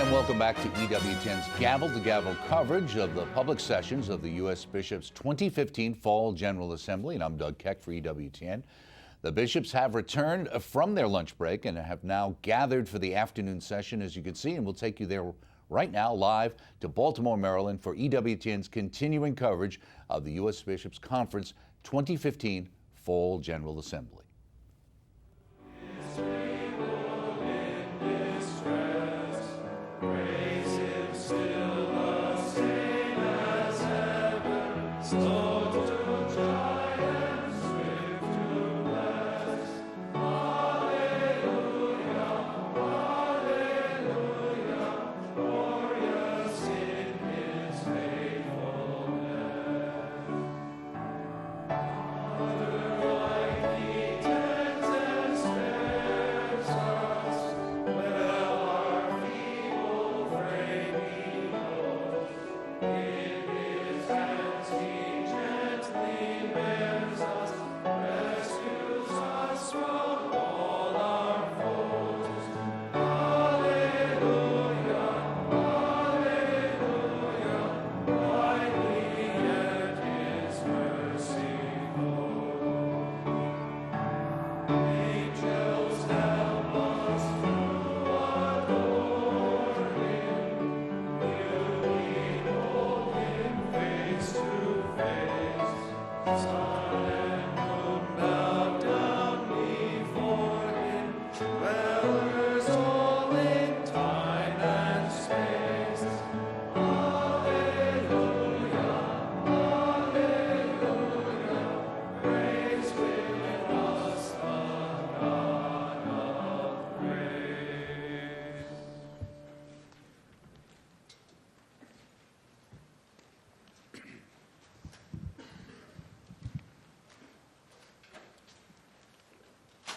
And welcome back to EWTN's Gavel to Gavel coverage of the public sessions of the U.S. Bishops' 2015 Fall General Assembly. And I'm Doug Keck for EWTN. The bishops have returned from their lunch break and have now gathered for the afternoon session, as you can see, and we'll take you there right now live to Baltimore, Maryland for EWTN's continuing coverage of the U.S. Bishops' Conference 2015 Fall General Assembly.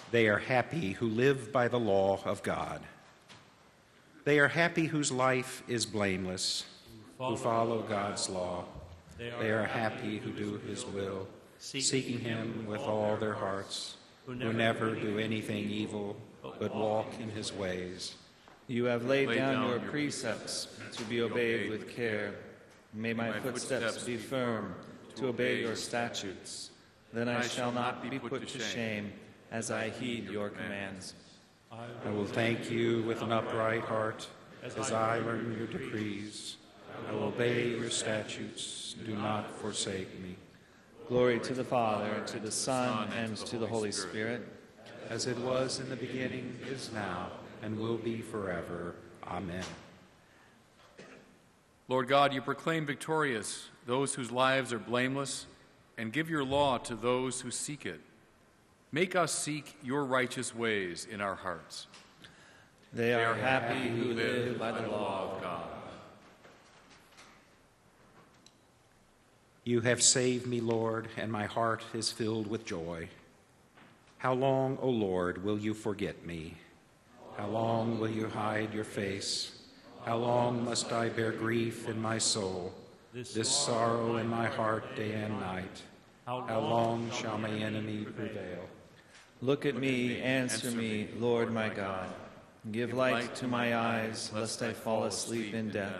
They are happy who live by the law of God. They are happy whose life is blameless, who follow God's law. They are happy who do his will, seeking him with all their hearts, who never do anything evil, but walk in his ways. You have laid down your precepts to be obeyed with care. May my footsteps be firm to obey your statutes. Then I shall not be put to shame as I heed your commands. I will thank you with an upright heart as I learn your decrees. I will obey your statutes. Do not forsake me. Glory to the Father, and to the Son, and to the Holy Spirit. As it was in the beginning, is now, and will be forever. Amen. Lord God, you proclaim victorious those whose lives are blameless, and give your law to those who seek it. Make us seek your righteous ways in our hearts. They are happy who live by the law of God. You have saved me, Lord, and my heart is filled with joy. How long, O Lord, will you forget me? How long will you hide your face? How long must I bear grief in my soul, this sorrow in my heart day and night? How long shall my enemy prevail? Look at me, answer me, Lord my God. Give light to my eyes, lest I fall asleep in death.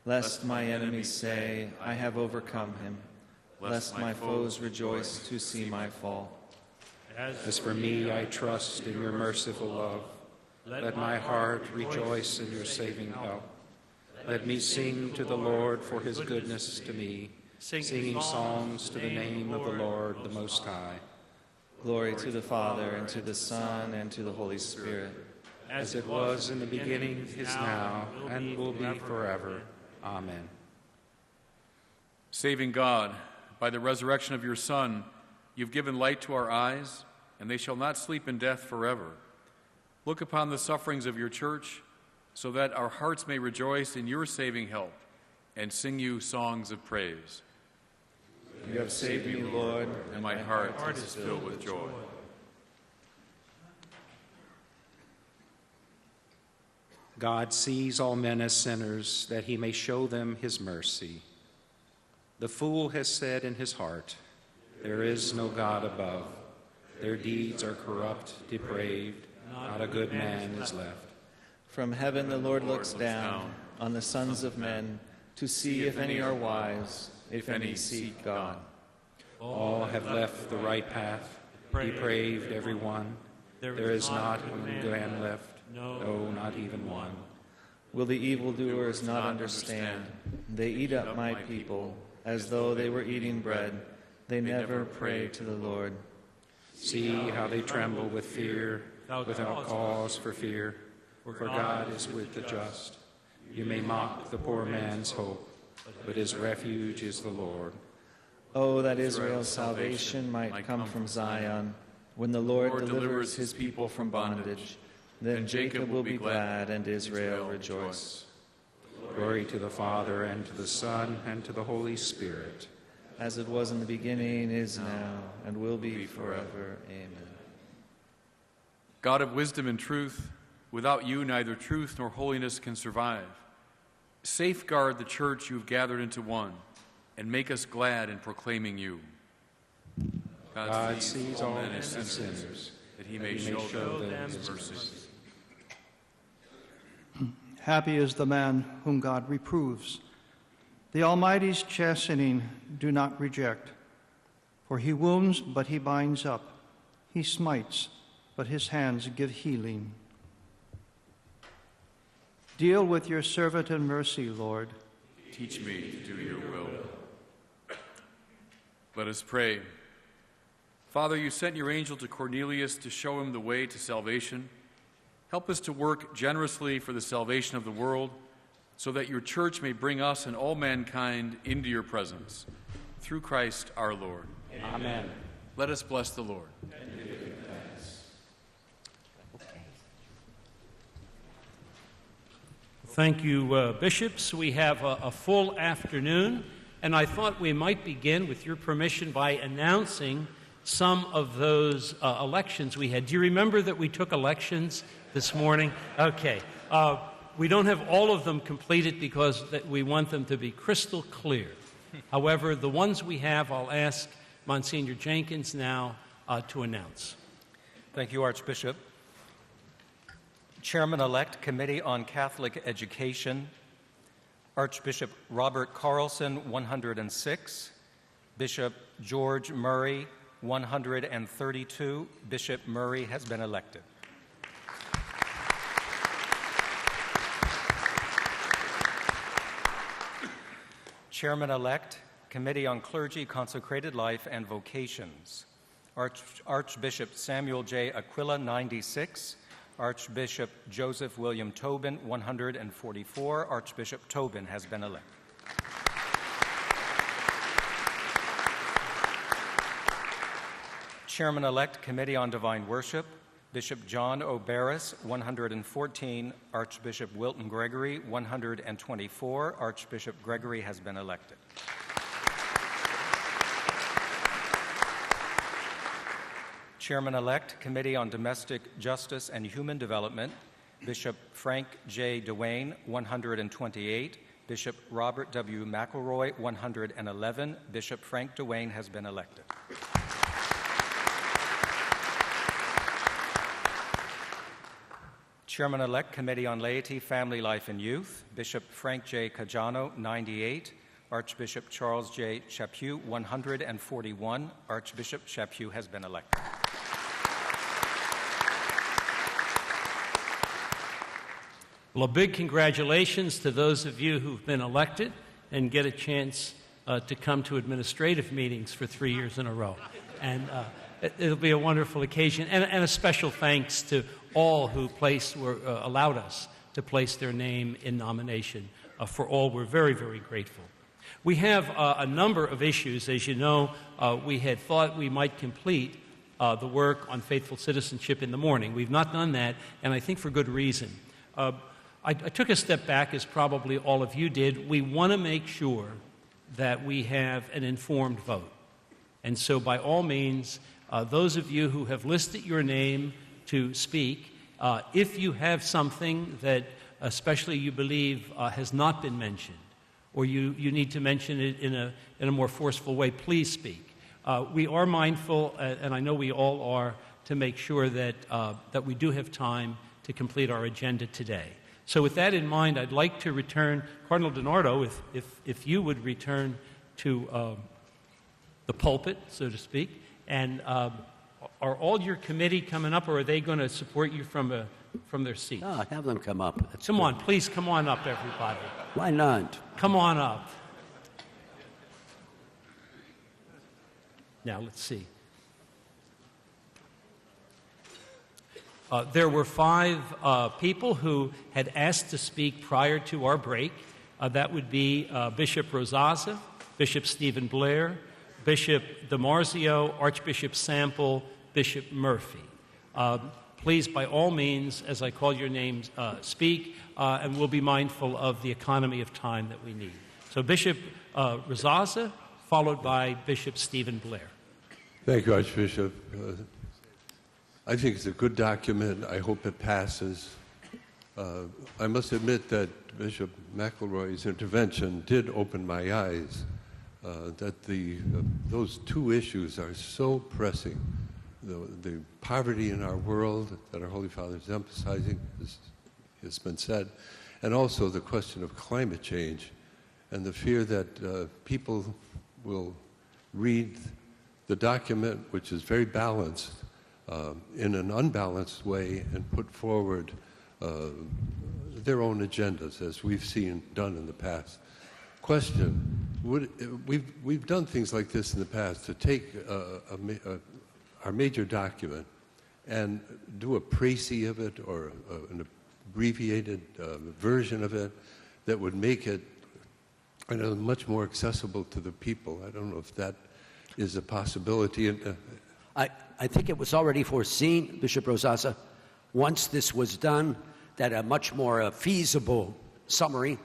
Lest my enemies say, I have overcome him. Lest my foes rejoice to see my fall. As for me, I trust in your merciful love. Let my heart rejoice in your saving help. Let me sing to the Lord for his goodness to me, singing songs to the name of the Lord the Most High. Glory to the Father, and to the Son, and to the Holy Spirit. As it was in the beginning, is now, and will be forever. Amen. Saving God, by the resurrection of your Son, you've given light to our eyes, and they shall not sleep in death forever. Look upon the sufferings of your church, so that our hearts may rejoice in your saving help, and sing you songs of praise. You have saved me, Lord, and my heart is filled with joy. God sees all men as sinners, that he may show them his mercy. The fool has said in his heart, there is no God above. Their deeds are corrupt, depraved, not a good man is left. From heaven the Lord looks down on the sons of men to see if any are wise, if any seek God. All have left the right path, depraved every one. There is not one man left, no, not even one. Will the evildoers not understand? They eat up my people as though they were eating bread. They never pray to the Lord. See how they tremble with fear, without cause for fear. For God is with the just. You may mock the poor man's hope, but his refuge is the Lord. Oh, that Israel's salvation might come from Zion, when the Lord delivers his people from bondage. Then Jacob will be glad and Israel rejoice. Glory to the Father, and to the Son, and to the Holy Spirit. As it was in the beginning, is now, and will be forever. Amen. God of wisdom and truth, without you neither truth nor holiness can survive. Safeguard the church you have gathered into one, and make us glad in proclaiming you. God sees all men and sinners, that he may show them his mercy. Happy is the man whom God reproves. The Almighty's chastening do not reject. For he wounds, but he binds up. He smites, but his hands give healing. Deal with your servant in mercy, Lord. Teach me to do your will. Let us pray. Father, you sent your angel to Cornelius to show him the way to salvation. Help us to work generously for the salvation of the world, so that your church may bring us and all mankind into your presence. Through Christ our Lord. Amen. Let us bless the Lord. Thank you, bishops. We have a full afternoon, and I thought we might begin, with your permission, by announcing some of those elections we had. Do you remember that we took elections this morning? Okay. We don't have all of them completed because we want them to be crystal clear. However, the ones we have, I'll ask Monsignor Jenkins now to announce. Thank you, Archbishop. Chairman-elect, Committee on Catholic Education, Archbishop Robert Carlson, 106. Bishop George Murray, 132. Bishop Murray has been elected. Chairman-elect, Committee on Clergy, Consecrated Life, and Vocations, Archbishop Samuel J. Aquila, 96. Archbishop Joseph William Tobin, 144. Archbishop Tobin has been elected. Chairman-elect, Committee on Divine Worship, Bishop John O. Barris, 114. Archbishop Wilton Gregory, 124. Archbishop Gregory has been elected. Chairman-elect, Committee on Domestic Justice and Human Development, Bishop Frank J. Duane, 128. Bishop Robert W. McElroy, 111. Bishop Frank Duane has been elected. Chairman-elect, Committee on Laity, Family Life, and Youth, Bishop Frank J. Cajano, 98. Archbishop Charles J. Chaput, 141. Archbishop Chaput has been elected. Well, a big congratulations to those of you who've been elected and get a chance to come to administrative meetings for 3 years in a row. And it'll be a wonderful occasion. And a special thanks to all who allowed us to place their name in nomination. For all, we're very, very grateful. We have a number of issues. As you know, we had thought we might complete the work on faithful citizenship in the morning. We've not done that, and I think for good reason. I took a step back, as probably all of you did. We want to make sure that we have an informed vote. And so by all means, those of you who have listed your name to speak, if you have something that especially you believe has not been mentioned, or you need to mention it in a more forceful way, please speak. We are mindful, and I know we all are, to make sure that we do have time to complete our agenda today. So with that in mind, I'd like to return, Cardinal DiNardo, if you would return to the pulpit, so to speak, and are all your committee coming up, or are they going to support you from their seats? No, have them come up. That's Come good. on, please come on up, everybody. Why not? Come on up. Now, let's see. There were 5 people who had asked to speak prior to our break. That would be Bishop Rosazza, Bishop Stephen Blair, Bishop DiMarzio, Archbishop Sample, Bishop Murphy. Please, by all means, as I call your names, speak, and we'll be mindful of the economy of time that we need. So Bishop Rosazza, followed by Bishop Stephen Blair. Thank you, Archbishop. I think it's a good document. I hope it passes. I must admit that Bishop McElroy's intervention did open my eyes, that those 2 issues are so pressing. The poverty in our world that our Holy Father is emphasizing, as has been said, and also the question of climate change and the fear that people will read the document, which is very balanced, in an unbalanced way and put forward their own agendas, as we've seen done in the past. Question, we've done things like this in the past, to take our major document and do a précis of it, or an abbreviated version of it that would make it much more accessible to the people. I don't know if that is a possibility. I think it was already foreseen, Bishop Rosazza, once this was done, that a much more feasible summary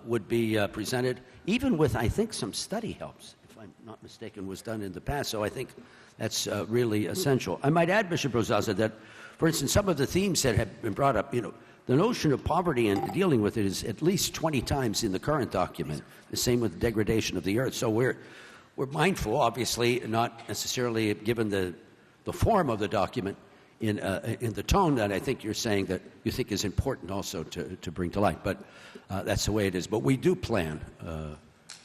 would be presented, even with, I think, some study helps, if I'm not mistaken, was done in the past. So I think that's really essential. I might add, Bishop Rosazza, that, for instance, some of the themes that have been brought up, the notion of poverty and dealing with it is at least 20 times in the current document. The same with the degradation of the earth. So we're mindful, obviously, not necessarily given the form of the document, in the tone that I think you're saying that you think is important also to bring to light. But that's the way it is. But we do plan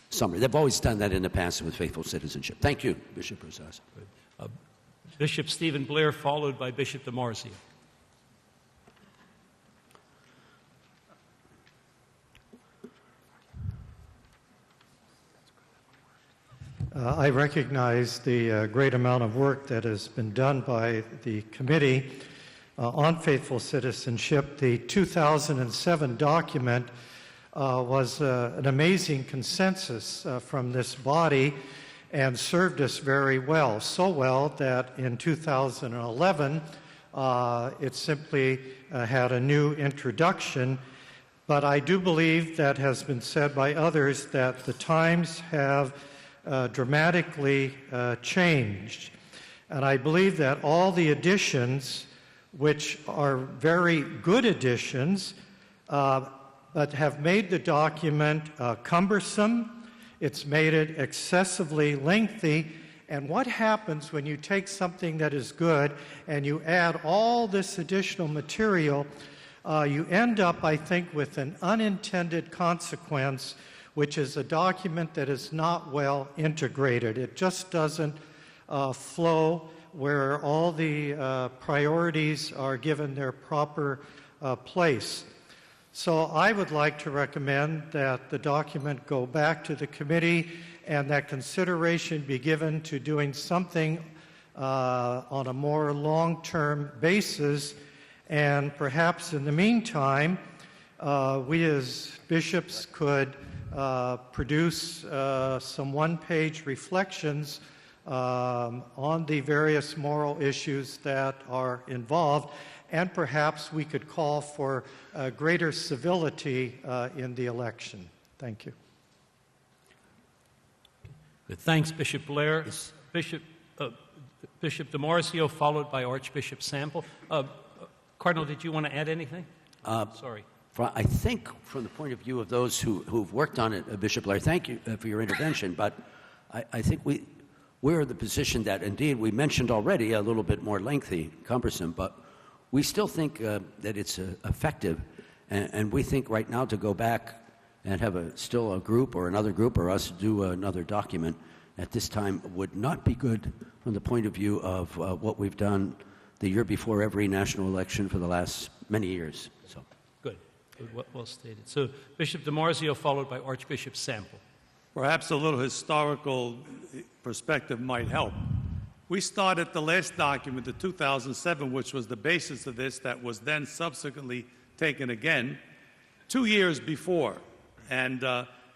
summary. They've always done that in the past with faithful citizenship. Thank you, Bishop Rosazza. Bishop Stephen Blair, followed by Bishop DiMarzio. I recognize the great amount of work that has been done by the committee on faithful citizenship. The 2007 document was an amazing consensus from this body and served us very well, so well that in 2011 it simply had a new introduction. But I do believe that has been said by others that the times have dramatically changed. And I believe that all the additions, which are very good additions, but have made the document cumbersome, it's made it excessively lengthy. And what happens when you take something that is good and you add all this additional material, you end up, I think, with an unintended consequence, which is a document that is not well integrated. It just doesn't flow where all the priorities are given their proper place. So I would like to recommend that the document go back to the committee and that consideration be given to doing something on a more long-term basis. And perhaps in the meantime, we as bishops could produce some one-page reflections on the various moral issues that are involved, and perhaps we could call for greater civility in the election. Thank you. Good. Thanks, Bishop Blair. Bishop DiMarzio, followed by Archbishop Sample. Cardinal, did you want to add anything? Sorry. I think from the point of view of those who've worked on it, Bishop Blair, thank you for your intervention, but I think we're in the position that, indeed, we mentioned already a little bit more lengthy, cumbersome, but we still think that it's effective And we think right now to go back and have still a group or another group or us do another document at this time would not be good from the point of view of what we've done the year before every national election for the last many years. So, Good. Well stated. So Bishop DiMarzio, followed by Archbishop Sample. Perhaps a little historical perspective might help. We started the last document, the 2007, which was the basis of this, that was then subsequently taken again, 2 years before. And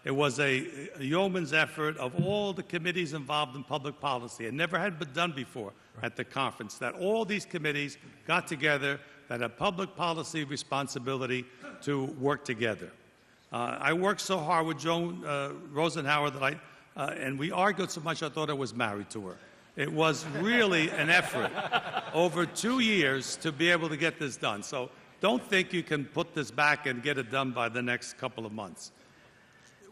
it was a yeoman's effort of all the committees involved in public policy. It never had been done before at the conference, that all these committees got together that had public policy responsibility to work together. I worked so hard with Joan Rosenhauer that and we argued so much I thought I was married to her. It was really an effort over 2 years to be able to get this done. So don't think you can put this back and get it done by the next couple of months.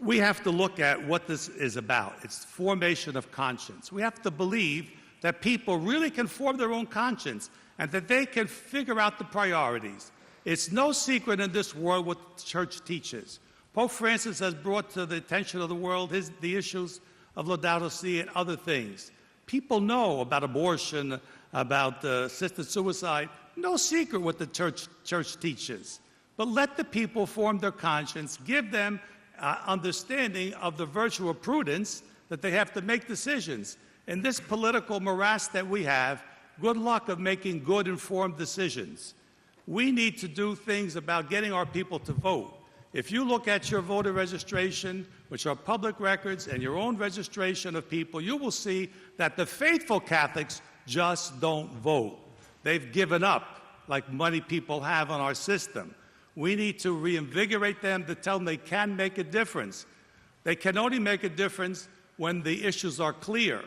We have to look at what this is about. It's formation of conscience. We have to believe that people really can form their own conscience and that they can figure out the priorities. It's no secret in this world what the church teaches. Pope Francis has brought to the attention of the world the issues of Laudato Si and other things. People know about abortion, about assisted suicide. No secret what the church teaches. But let the people form their conscience, give them understanding of the virtue of prudence that they have to make decisions. In this political morass that we have, good luck of making good informed decisions. We need to do things about getting our people to vote. If you look at your voter registration, which are public records, and your own registration of people, you will see that the faithful Catholics just don't vote. They've given up, like many people have on our system. We need to reinvigorate them to tell them they can make a difference. They can only make a difference when the issues are clear.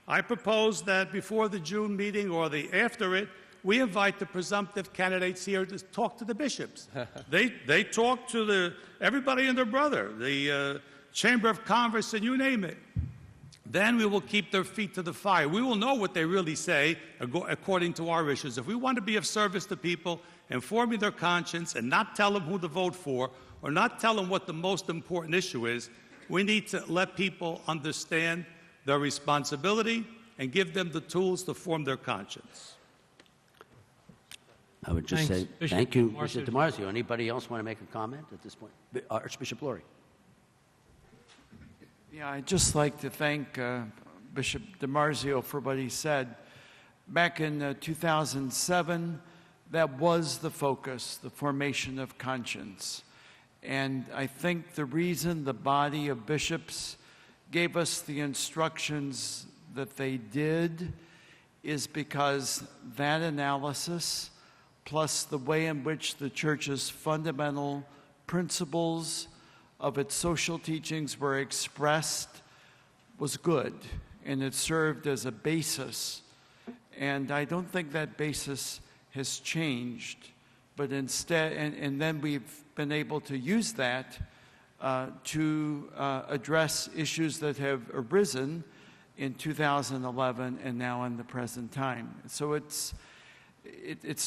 I propose that before the June meeting or after it, we invite the presumptive candidates here to talk to the bishops. They talk to everybody and their brother, the Chamber of Commerce, and you name it. Then we will keep their feet to the fire. We will know what they really say according to our issues. If we want to be of service to people, informing their conscience and not tell them who to vote for or not tell them what the most important issue is, we need to let people understand their responsibility and give them the tools to form their conscience. I would just say Bishop thank you, DiMarzio. Bishop DiMarzio. Anybody else want to make a comment at this point? Archbishop Lori. Yeah, I'd just like to thank Bishop DiMarzio for what he said. Back in 2007, that was the focus, the formation of conscience. And I think the reason the body of bishops gave us the instructions that they did is because that analysis, plus the way in which the church's fundamental principles of its social teachings were expressed, was good, and it served as a basis. And I don't think that basis has changed, but instead, and then we've been able to use that to address issues that have arisen in 2011 and now in the present time. So it's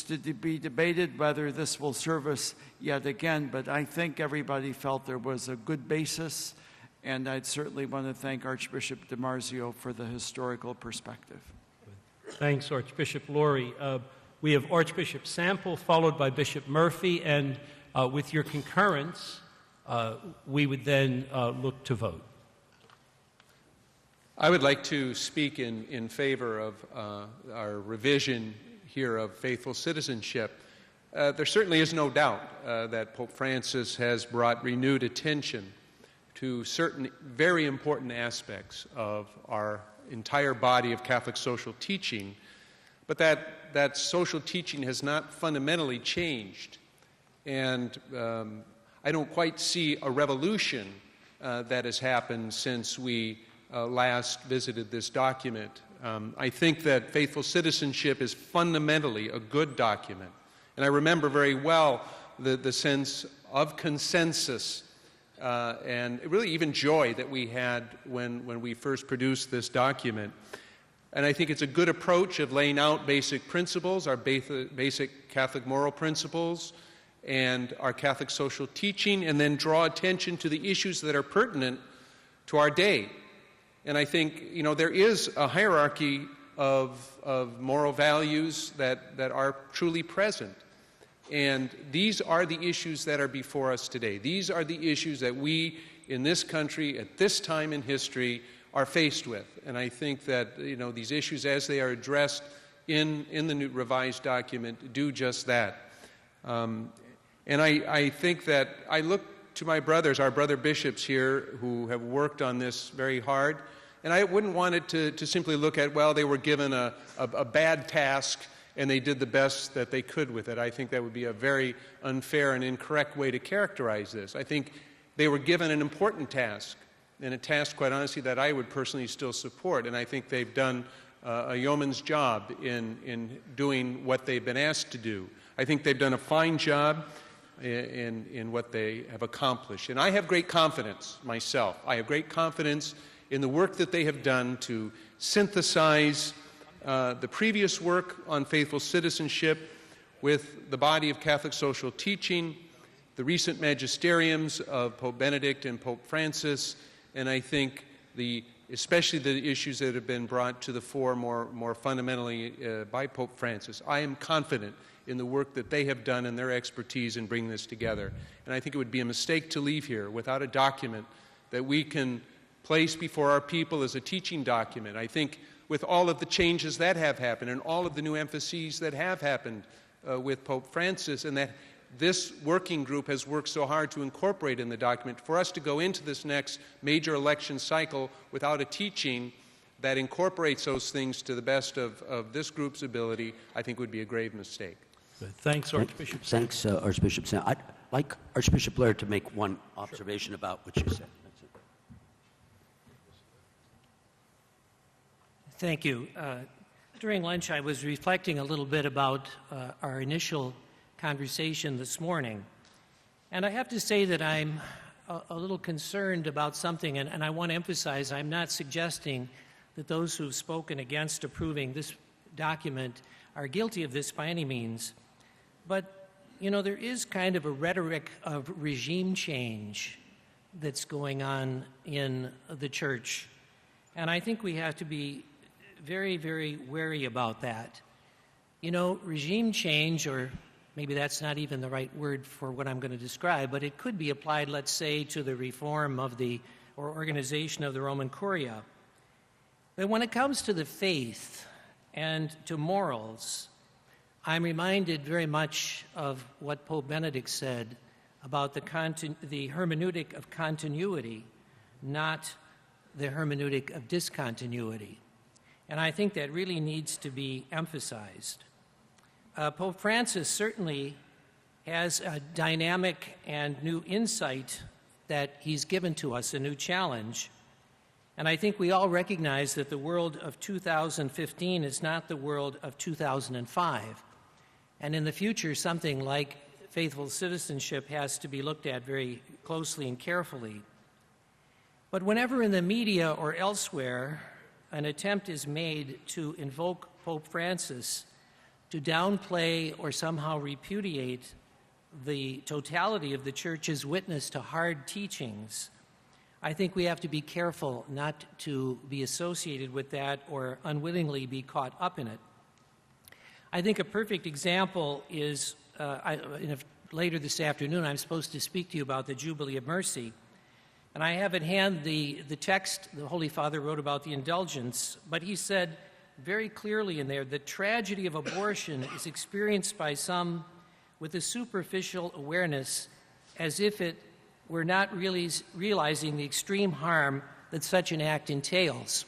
to be debated whether this will serve us yet again, but I think everybody felt there was a good basis, and I'd certainly want to thank Archbishop DiMarzio for the historical perspective. Thanks, Archbishop Lori. We have Archbishop Sample, followed by Bishop Murphy, and with your concurrence, we would then look to vote. I would like to speak in favor of our revision here of faithful citizenship. There certainly is no doubt that Pope Francis has brought renewed attention to certain very important aspects of our entire body of Catholic social teaching, but that social teaching has not fundamentally changed. And I don't quite see a revolution that has happened since we last visited this document. I think that faithful citizenship is fundamentally a good document. And I remember very well the sense of consensus and really even joy that we had when we first produced this document. And I think it's a good approach of laying out basic principles, our basic Catholic moral principles, and our Catholic social teaching, and then draw attention to the issues that are pertinent to our day. And I think, there is a hierarchy of moral values that are truly present. And these are the issues that are before us today. These are the issues that we in this country at this time in history are faced with. And I think that, these issues as they are addressed in the new revised document do just that. And I think that I look to my brothers, our brother bishops here, who have worked on this very hard. And I wouldn't want it to simply look at, well, they were given a bad task and they did the best that they could with it. I think that would be a very unfair and incorrect way to characterize this. I think they were given an important task, and a task, quite honestly, that I would personally still support. And I think they've done a yeoman's job in doing what they've been asked to do. I think they've done a fine job in what they have accomplished. And I have great confidence myself. I have great confidence in the work that they have done to synthesize the previous work on faithful citizenship with the body of Catholic social teaching, the recent magisteriums of Pope Benedict and Pope Francis, and I think especially the issues that have been brought to the fore more fundamentally by Pope Francis. I am confident in the work that they have done and their expertise in bringing this together. And I think it would be a mistake to leave here without a document that we can place before our people as a teaching document. I think with all of the changes that have happened and all of the new emphases that have happened with Pope Francis, and that this working group has worked so hard to incorporate in the document, for us to go into this next major election cycle without a teaching that incorporates those things to the best of this group's ability, I think would be a grave mistake. Good. Thanks, Archbishop. Thanks, Archbishop Sam. I'd like Archbishop Blair to make one observation about what you said. Thank you. During lunch, I was reflecting a little bit about our initial conversation this morning. And I have to say that I'm a little concerned about something, and I want to emphasize I'm not suggesting that those who've spoken against approving this document are guilty of this by any means. But, there is kind of a rhetoric of regime change that's going on in the church. And I think we have to be very, very wary about that. Regime change, or maybe that's not even the right word for what I'm going to describe, but it could be applied, let's say, to the reform of or organization of the Roman Curia. But when it comes to the faith and to morals, I'm reminded very much of what Pope Benedict said about the hermeneutic of continuity, not the hermeneutic of discontinuity. And I think that really needs to be emphasized. Pope Francis certainly has a dynamic and new insight that he's given to us, a new challenge. And I think we all recognize that the world of 2015 is not the world of 2005. And in the future, something like faithful citizenship has to be looked at very closely and carefully. But whenever in the media or elsewhere an attempt is made to invoke Pope Francis to downplay or somehow repudiate the totality of the Church's witness to hard teachings, I think we have to be careful not to be associated with that or unwittingly be caught up in it. I think a perfect example is, later this afternoon, I'm supposed to speak to you about the Jubilee of Mercy. And I have at hand the text the Holy Father wrote about the indulgence, but he said very clearly in there, the tragedy of abortion is experienced by some with a superficial awareness as if it were not really realizing the extreme harm that such an act entails.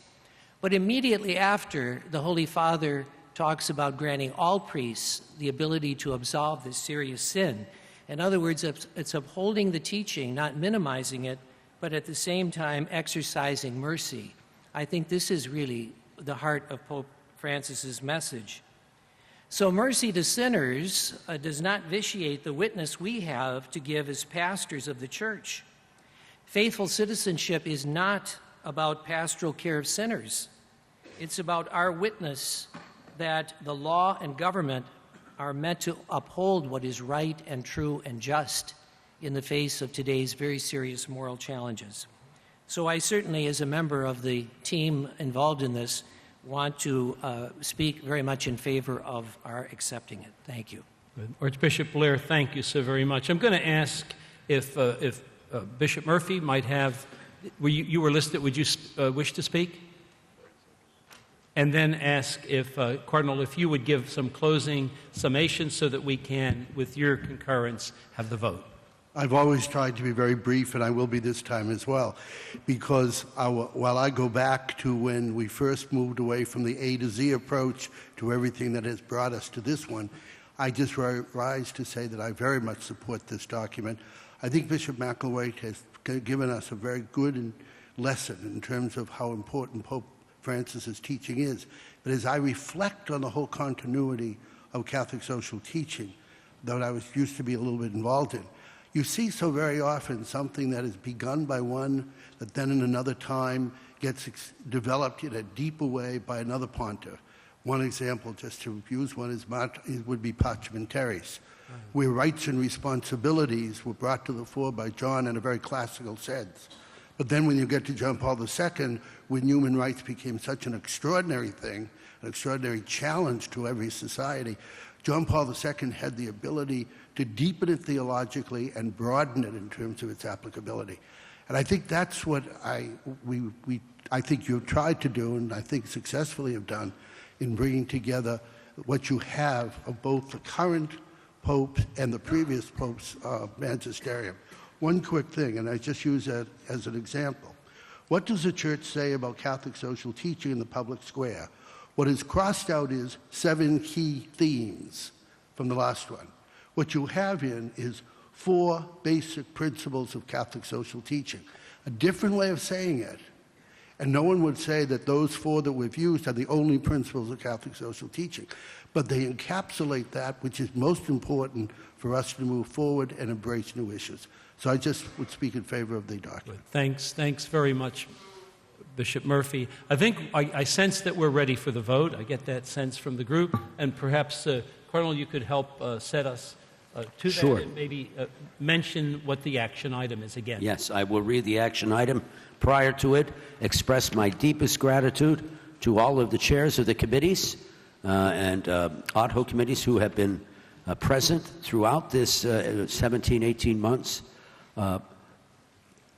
But immediately after, the Holy Father talks about granting all priests the ability to absolve this serious sin. In other words, it's upholding the teaching, not minimizing it, but at the same time exercising mercy. I think this is really the heart of Pope Francis's message. So mercy to sinners does not vitiate the witness we have to give as pastors of the Church. Faithful citizenship is not about pastoral care of sinners. It's about our witness that the law and government are meant to uphold what is right and true and just in the face of today's very serious moral challenges. So I certainly, as a member of the team involved in this, want to speak very much in favor of our accepting it. Thank you. Good. Archbishop Blair, thank you so very much. I'm going to ask if Bishop Murphy might have, you were listed, would you wish to speak? And then ask if, Cardinal, if you would give some closing summation so that we can, with your concurrence, have the vote. I've always tried to be very brief, and I will be this time as well, because while I go back to when we first moved away from the A to Z approach to everything that has brought us to this one, I just rise to say that I very much support this document. I think Bishop McElroy has given us a very good lesson in terms of how important Pope Francis's teaching is. But as I reflect on the whole continuity of Catholic social teaching that I used to be a little bit involved in, you see so very often something that is begun by one that then in another time gets developed in a deeper way by another pontiff. One example, just to use one, would be Pacem in Terris, where rights and responsibilities were brought to the fore by John in a very classical sense. But then when you get to John Paul II, when human rights became such an extraordinary thing, an extraordinary challenge to every society, John Paul II had the ability to deepen it theologically and broaden it in terms of its applicability. And I think that's what I think you've tried to do, and I think successfully have done, in bringing together what you have of both the current Pope and the previous Pope's magisterium. One quick thing, and I just use that as an example. What does the Church say about Catholic social teaching in the public square? What is crossed out is 7 key themes from the last one. What you have in is 4 basic principles of Catholic social teaching. A different way of saying it, and no one would say that those 4 that we've used are the only principles of Catholic social teaching, but they encapsulate that which is most important for us to move forward and embrace new issues. So I just would speak in favor of the document. Thanks very much, Bishop Murphy. I think I sense that we're ready for the vote. I get that sense from the group, and perhaps, Cardinal, you could help set us to Sure. that and maybe mention what the action item is again. Yes, I will read the action item. Prior to it, express my deepest gratitude to all of the chairs of the committees and ad hoc committees who have been present throughout this 17, 18 months.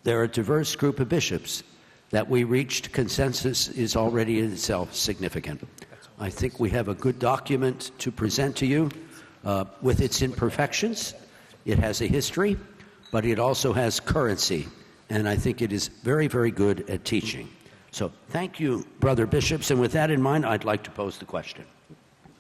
They're a diverse group of bishops. That we reached consensus is already in itself significant. I think we have a good document to present to you with its imperfections. It has a history, but it also has currency, and I think it is very, very good at teaching. So thank you, brother bishops, and with that in mind, I'd like to pose the question.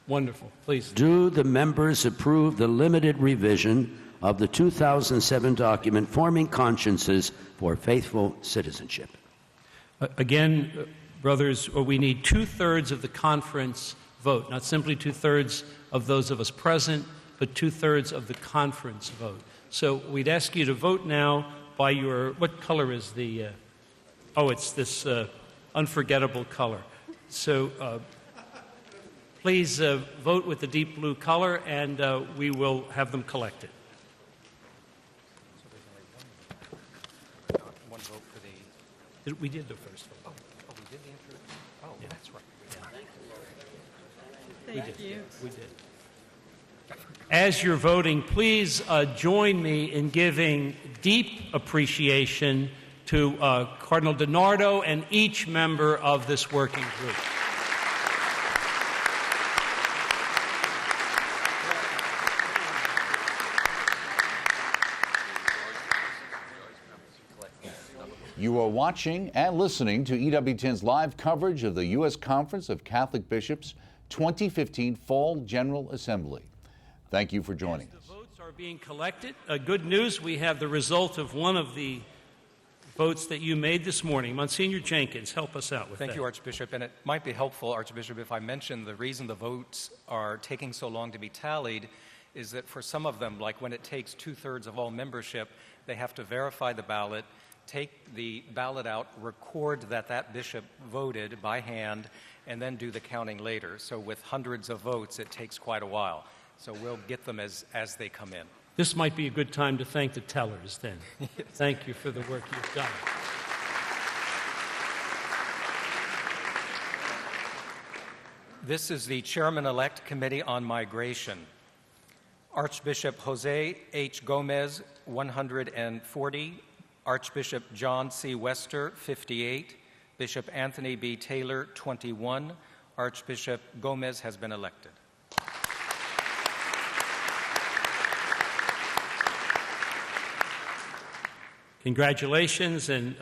Wonderful. Please. Do the members approve the limited revision of the 2007 document Forming Consciences for Faithful Citizenship? Again, brothers, we need 2/3 of the conference vote, not simply 2/3 of those of us present, but 2/3 of the conference vote. So we'd ask you to vote now by your, what color is the, it's this unforgettable color. So please vote with the deep blue color, and we will have them collected. One vote for the... We did the first vote. Oh, we did the intro? Oh, yeah. That's right. Yeah. We did. As you're voting, please join me in giving deep appreciation to Cardinal DiNardo and each member of this working group. You are watching and listening to EWTN's live coverage of the U.S. Conference of Catholic Bishops 2015 Fall General Assembly. Thank you for joining us. The votes are being collected. Good news, we have the result of one of the votes that you made this morning. Monsignor Jenkins, help us out with that. Thank you, Archbishop. And it might be helpful, Archbishop, if I mention the reason the votes are taking so long to be tallied is that for some of them, like when it takes 2/3 of all membership, they have to verify the ballot, take the ballot out, record that that bishop voted by hand, and then do the counting later. So with hundreds of votes, it takes quite a while. So we'll get them as they come in. This might be a good time to thank the tellers then. Thank you for the work you've done. This is the Chairman-elect Committee on Migration. Archbishop Jose H. Gomez, 140. Archbishop John C. Wester, 58. Bishop Anthony B. Taylor, 21. Archbishop Gomez has been elected. Congratulations, and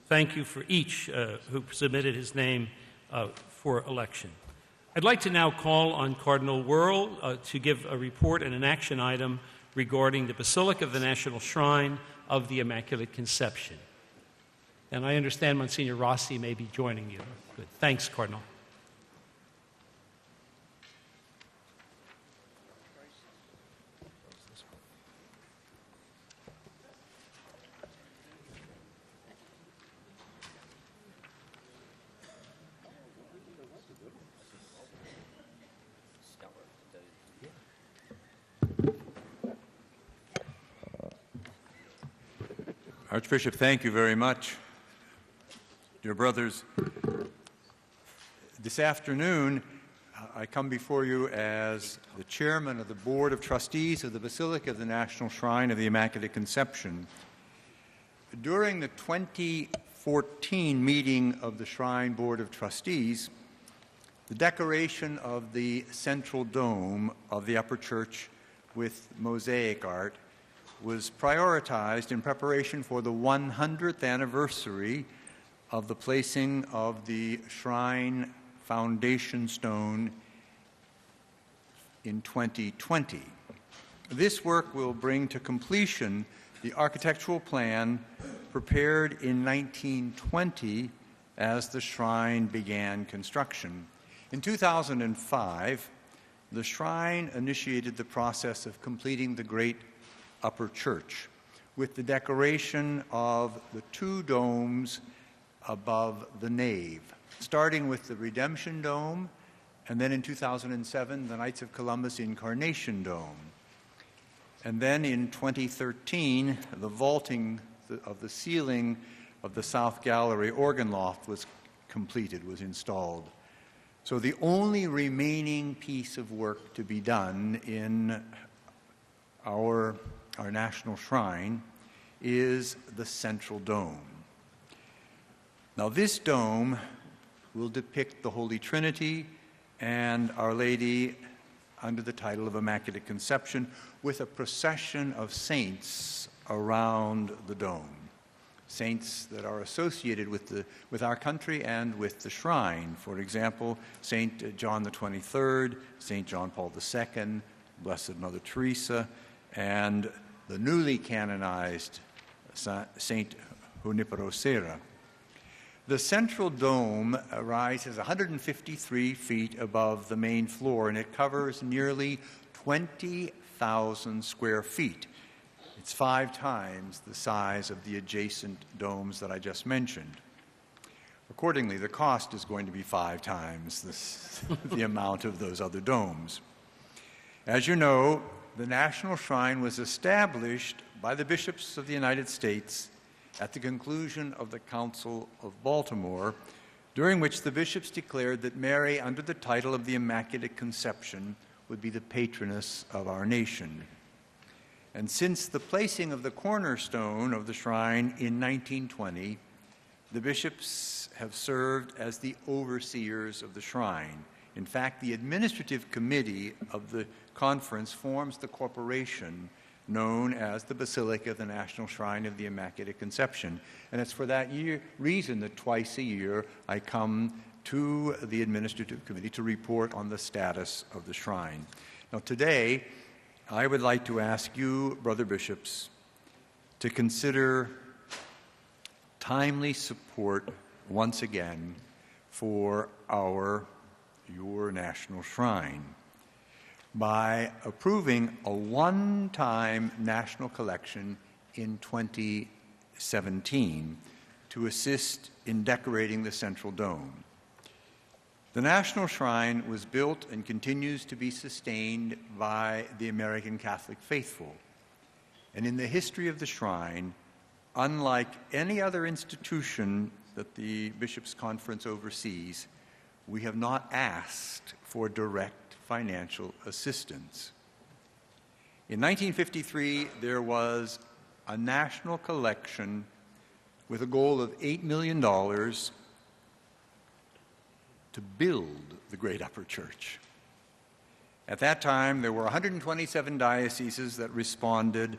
thank you for each who submitted his name for election. I'd like to now call on Cardinal Wuerl to give a report and an action item regarding the Basilica of the National Shrine of the Immaculate Conception. And I understand Monsignor Rossi may be joining you. Good. Thanks, Cardinal. Archbishop, thank you very much. Dear brothers, this afternoon I come before you as the chairman of the Board of Trustees of the Basilica of the National Shrine of the Immaculate Conception. During the 2014 meeting of the Shrine Board of Trustees, the decoration of the central dome of the upper church with mosaic art was prioritized in preparation for the 100th anniversary of the placing of the shrine foundation stone in 2020. This work will bring to completion the architectural plan prepared in 1920 as the shrine began construction. In 2005, the shrine initiated the process of completing the great upper church with the decoration of the two domes above the nave, starting with the Redemption Dome, and then in 2007, the Knights of Columbus Incarnation Dome. And then in 2013, the vaulting of the ceiling of the South Gallery organ loft was completed, was installed. So the only remaining piece of work to be done in our national shrine is the central dome. Now, this dome will depict the Holy Trinity and Our Lady under the title of Immaculate Conception, with a procession of saints around the dome. Saints that are associated with our country and with the shrine. For example, St. John the 23rd, St. John Paul II, Blessed Mother Teresa, and the newly canonized St. Junipero Serra. The central dome rises 153 feet above the main floor, and it covers nearly 20,000 square feet. It's 5 times the size of the adjacent domes that I just mentioned. Accordingly, the cost is going to be 5 times the amount of those other domes. As you know, the National Shrine was established by the bishops of the United States at the conclusion of the Council of Baltimore, during which the bishops declared that Mary, under the title of the Immaculate Conception, would be the patroness of our nation. And since the placing of the cornerstone of the shrine in 1920, the bishops have served as the overseers of the shrine. In fact, the administrative committee of the conference forms the corporation known as the Basilica of the National Shrine of the Immaculate Conception. And it's for that reason that twice a year I come to the administrative committee to report on the status of the shrine. Now today, I would like to ask you, brother bishops, to consider timely support once again for your national shrine by approving a one-time national collection in 2017 to assist in decorating the central dome. The National Shrine was built and continues to be sustained by the American Catholic faithful. And in the history of the shrine, unlike any other institution that the Bishops' Conference oversees, we have not asked for direct financial assistance. In 1953, there was a national collection with a goal of $8 million to build the Great Upper Church. At that time, there were 127 dioceses that responded.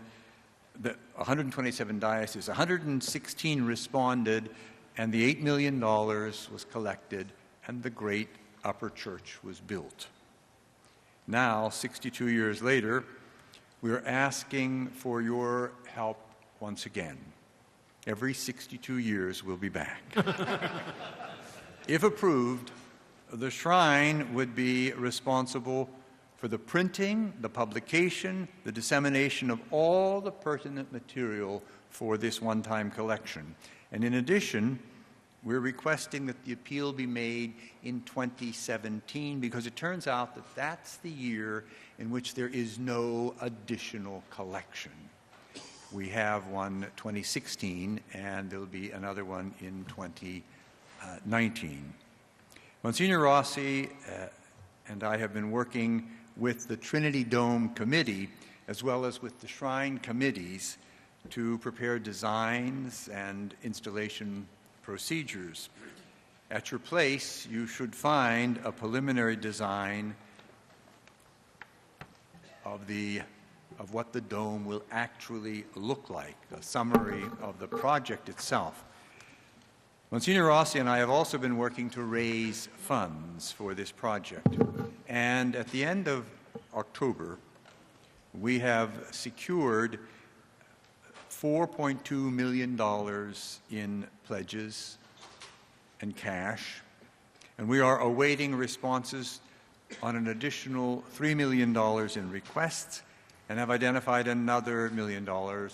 116 responded, and the $8 million was collected, and the Great Upper Church was built. Now, 62 years later, we are asking for your help once again. Every 62 years, we'll be back. If approved, the shrine would be responsible for the printing, the publication, the dissemination of all the pertinent material for this one-time collection. And in addition, we're requesting that the appeal be made in 2017 because it turns out that that's the year in which there is no additional collection. We have one 2016, and there'll be another one in 2019. Monsignor Rossi and I have been working with the Trinity Dome Committee as well as with the Shrine Committees to prepare designs and installation procedures. At your place, you should find a preliminary design of what the dome will actually look like, a summary of the project itself. Monsignor Rossi and I have also been working to raise funds for this project. And at the end of October, we have secured $4.2 million in pledges and cash, and we are awaiting responses on an additional $3 million in requests and have identified another $1 million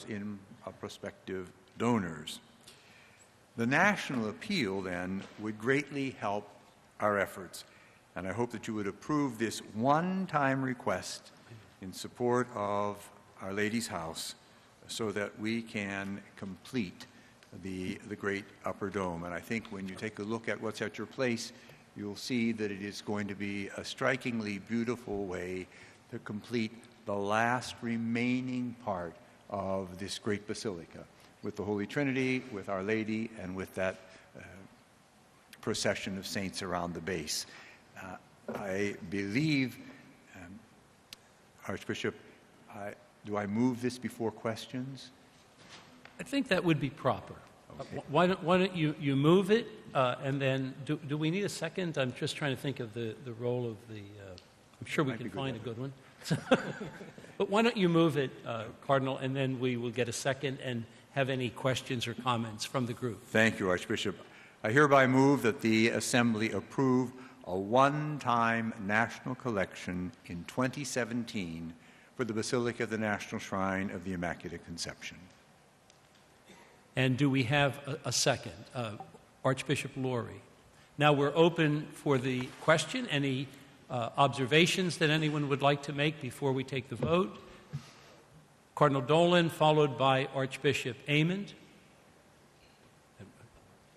in prospective donors. The national appeal, then, would greatly help our efforts, and I hope that you would approve this one-time request in support of Our Lady's House so that we can complete the Great Upper Dome. And I think when you take a look at what's at your place, you'll see that it is going to be a strikingly beautiful way to complete the last remaining part of this great basilica, with the Holy Trinity, with Our Lady, and with that procession of saints around the base. I believe, Archbishop, do I move this before questions? I think that would be proper. Okay. Why don't you move it, and then do we need a second? I'm just trying to think of the role of the. I'm sure we can find a good one. But why don't you move it, Cardinal, and then we will get a second and have any questions or comments from the group. Thank you, Archbishop. I hereby move that the Assembly approve a one-time national collection in 2017 for the Basilica of the National Shrine of the Immaculate Conception. And do we have a second? Archbishop Laurie. Now we're open for the question. Any observations that anyone would like to make before we take the vote? Cardinal Dolan, followed by Archbishop Amond.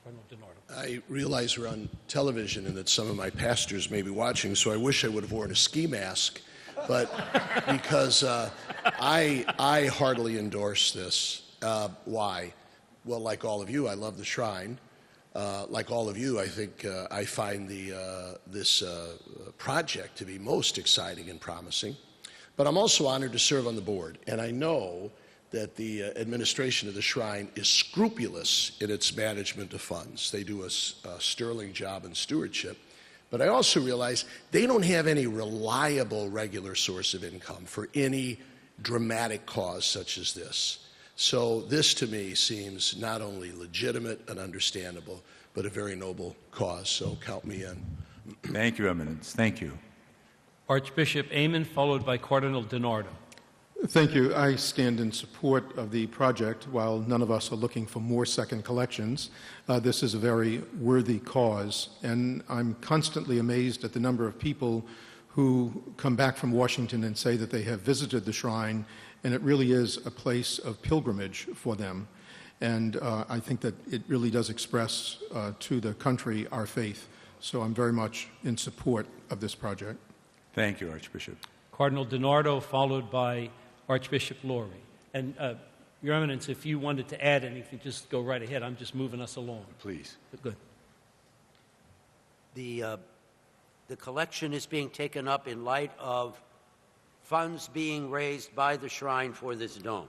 Cardinal DiNardo. I realize we're on television and that some of my pastors may be watching, so I wish I would have worn a ski mask, but because I heartily endorse this. Why? Well, like all of you, I love the shrine. Like all of you, I think I find this project to be most exciting and promising. But I'm also honored to serve on the board, and I know that the administration of the shrine is scrupulous in its management of funds. They do a sterling job in stewardship. But I also realize they don't have any reliable regular source of income for any dramatic cause such as this. So this to me seems not only legitimate and understandable, but a very noble cause. So count me in. Thank you, Eminence. Thank you. Archbishop Amond, followed by Cardinal DiNardo. Thank you. I stand in support of the project. While none of us are looking for more second collections, this is a very worthy cause, and I'm constantly amazed at the number of people who come back from Washington and say that they have visited the shrine, and it really is a place of pilgrimage for them. And I think that it really does express to the country our faith. So I'm very much in support of this project. Thank you, Archbishop. Cardinal DiNardo, followed by Archbishop Lori. And Your Eminence, if you wanted to add anything, just go right ahead. I'm just moving us along. Please. Good. The collection is being taken up in light of funds being raised by the shrine for this dome,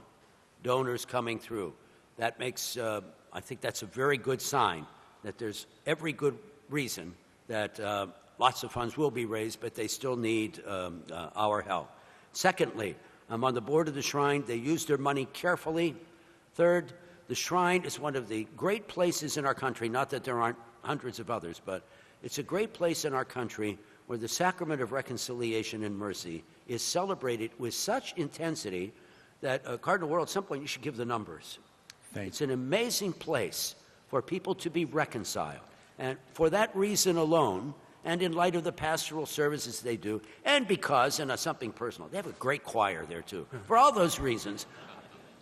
donors coming through. That makes, I think that's a very good sign that there's every good reason that lots of funds will be raised, but they still need our help. Secondly, I'm on the board of the shrine. They use their money carefully. Third, the shrine is one of the great places in our country, not that there aren't hundreds of others, but it's a great place in our country where the sacrament of reconciliation and mercy is celebrated with such intensity that, Cardinal Wuerl, at some point you should give the numbers. It's an amazing place for people to be reconciled. And for that reason alone, and in light of the pastoral services they do, and because, and something personal, they have a great choir there too. For all those reasons,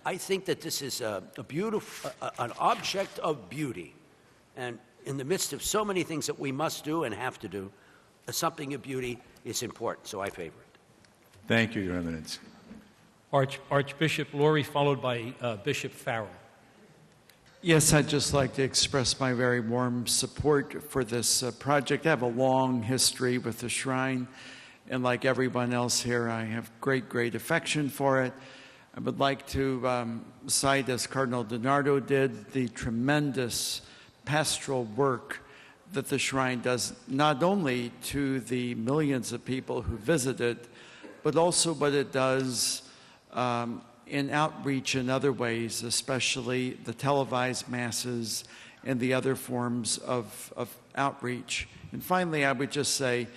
I think that this is a beautiful, an object of beauty. And in the midst of so many things that we must do and have to do, something of beauty is important, so I favor it. Thank you, Your Eminence. Archbishop Lori, followed by Bishop Farrell. Yes, I'd just like to express my very warm support for this project. I have a long history with the shrine, and like everyone else here, I have great affection for it. I would like to cite, as Cardinal DiNardo did, the tremendous pastoral work that the shrine does, not only to the millions of people who visit it, but also what it does in outreach in other ways, especially the televised masses and the other forms of outreach. And finally, I would just say,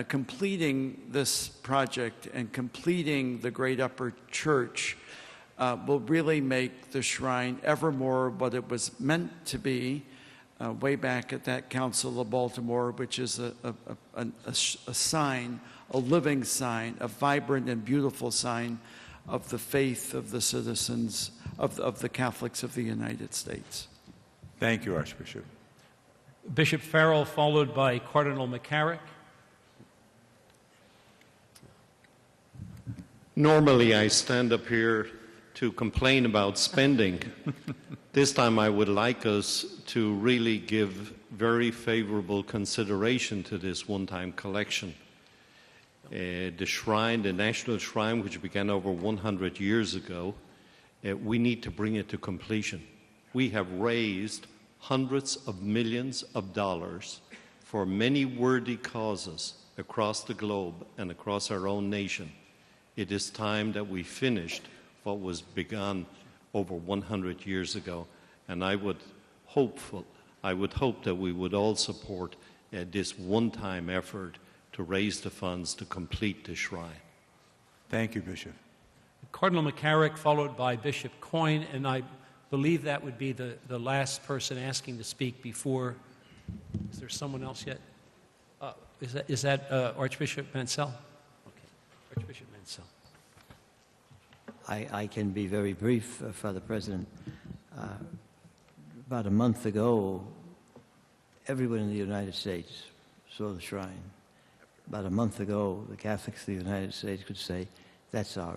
completing this project and completing the Great Upper Church will really make the shrine ever more what it was meant to be way back at that Council of Baltimore, which is a sign, a living sign, a vibrant and beautiful sign of the faith of the citizens, of the Catholics of the United States. Thank you, Archbishop. Bishop Farrell, followed by Cardinal McCarrick. Normally, I stand up here to complain about spending. This time, I would like us to really give very favorable consideration to this one-time collection. The shrine, the National Shrine, which began over 100 years ago, we need to bring it to completion. We have raised hundreds of millions of dollars for many worthy causes across the globe and across our own nation. It is time that we finished what was begun over 100 years ago, and I would hope that we would all support this one-time effort to raise the funds to complete the shrine. Thank you, Bishop. Cardinal McCarrick, followed by Bishop Coyne, and I believe that would be the last person asking to speak before. Is there someone else yet? Is that Archbishop Mansell? Okay, Archbishop Mansell. I can be very brief, Father President. About a month ago, everyone in the United States saw the shrine. About a month ago, the Catholics of the United States could say, that's our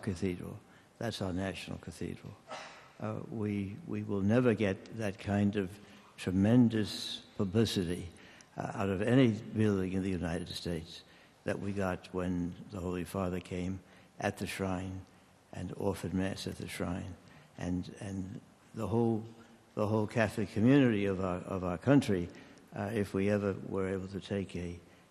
cathedral. That's our national cathedral. We will never get that kind of tremendous publicity out of any building in the United States that we got when the Holy Father came at the shrine and offered Mass at the shrine. And the whole Catholic community of our country, if we ever were able to take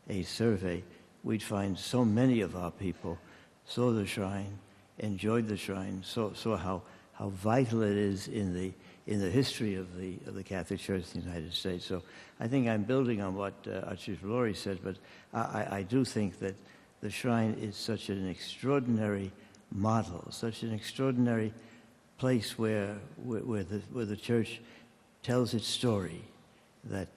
a survey, we'd find so many of our people saw the shrine, enjoyed the shrine, saw how vital it is in the history of the Catholic Church in the United States. So I think I'm building on what Archbishop Lori said, but I do think that the shrine is such an extraordinary model, such an extraordinary place where the church tells its story, that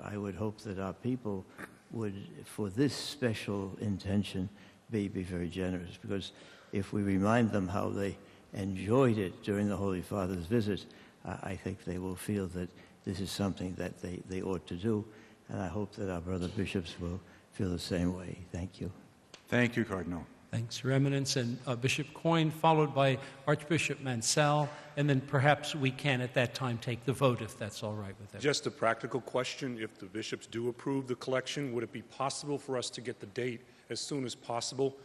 I would hope that our people would, for this special intention, be very generous. Because if we remind them how they enjoyed it during the Holy Father's visit, I think they will feel that this is something that they ought to do. And I hope that our brother bishops will feel the same way. Thank you. Thank you, Cardinal. Thanks, Your Eminence. And Bishop Coyne, followed by Archbishop Mansell, and then perhaps we can at that time take the vote if that's all right with everyone. Just a practical question. If the bishops do approve the collection, would it be possible for us to get the date as soon as possible?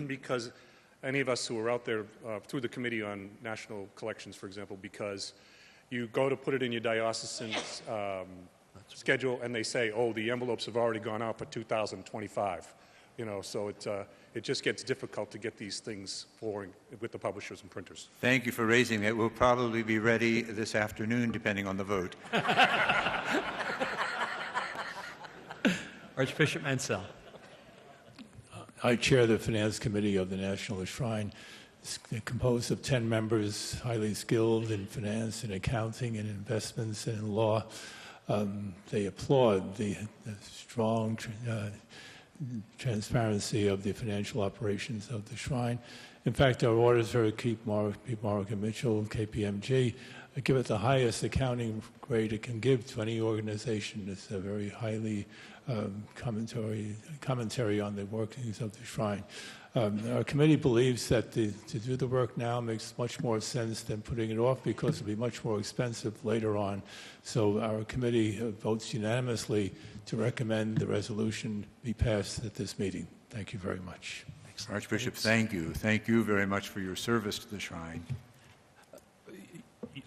Because any of us who are out there through the Committee on National Collections, for example, because you go to put it in your diocesan schedule and they say, oh, the envelopes have already gone out for 2025. You know, so it just gets difficult to get these things forward with the publishers and printers. Thank you for raising it. We'll probably be ready this afternoon, depending on the vote. Archbishop Mansell. I chair the Finance Committee of the National Shrine. It's composed of 10 members, highly skilled in finance and accounting and investments and in law. They applaud the strong transparency of the financial operations of the shrine. In fact, our auditors, Keith Morrick and Mitchell, KPMG, give it the highest accounting grade it can give to any organization. It's a very highly commentary on the workings of the shrine. Our committee believes that to do the work now makes much more sense than putting it off, because it'll be much more expensive later on. So our committee votes unanimously to recommend the resolution be passed at this meeting. Thank you very much. Archbishop, thank you. Thank you very much for your service to the shrine.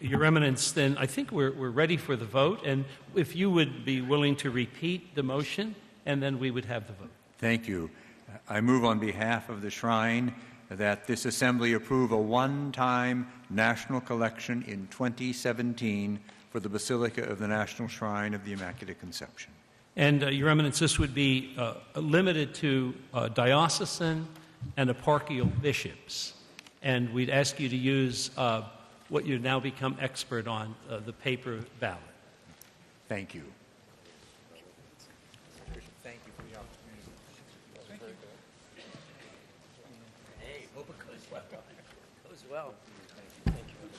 Your Eminence, then I think we're ready for the vote, and if you would be willing to repeat the motion, and then we would have the vote. Thank you. I move on behalf of the shrine that this assembly approve a one-time national collection in 2017 for the Basilica of the National Shrine of the Immaculate Conception. And Your Eminence, this would be limited to diocesan and eparchial bishops, and we'd ask you to use what you now become expert on, the paper ballot. Thank you. Thank you for the opportunity. Thank you. Hey, hope it goes well. Goes well. Thank you.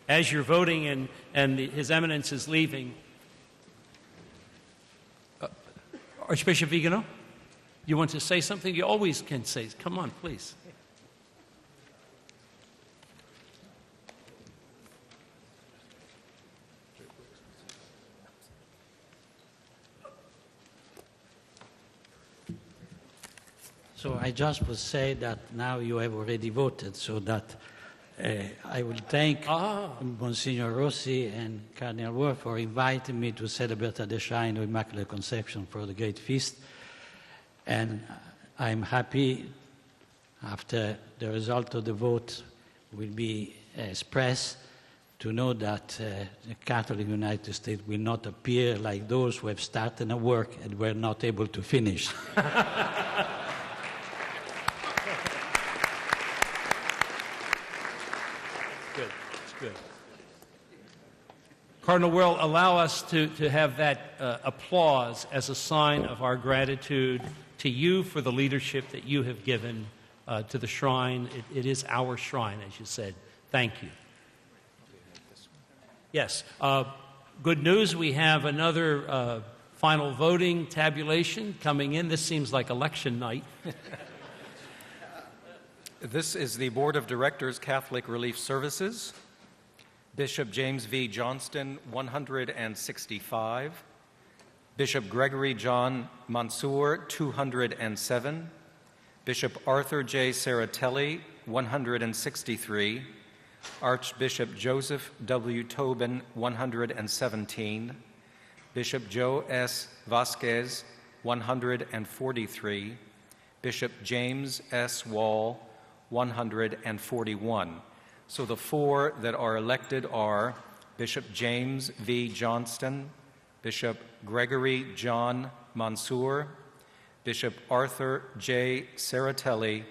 As you're voting and His Eminence is leaving, Archbishop Vigano, you want to say something? You always can say. Come on, please. So I just would say that now you have already voted, so that I will thank Monsignor Rossi and Cardinal Ward for inviting me to celebrate at the Shrine of Immaculate Conception for the Great Feast. And I'm happy after the result of the vote will be expressed to know that the Catholic United States will not appear like those who have started a work and were not able to finish. Good. Cardinal Wuerl, allow us to have that applause as a sign of our gratitude to you for the leadership that you have given to the shrine. It is our shrine, as you said. Thank you. Yes. Good news, we have another final voting tabulation coming in. This seems like election night. This is the Board of Directors, Catholic Relief Services. Bishop James V. Johnston, 165. Bishop Gregory John Mansour, 207. Bishop Arthur J. Saratelli, 163. Archbishop Joseph W. Tobin, 117. Bishop Joe S. Vasquez, 143. Bishop James S. Wall, 141. So the four that are elected are Bishop James V. Johnston, Bishop Gregory John Mansour, Bishop Arthur J. Saratelli,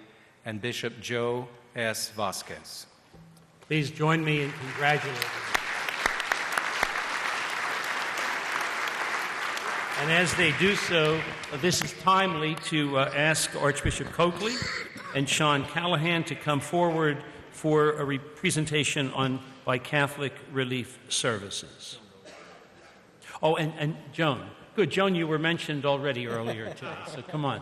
and Bishop Joe S. Vasquez. Please join me in congratulating them. And as they do so, this is timely to ask Archbishop Coakley and Sean Callahan to come forward for a presentation by Catholic Relief Services. Oh, and Joan. Good. Joan, you were mentioned already earlier today, so come on.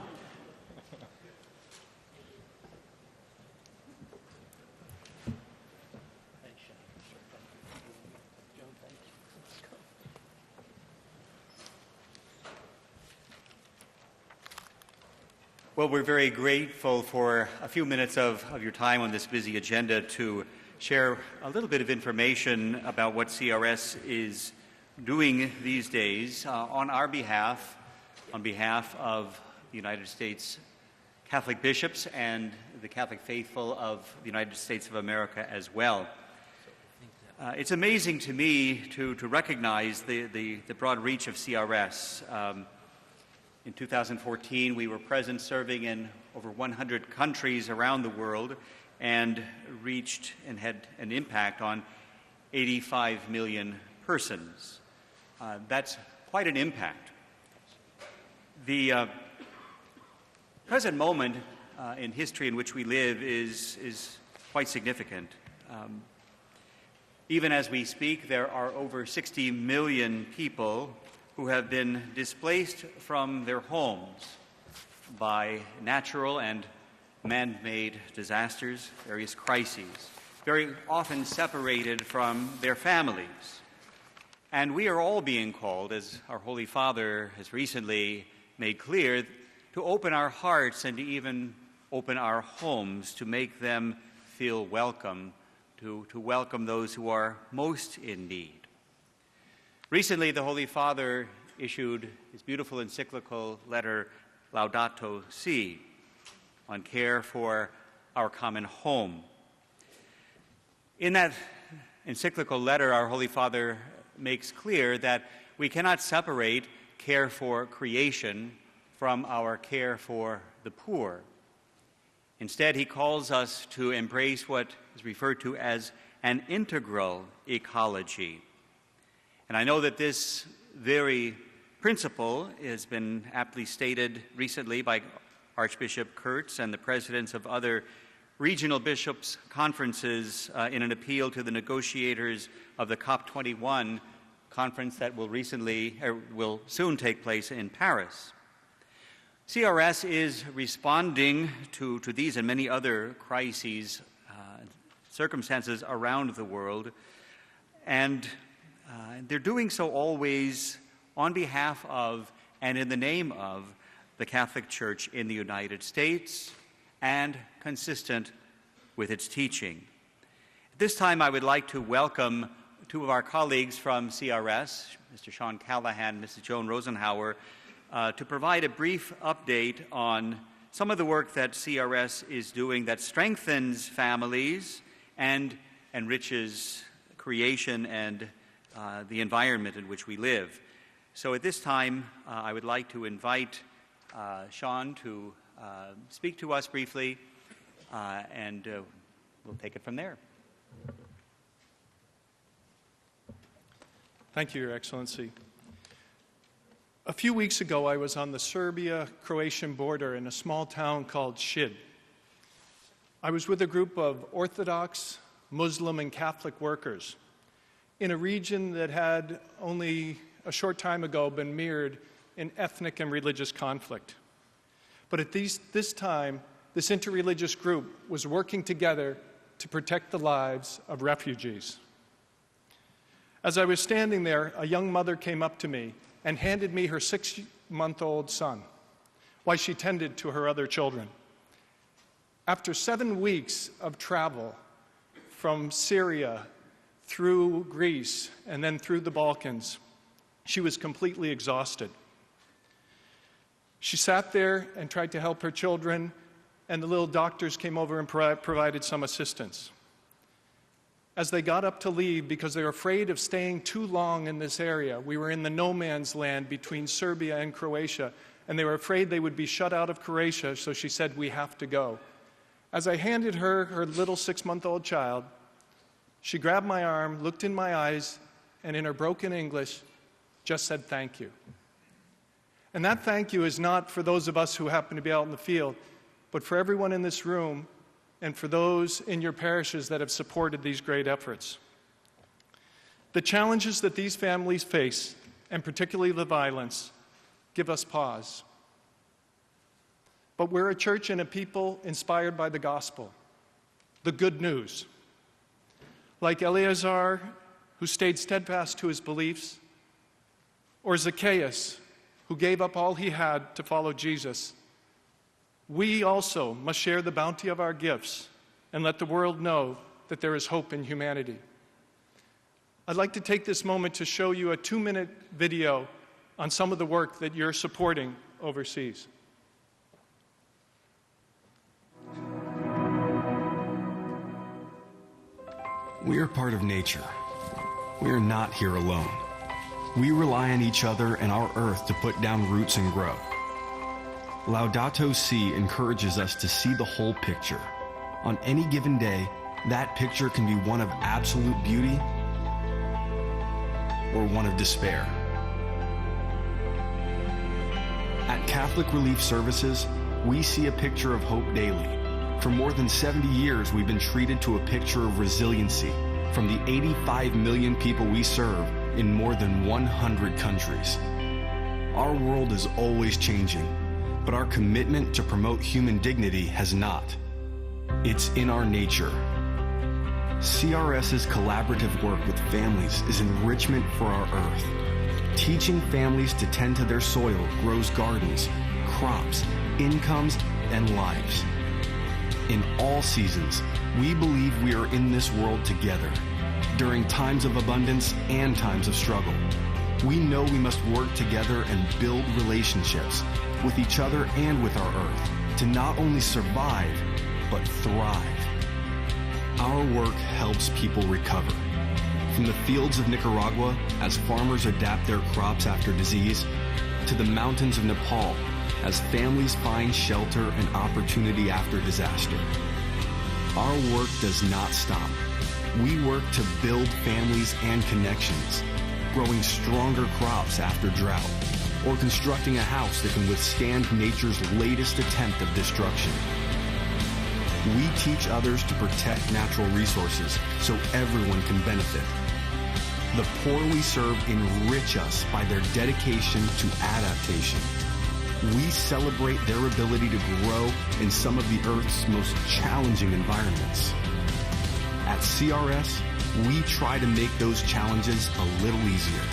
Well, we're very grateful for a few minutes of your time on this busy agenda to share a little bit of information about what CRS is doing these days on our behalf, on behalf of the United States Catholic bishops and the Catholic faithful of the United States of America as well. It's amazing to me to recognize the broad reach of CRS. In 2014, we were present serving in over 100 countries around the world and reached and had an impact on 85 million persons. That's quite an impact. The present moment in history in which we live is quite significant. Even as we speak, there are over 60 million people who have been displaced from their homes by natural and man-made disasters, various crises, very often separated from their families. And we are all being called, as our Holy Father has recently made clear, to open our hearts and to even open our homes to make them feel welcome, to welcome those who are most in need. Recently, the Holy Father issued his beautiful encyclical letter, Laudato Si, on care for our common home. In that encyclical letter, our Holy Father makes clear that we cannot separate care for creation from our care for the poor. Instead, he calls us to embrace what is referred to as an integral ecology. And I know that this very principle has been aptly stated recently by Archbishop Kurtz and the presidents of other regional bishops' conferences in an appeal to the negotiators of the COP21 conference that will soon take place in Paris. CRS is responding to these and many other crises, circumstances around the world, and they're doing so always on behalf of and in the name of the Catholic Church in the United States and consistent with its teaching. At this time, I would like to welcome two of our colleagues from CRS, Mr. Sean Callahan and Mrs. Joan Rosenhauer, to provide a brief update on some of the work that CRS is doing that strengthens families and enriches creation and the environment in which we live. So at this time, I would like to invite Sean to speak to us briefly, and we'll take it from there. Thank you, Your Excellency. A few weeks ago, I was on the Serbia-Croatian border in a small town called Šid. I was with a group of Orthodox, Muslim, and Catholic workers in a region that had only a short time ago been mired in ethnic and religious conflict. But at this time, this interreligious group was working together to protect the lives of refugees. As I was standing there, a young mother came up to me and handed me her 6-month-old son while she tended to her other children. After 7 weeks of travel from Syria through Greece and then through the Balkans, she was completely exhausted. She sat there and tried to help her children, and the little doctors came over and provided some assistance. As they got up to leave, because they were afraid of staying too long in this area, we were in the no man's land between Serbia and Croatia, and they were afraid they would be shut out of Croatia, so she said, "We have to go." As I handed her her little 6-month-old child, she grabbed my arm, looked in my eyes, and in her broken English, just said thank you. And that thank you is not for those of us who happen to be out in the field, but for everyone in this room and for those in your parishes that have supported these great efforts. The challenges that these families face, and particularly the violence, give us pause. But we're a church and a people inspired by the gospel, the good news. Like Eleazar, who stayed steadfast to his beliefs, or Zacchaeus, who gave up all he had to follow Jesus, we also must share the bounty of our gifts and let the world know that there is hope in humanity. I'd like to take this moment to show you a 2-minute video on some of the work that you're supporting overseas. We are part of nature. We are not here alone. We rely on each other and our earth to put down roots and grow. Laudato Si encourages us to see the whole picture. On any given day, that picture can be one of absolute beauty or one of despair. At Catholic Relief Services, we see a picture of hope daily. For more than 70 years, we've been treated to a picture of resiliency from the 85 million people we serve in more than 100 countries. Our world is always changing, but our commitment to promote human dignity has not. It's in our nature. CRS's collaborative work with families is enrichment for our earth. Teaching families to tend to their soil grows gardens, crops, incomes, and lives. In all seasons, we believe we are in this world together, during times of abundance and times of struggle. We know we must work together and build relationships with each other and with our earth to not only survive, but thrive. Our work helps people recover. From the fields of Nicaragua as farmers adapt their crops after disease, to the mountains of Nepal as families find shelter and opportunity after disaster. Our work does not stop. We work to build families and connections, growing stronger crops after drought, or constructing a house that can withstand nature's latest attempt of destruction. We teach others to protect natural resources so everyone can benefit. The poor we serve enrich us by their dedication to adaptation. We celebrate their ability to grow in some of the Earth's most challenging environments. At CRS, we try to make those challenges a little easier.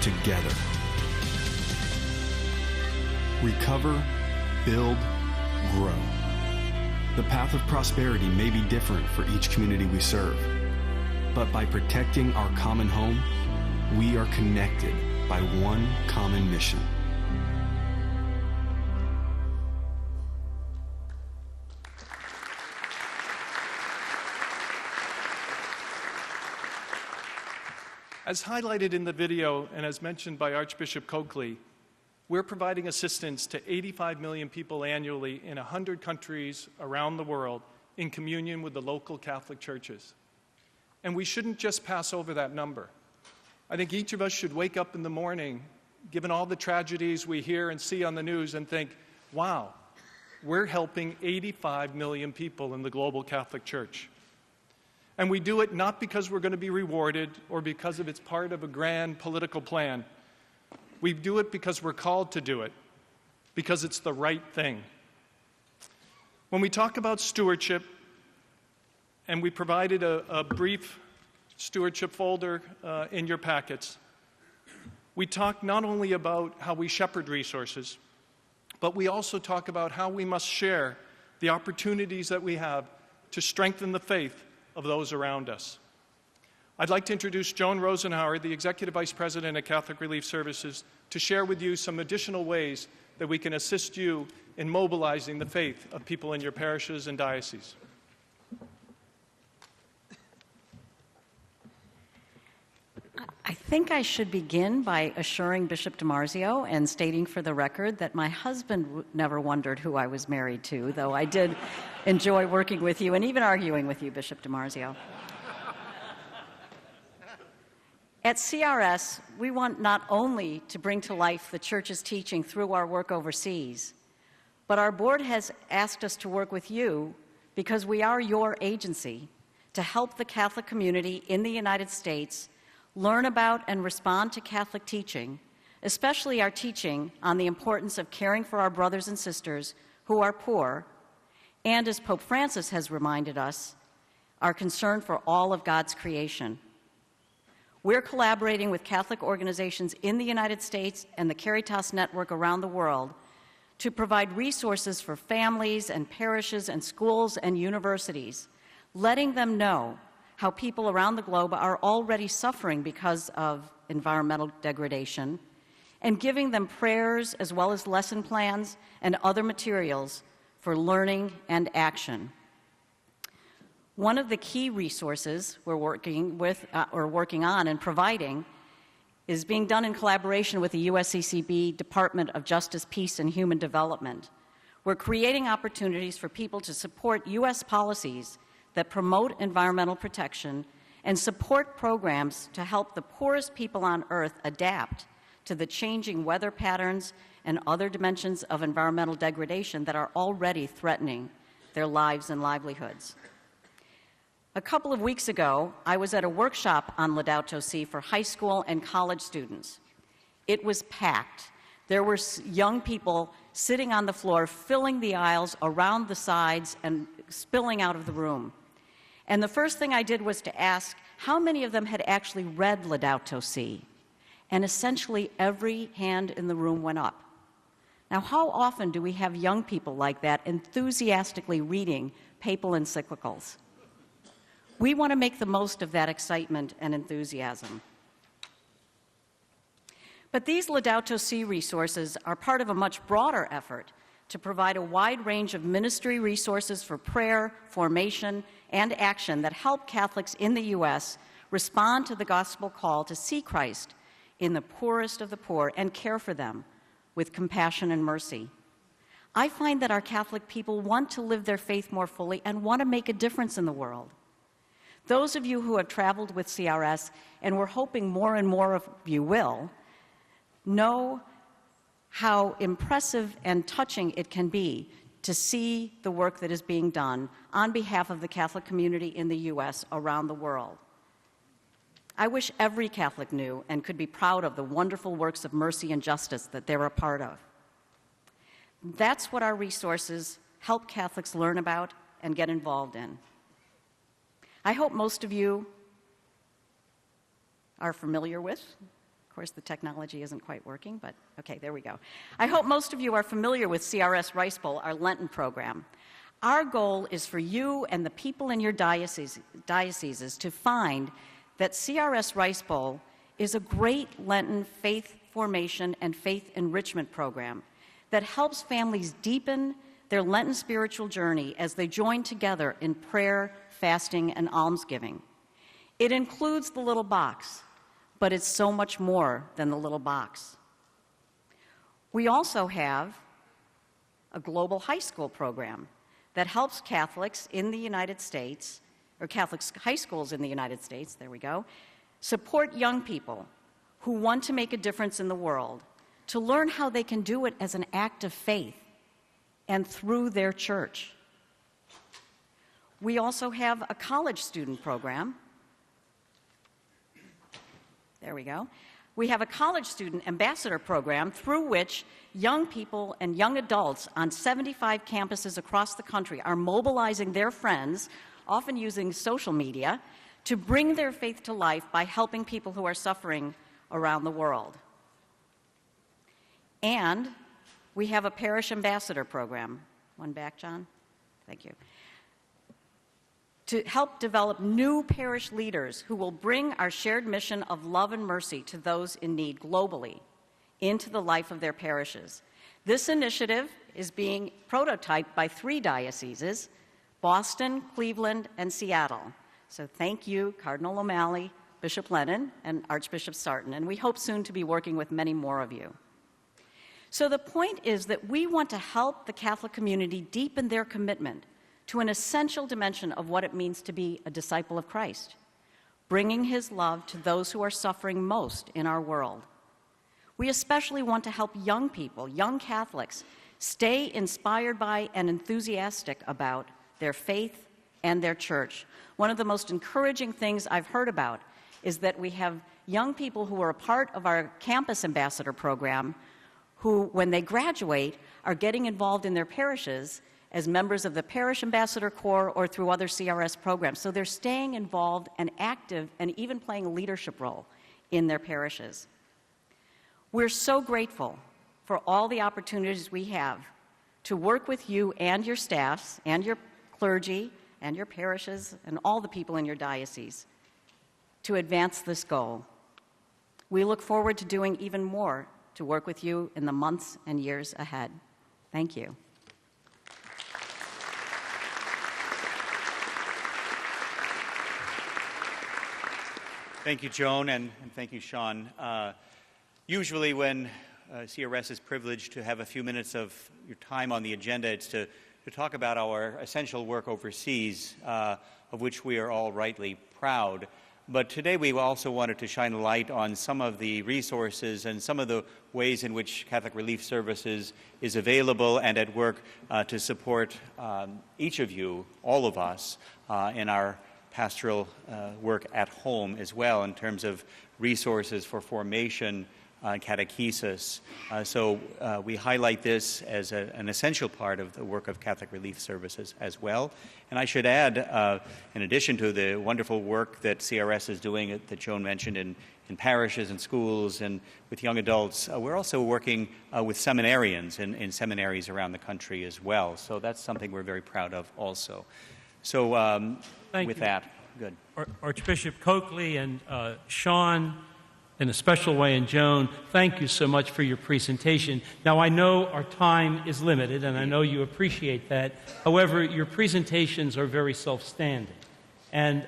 Together. Recover, build, grow. The path of prosperity may be different for each community we serve, but by protecting our common home, we are connected by one common mission. As highlighted in the video and as mentioned by Archbishop Coakley, we're providing assistance to 85 million people annually in 100 countries around the world in communion with the local Catholic churches. And we shouldn't just pass over that number. I think each of us should wake up in the morning, given all the tragedies we hear and see on the news, and think, wow, we're helping 85 million people in the global Catholic Church. And we do it not because we're going to be rewarded or because it's part of a grand political plan. We do it because we're called to do it, because it's the right thing. When we talk about stewardship, and we provided a brief stewardship folder in your packets, we talk not only about how we shepherd resources, but we also talk about how we must share the opportunities that we have to strengthen the faith of those around us. I'd like to introduce Joan Rosenhauer, the Executive Vice President at Catholic Relief Services, to share with you some additional ways that we can assist you in mobilizing the faith of people in your parishes and dioceses. I think I should begin by assuring Bishop DiMarzio and stating for the record that my husband never wondered who I was married to, though I did enjoy working with you and even arguing with you, Bishop DiMarzio. At CRS, we want not only to bring to life the Church's teaching through our work overseas, but our board has asked us to work with you because we are your agency to help the Catholic community in the United States learn about and respond to Catholic teaching, especially our teaching on the importance of caring for our brothers and sisters who are poor, and as Pope Francis has reminded us, our concern for all of God's creation. We're collaborating with Catholic organizations in the United States and the Caritas Network around the world to provide resources for families and parishes and schools and universities, letting them know how people around the globe are already suffering because of environmental degradation, and giving them prayers as well as lesson plans and other materials for learning and action. One of the key resources we're working on and providing is being done in collaboration with the USCCB Department of Justice, Peace, and Human Development. We're creating opportunities for people to support U.S. policies that promote environmental protection and support programs to help the poorest people on Earth adapt to the changing weather patterns and other dimensions of environmental degradation that are already threatening their lives and livelihoods. A couple of weeks ago, I was at a workshop on Laudato Si for high school and college students. It was packed. There were young people sitting on the floor, filling the aisles around the sides and spilling out of the room. And the first thing I did was to ask how many of them had actually read Laudato Si. And essentially every hand in the room went up. Now, how often do we have young people like that enthusiastically reading papal encyclicals? We want to make the most of that excitement and enthusiasm. But these Laudato Si resources are part of a much broader effort to provide a wide range of ministry resources for prayer, formation, and action that help Catholics in the U.S. respond to the gospel call to see Christ in the poorest of the poor and care for them with compassion and mercy. I find that our Catholic people want to live their faith more fully and want to make a difference in the world. Those of you who have traveled with CRS, and we're hoping more and more of you will, know how impressive and touching it can be to see the work that is being done on behalf of the Catholic community in the U.S. around the world. I wish every Catholic knew and could be proud of the wonderful works of mercy and justice that they're a part of. That's what our resources help Catholics learn about and get involved in. I hope most of you are familiar with, of course the technology isn't quite working, but okay, there we go. I hope most of you are familiar with CRS Rice Bowl, our Lenten program. Our goal is for you and the people in your dioceses to find that CRS Rice Bowl is a great Lenten faith formation and faith enrichment program that helps families deepen their Lenten spiritual journey as they join together in prayer, fasting, and almsgiving. It includes the little box, but it's so much more than the little box. We also have a global high school program that helps Catholics in the United States, or Catholic high schools in the United States, there we go, support young people who want to make a difference in the world, to learn how they can do it as an act of faith and through their church. We also have a college student program. There we go. We have a college student ambassador program through which young people and young adults on 75 campuses across the country are mobilizing their friends, often using social media, to bring their faith to life by helping people who are suffering around the world. And we have a parish ambassador program. One back, John. Thank you. To help develop new parish leaders who will bring our shared mission of love and mercy to those in need globally into the life of their parishes. This initiative is being prototyped by 3 dioceses, Boston, Cleveland, and Seattle. So thank you, Cardinal O'Malley, Bishop Lennon, and Archbishop Sarton, and we hope soon to be working with many more of you. So the point is that we want to help the Catholic community deepen their commitment to an essential dimension of what it means to be a disciple of Christ, bringing his love to those who are suffering most in our world. We especially want to help young people, young Catholics, stay inspired by and enthusiastic about their faith and their church. One of the most encouraging things I've heard about is that we have young people who are a part of our campus ambassador program who, when they graduate, are getting involved in their parishes as members of the Parish Ambassador Corps or through other CRS programs. So they're staying involved and active and even playing a leadership role in their parishes. We're so grateful for all the opportunities we have to work with you and your staffs and your clergy and your parishes and all the people in your diocese to advance this goal. We look forward to doing even more to work with you in the months and years ahead. Thank you. Thank you, Joan, and thank you, Sean. Usually when CRS is privileged to have a few minutes of your time on the agenda, it's to talk about our essential work overseas, of which we are all rightly proud. But today we also wanted to shine a light on some of the resources and some of the ways in which Catholic Relief Services is available and at work to support each of you, all of us, in our pastoral work at home as well in terms of resources for formation, catechesis. So we highlight this as an essential part of the work of Catholic Relief Services as well. And I should add, in addition to the wonderful work that CRS is doing that Joan mentioned in parishes and schools and with young adults, we're also working with seminarians in seminaries around the country as well. So that's something we're very proud of also. So with that, good. Archbishop Coakley and Sean, in a special way, and Joan, thank you so much for your presentation. Now, I know our time is limited, and I know you appreciate that. However, your presentations are very self-standing. And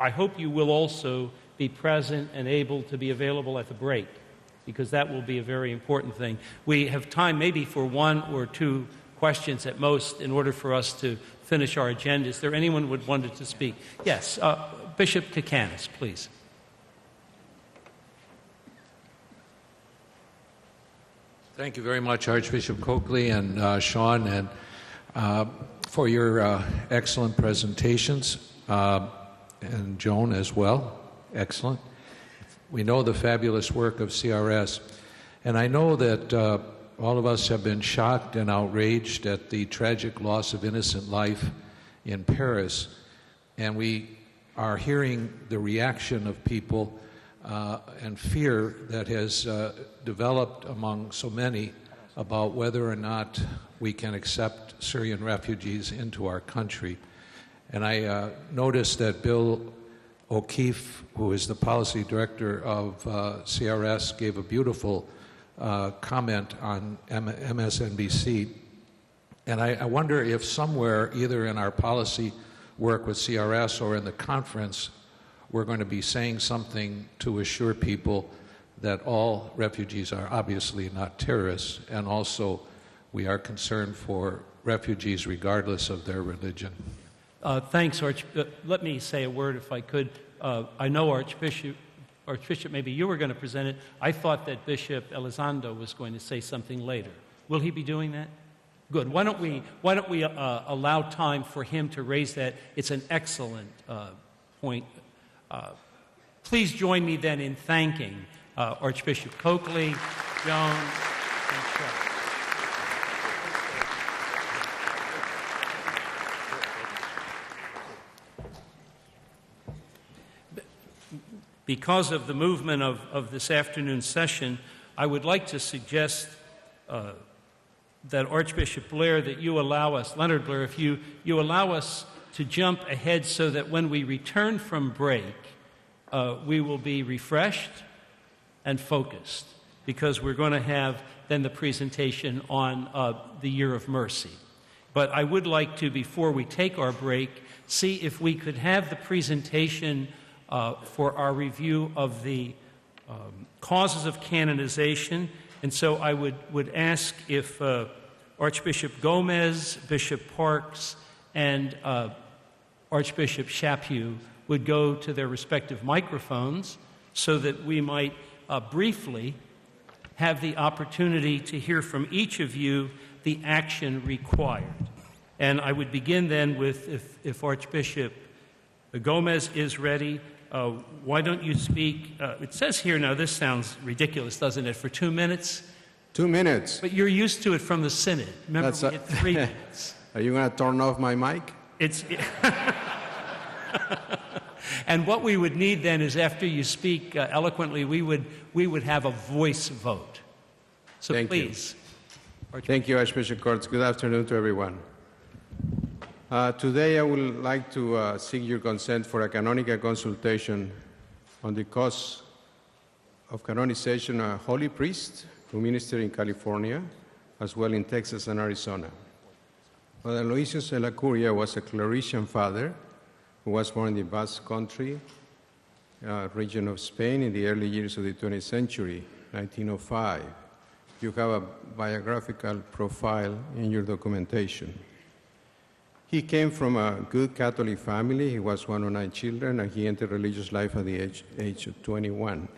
I hope you will also be present and able to be available at the break, because that will be a very important thing. We have time maybe for one or two questions at most in order for us to finish our agenda. Is there anyone who wanted to speak? Yes, Bishop Kakanis, please. Thank you very much, Archbishop Coakley and Sean, and for your excellent presentations, and Joan as well. Excellent. We know the fabulous work of CRS, and I know that all of us have been shocked and outraged at the tragic loss of innocent life in Paris, and we are hearing the reaction of people and fear that has developed among so many about whether or not we can accept Syrian refugees into our country. And I noticed that Bill O'Keefe, who is the policy director of CRS, gave a beautiful comment on MSNBC. And I wonder if somewhere, either in our policy work with CRS or in the conference, we're going to be saying something to assure people that all refugees are obviously not terrorists, and also we are concerned for refugees regardless of their religion. Thanks, let me say a word if I could. I know Archbishop, maybe you were going to present it. I thought that Bishop Elizondo was going to say something later. Will he be doing that? Good. Why don't we allow time for him to raise that? It's an excellent point. Please join me then in thanking Archbishop Coakley, Joan, and Sean. Because of the movement of this afternoon's session, I would like to suggest that Archbishop Blair, that you allow us, Leonard Blair, if you allow us to jump ahead so that when we return from break, we will be refreshed and focused, because we're going to have then the presentation on the Year of Mercy. But I would like to, before we take our break, see if we could have the presentation for our review of the causes of canonization. And so I would ask if Archbishop Gomez, Bishop Parks, and Archbishop Chaput would go to their respective microphones so that we might briefly have the opportunity to hear from each of you the action required. And I would begin then with, if Archbishop Gomez is ready, why don't you speak? It says here, now this sounds ridiculous, doesn't it, for 2 minutes? 2 minutes. But you're used to it from the Synod. Remember, we get 3 minutes. Are you going to turn off my mic? And what we would need then is after you speak eloquently, we would have a voice vote. So Thank please. You. Thank you, Archbishop Kurtz. Good afternoon to everyone. Today I would like to seek your consent for a canonical consultation on the cause of canonization of a holy priest who ministered in California, as well in Texas and Arizona. Father Aloysius de la Curia was a Claretian father who was born in the Basque Country, region of Spain, in the early years of the 20th century, 1905. You have a biographical profile in your documentation. He came from a good Catholic family. He was one of 9 children, and he entered religious life at the age of 21.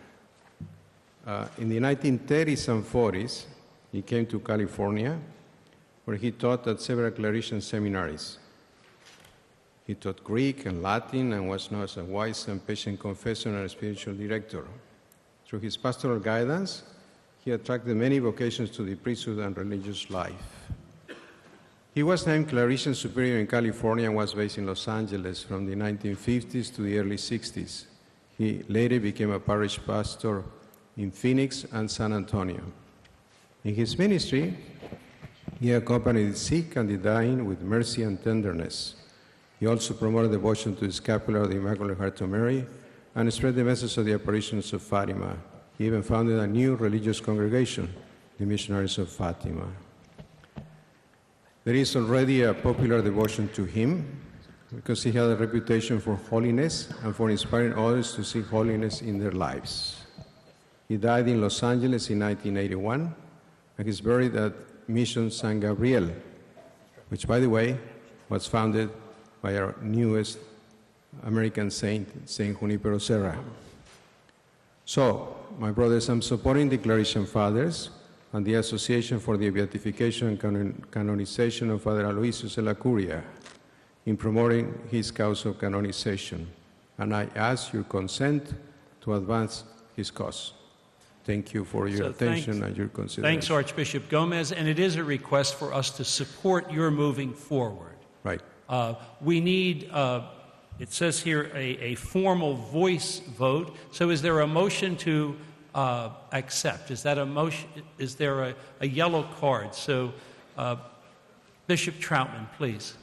In the 1930s and 40s, he came to California, where he taught at several Claretian seminaries. He taught Greek and Latin and was known as a wise and patient confessor and a spiritual director. Through his pastoral guidance, he attracted many vocations to the priesthood and religious life. He was named Claretian Superior in California and was based in Los Angeles from the 1950s to the early 60s. He later became a parish pastor in Phoenix and San Antonio. In his ministry, he accompanied the sick and the dying with mercy and tenderness. He also promoted devotion to the scapular of the Immaculate Heart of Mary and spread the message of the apparitions of Fatima. He even founded a new religious congregation, the Missionaries of Fatima. There is already a popular devotion to him because he had a reputation for holiness and for inspiring others to seek holiness in their lives. He died in Los Angeles in 1981, and he's buried at Mission San Gabriel, which, by the way, was founded by our newest American saint, Saint Junipero Serra. So, my brothers, I'm supporting the Claretian Fathers and the Association for the Beatification and Canonization of Father Aloysius de la Curia in promoting his cause of canonization, and I ask your consent to advance his cause. Thank you for your attention and your consideration. Thanks, Archbishop Gomez, and it is a request for us to support your moving forward. Right. We need, it says here, a formal voice vote. So is there a motion to accept? Is that a motion? Is there a yellow card? So Bishop Troutman, please.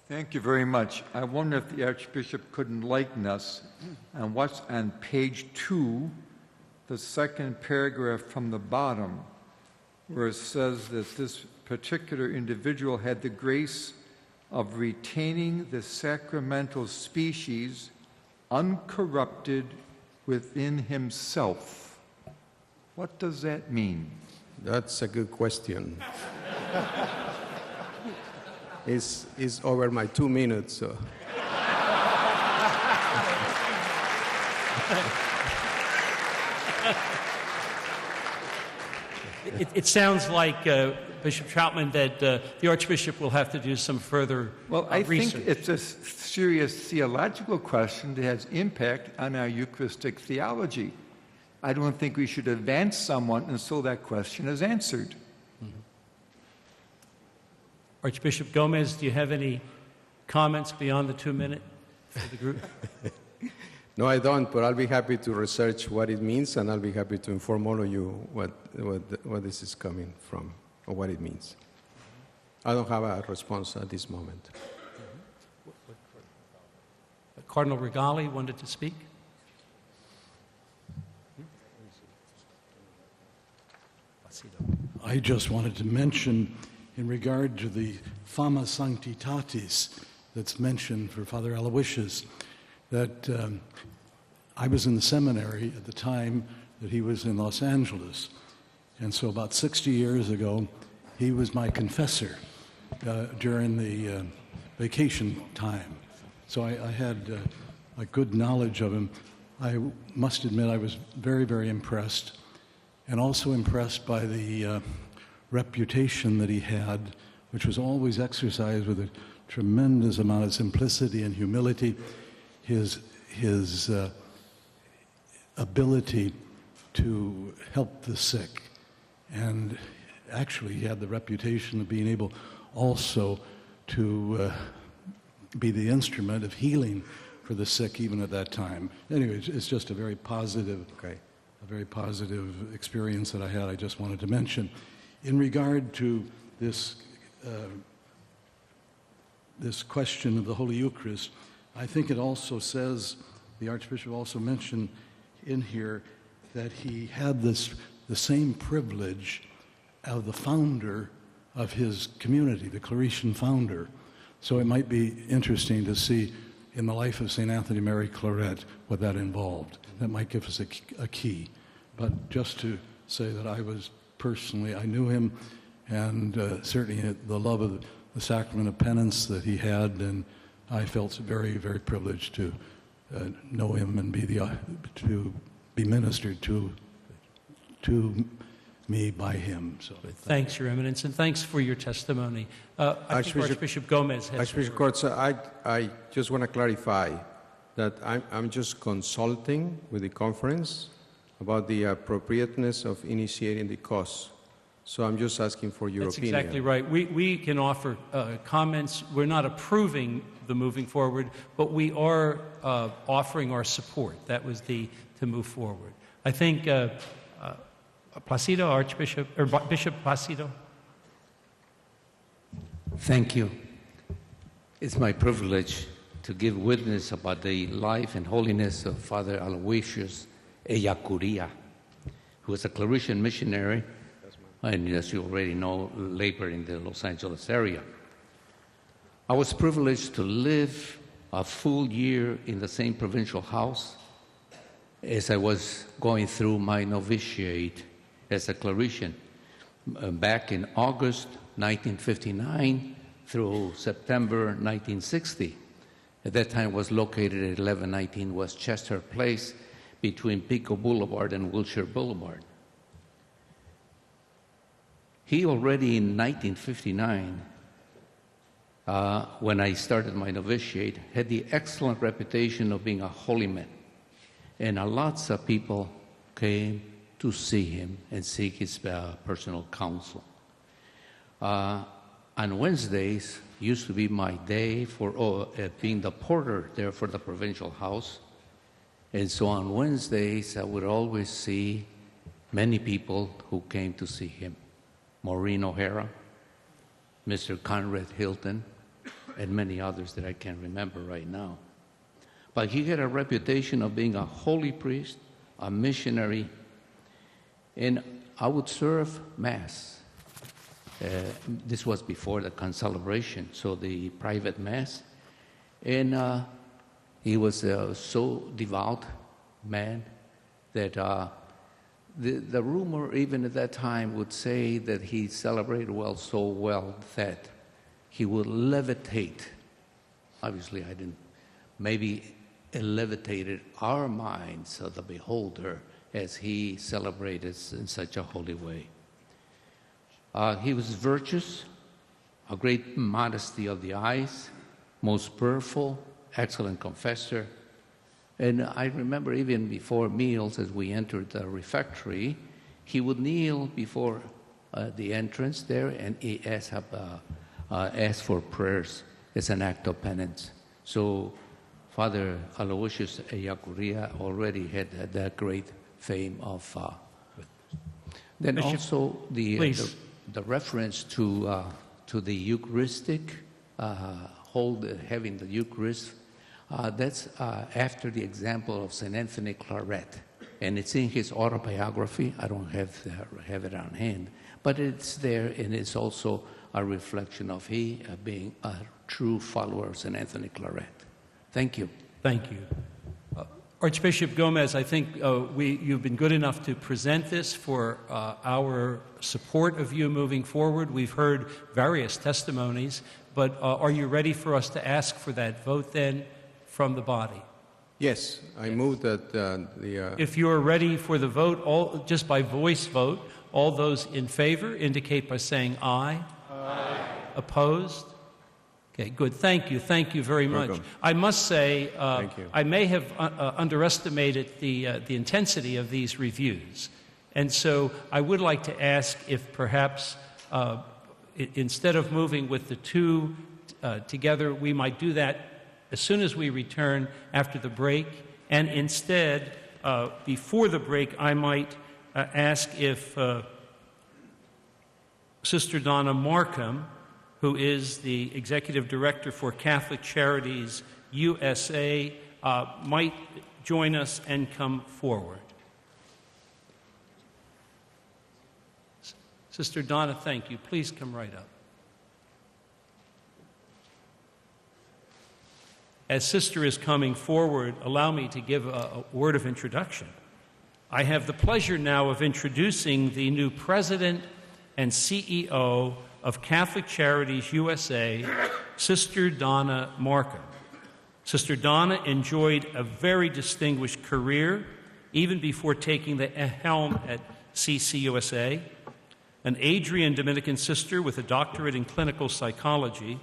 Thank you very much. I wonder if the Archbishop could enlighten us on what's on page 2, the second paragraph from the bottom, where it says that this particular individual had the grace of retaining the sacramental species uncorrupted within himself. What does that mean? That's a good question. It's over my 2 minutes, so. It sounds like, Bishop Troutman, that the Archbishop will have to do some further Well, I research. think it's a serious theological question that has impact on our Eucharistic theology. I don't think we should advance someone until that question is answered. Archbishop Gomez, do you have any comments beyond the 2 minute for the group? No, I don't, but I'll be happy to research what it means, and I'll be happy to inform all of you what this is coming from, or what it means. I don't have a response at this moment. Cardinal Regali wanted to speak. I just wanted to mention, in regard to the Fama Sanctitatis that's mentioned for Father Aloysius, that I was in the seminary at the time that he was in Los Angeles. And so about 60 years ago, he was my confessor during the vacation time. So I had a good knowledge of him. I must admit I was very, very impressed, and also impressed by the reputation that he had, which was always exercised with a tremendous amount of simplicity and humility. His ability to help the sick. And actually, he had the reputation of being able also to be the instrument of healing for the sick even at that time. Anyway, it's just a very positive, experience that I had. I just wanted to mention. In regard to this this question of the Holy Eucharist, I think it also says, the Archbishop also mentioned in here, that he had the same privilege of the founder of his community, the Claretian founder. So it might be interesting to see in the life of St. Anthony Mary Claret what that involved. That might give us a key. But just to say that I was personally, I knew him, and certainly the love of the sacrament of penance that he had, and I felt very, very privileged to know him and to be ministered to me by him. So thanks, Your Eminence, and thanks for your testimony. I think Archbishop Gomez has Archbishop Cortza, I just want to clarify that I'm just consulting with the conference about the appropriateness of initiating the costs. So I'm just asking for your opinion. That's exactly right. We can offer comments. We're not approving the moving forward, but we are offering our support. That was to move forward. I think Placido, Archbishop, or Bishop Placido. Thank you. It's my privilege to give witness about the life and holiness of Father Aloysius Ellacuría, who was a Claretian missionary, and as you already know, labored in the Los Angeles area. I was privileged to live a full year in the same provincial house as I was going through my novitiate as a Claretian back in August 1959 through September 1960. At that time, it was located at 1119 West Chester Place between Pico Boulevard and Wilshire Boulevard. He already in 1959, when I started my novitiate, had the excellent reputation of being a holy man. And lots of people came to see him and seek his personal counsel. On Wednesdays used to be my day for being the porter there for the provincial house. And so on Wednesdays, I would always see many people who came to see him. Maureen O'Hara, Mr. Conrad Hilton, and many others that I can't remember right now. But he had a reputation of being a holy priest, a missionary, and I would serve Mass. This was before the concelebration, so the private Mass. And he was a so devout man that the rumor even at that time would say that he celebrated so well that he would levitate. Obviously, I didn't. Maybe it levitated our minds of the beholder as he celebrated in such a holy way. He was virtuous, a great modesty of the eyes, most prayerful, excellent confessor. And I remember even before meals, as we entered the refectory, he would kneel before the entrance there and he asked for prayers as an act of penance. So Father Aloysius Ellacuría already had that great fame of. Then Bishop, also the reference to the Eucharistic, having the Eucharist. That's after the example of St. Anthony Claret, and it's in his autobiography. I don't have it on hand, but it's there, and it's also a reflection of he being a true follower of St. Anthony Claret. Thank you. Thank you. Archbishop Gomez, I think you've been good enough to present this for our support of you moving forward. We've heard various testimonies, but are you ready for us to ask for that vote then from the body? Yes, I move that If you are ready for the vote, just by voice vote, all those in favor indicate by saying aye. Aye. Opposed? Okay, good. Thank you. Thank you very much. Welcome. I must say, Thank you. I may have underestimated the intensity of these reviews. And so I would like to ask if perhaps instead of moving with the two together, we might do that as soon as we return after the break. And instead, before the break, I might ask if Sister Donna Markham, who is the Executive Director for Catholic Charities USA, might join us and come forward. Sister Donna, thank you. Please come right up. As Sister is coming forward, allow me to give a word of introduction. I have the pleasure now of introducing the new President and CEO of Catholic Charities USA, Sister Donna Markham. Sister Donna enjoyed a very distinguished career even before taking the helm at CCUSA. An Adrian Dominican sister with a doctorate in clinical psychology,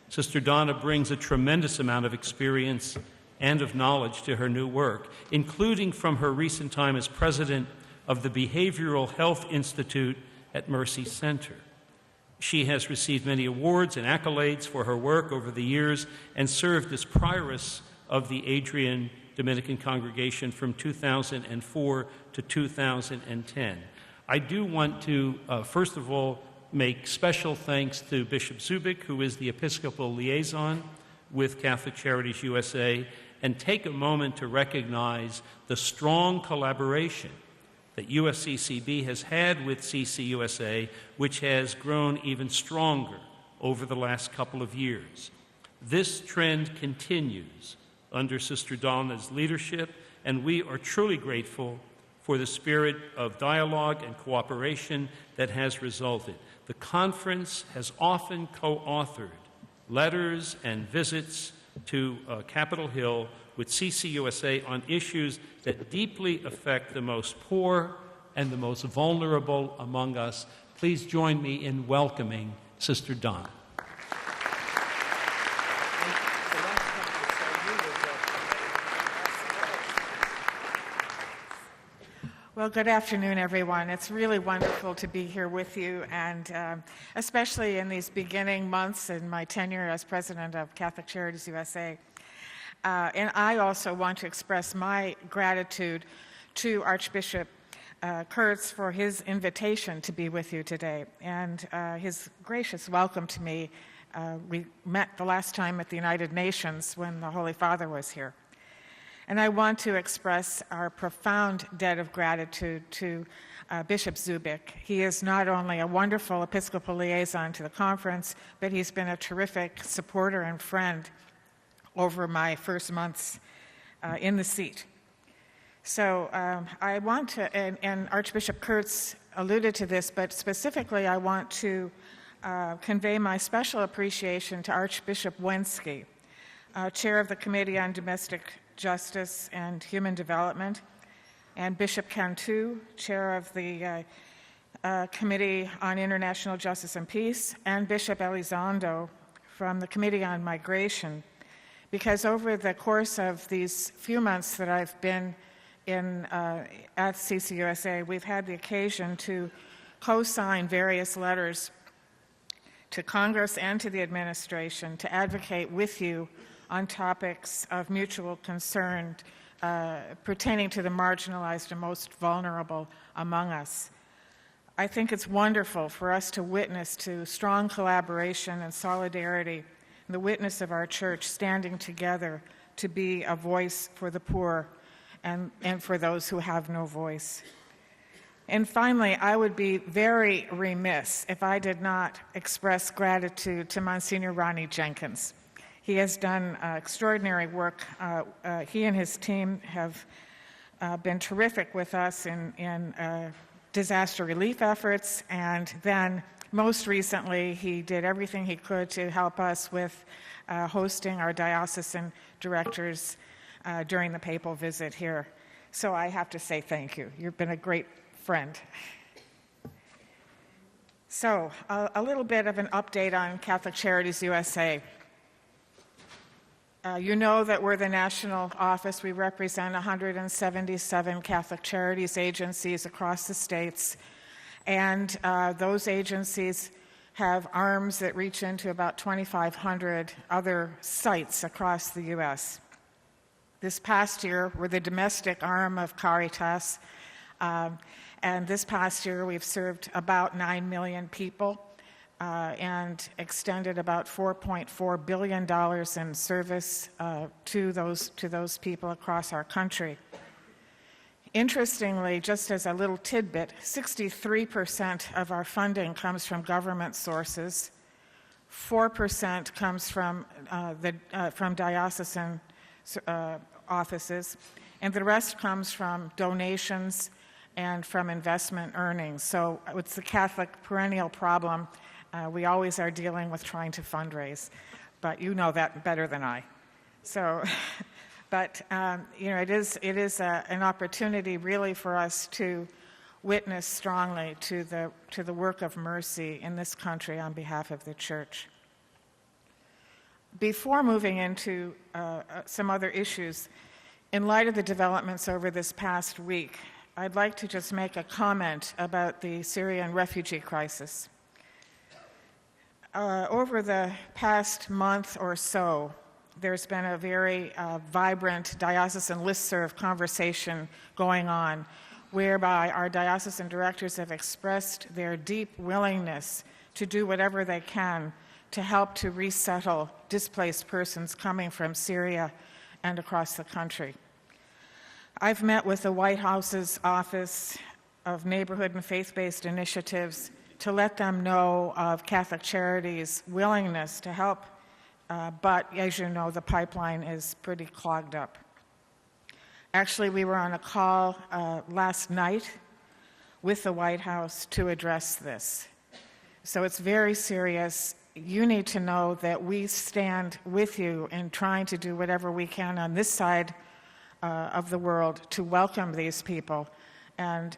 Sister Donna brings a tremendous amount of experience and of knowledge to her new work, including from her recent time as president of the Behavioral Health Institute at Mercy Center. She has received many awards and accolades for her work over the years and served as prioress of the Adrian Dominican Congregation from 2004 to 2010. I do want to, first of all, make special thanks to Bishop Zubik, who is the Episcopal Liaison with Catholic Charities USA, and take a moment to recognize the strong collaboration that USCCB has had with CCUSA, which has grown even stronger over the last couple of years. This trend continues under Sister Donna's leadership, and we are truly grateful for the spirit of dialogue and cooperation that has resulted. The conference has often co-authored letters and visits to Capitol Hill with CCUSA on issues that deeply affect the most poor and the most vulnerable among us. Please join me in welcoming Sister Donna. Well, good afternoon, everyone. It's really wonderful to be here with you, and especially in these beginning months in my tenure as president of Catholic Charities USA. And I also want to express my gratitude to Archbishop Kurtz for his invitation to be with you today and his gracious welcome to me. We met the last time at the United Nations when the Holy Father was here. And I want to express our profound debt of gratitude to Bishop Zubik. He is not only a wonderful Episcopal liaison to the conference, but he's been a terrific supporter and friend over my first months in the seat. So I want to, and Archbishop Kurtz alluded to this, but specifically I want to convey my special appreciation to Archbishop Wensky, chair of the Committee on Domestic Justice and Human Development, and Bishop Cantu, chair of the Committee on International Justice and Peace, and Bishop Elizondo from the Committee on Migration, because over the course of these few months that I've been in at CCUSA, we've had the occasion to co-sign various letters to Congress and to the administration to advocate with you on topics of mutual concern pertaining to the marginalized and most vulnerable among us. I think it's wonderful for us to witness to strong collaboration and solidarity, the witness of our church standing together to be a voice for the poor and for those who have no voice. And finally, I would be very remiss if I did not express gratitude to Monsignor Ronnie Jenkins. He has done extraordinary work. He and his team have been terrific with us in disaster relief efforts, and then most recently he did everything he could to help us with hosting our diocesan directors during the papal visit here. So I have to say thank you. You've been a great friend. So a little bit of an update on Catholic Charities USA. You know that we're the national office. We represent 177 Catholic Charities agencies across the states, and those agencies have arms that reach into about 2,500 other sites across the U.S. This past year, we're the domestic arm of Caritas, and this past year we've served about 9 million people and extended about $4.4 billion in service to those people across our country. Interestingly, just as a little tidbit, 63% of our funding comes from government sources, 4% comes from diocesan offices, and the rest comes from donations and from investment earnings. So it's the Catholic perennial problem. We always are dealing with trying to fundraise, but you know that better than I. So, but it is an opportunity really for us to witness strongly to the work of mercy in this country on behalf of the Church. Before moving into some other issues, in light of the developments over this past week, I'd like to just make a comment about the Syrian refugee crisis. Over the past month or so, there's been a very vibrant diocesan listserv conversation going on, whereby our diocesan directors have expressed their deep willingness to do whatever they can to help to resettle displaced persons coming from Syria and across the country. I've met with the White House's Office of Neighborhood and Faith-Based Initiatives to let them know of Catholic Charities' willingness to help, but as you know, the pipeline is pretty clogged up. Actually, we were on a call last night with the White House to address this. So it's very serious. You need to know that we stand with you in trying to do whatever we can on this side of the world to welcome these people, and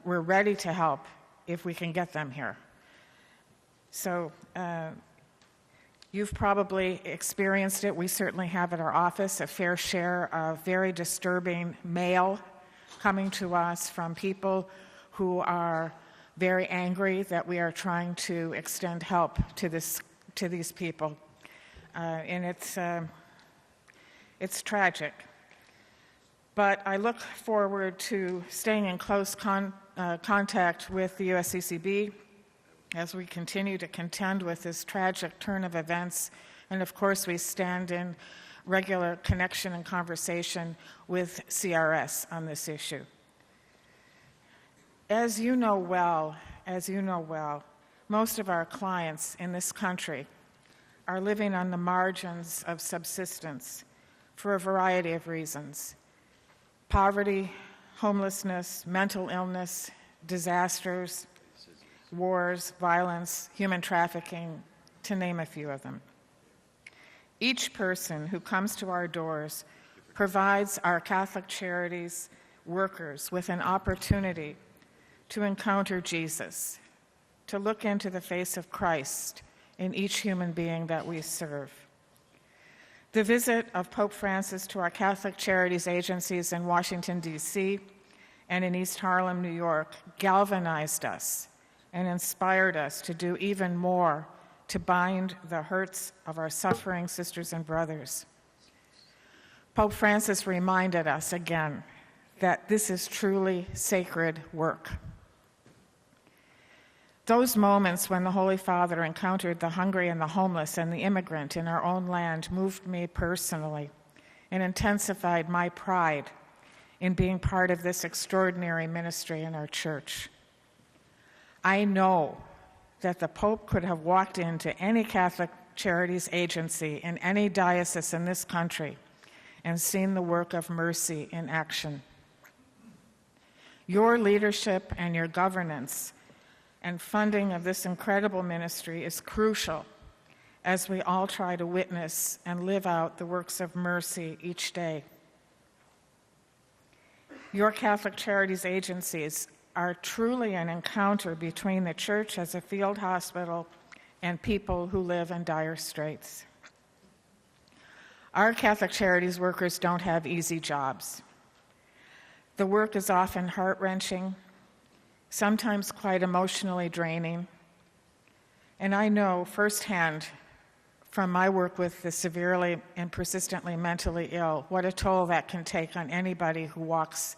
we're ready to help if we can get them here. So you've probably experienced it. We certainly have at our office a fair share of very disturbing mail coming to us from people who are very angry that we are trying to extend help to these people. And it's tragic. But I look forward to staying in close contact with the USCCB as we continue to contend with this tragic turn of events. And of course, we stand in regular connection and conversation with CRS on this issue. As you know well, most of our clients in this country are living on the margins of subsistence for a variety of reasons. Poverty, homelessness, mental illness, disasters, wars, violence, human trafficking, to name a few of them. Each person who comes to our doors provides our Catholic Charities workers with an opportunity to encounter Jesus, to look into the face of Christ in each human being that we serve. The visit of Pope Francis to our Catholic Charities agencies in Washington, D.C., and in East Harlem, New York, galvanized us and inspired us to do even more to bind the hurts of our suffering sisters and brothers. Pope Francis reminded us again that this is truly sacred work. Those moments when the Holy Father encountered the hungry and the homeless and the immigrant in our own land moved me personally and intensified my pride in being part of this extraordinary ministry in our church. I know that the Pope could have walked into any Catholic Charities Agency in any diocese in this country and seen the work of mercy in action. Your leadership and your governance and funding of this incredible ministry is crucial as we all try to witness and live out the works of mercy each day. Your Catholic Charities agencies are truly an encounter between the Church as a field hospital and people who live in dire straits. Our Catholic Charities workers don't have easy jobs. The work is often heart-wrenching, sometimes quite emotionally draining, and I know firsthand from my work with the severely and persistently mentally ill what a toll that can take on anybody who walks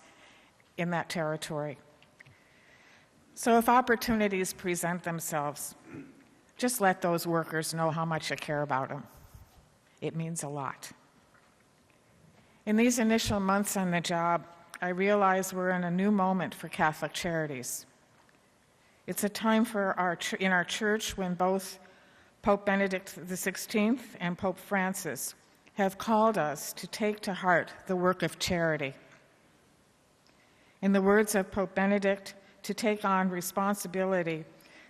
in that territory. So if opportunities present themselves, just let those workers know how much you care about them. It means a lot. In these initial months on the job, I realize we're in a new moment for Catholic Charities. It's a time in our church when both Pope Benedict XVI and Pope Francis have called us to take to heart the work of charity. In the words of Pope Benedict, to take on responsibility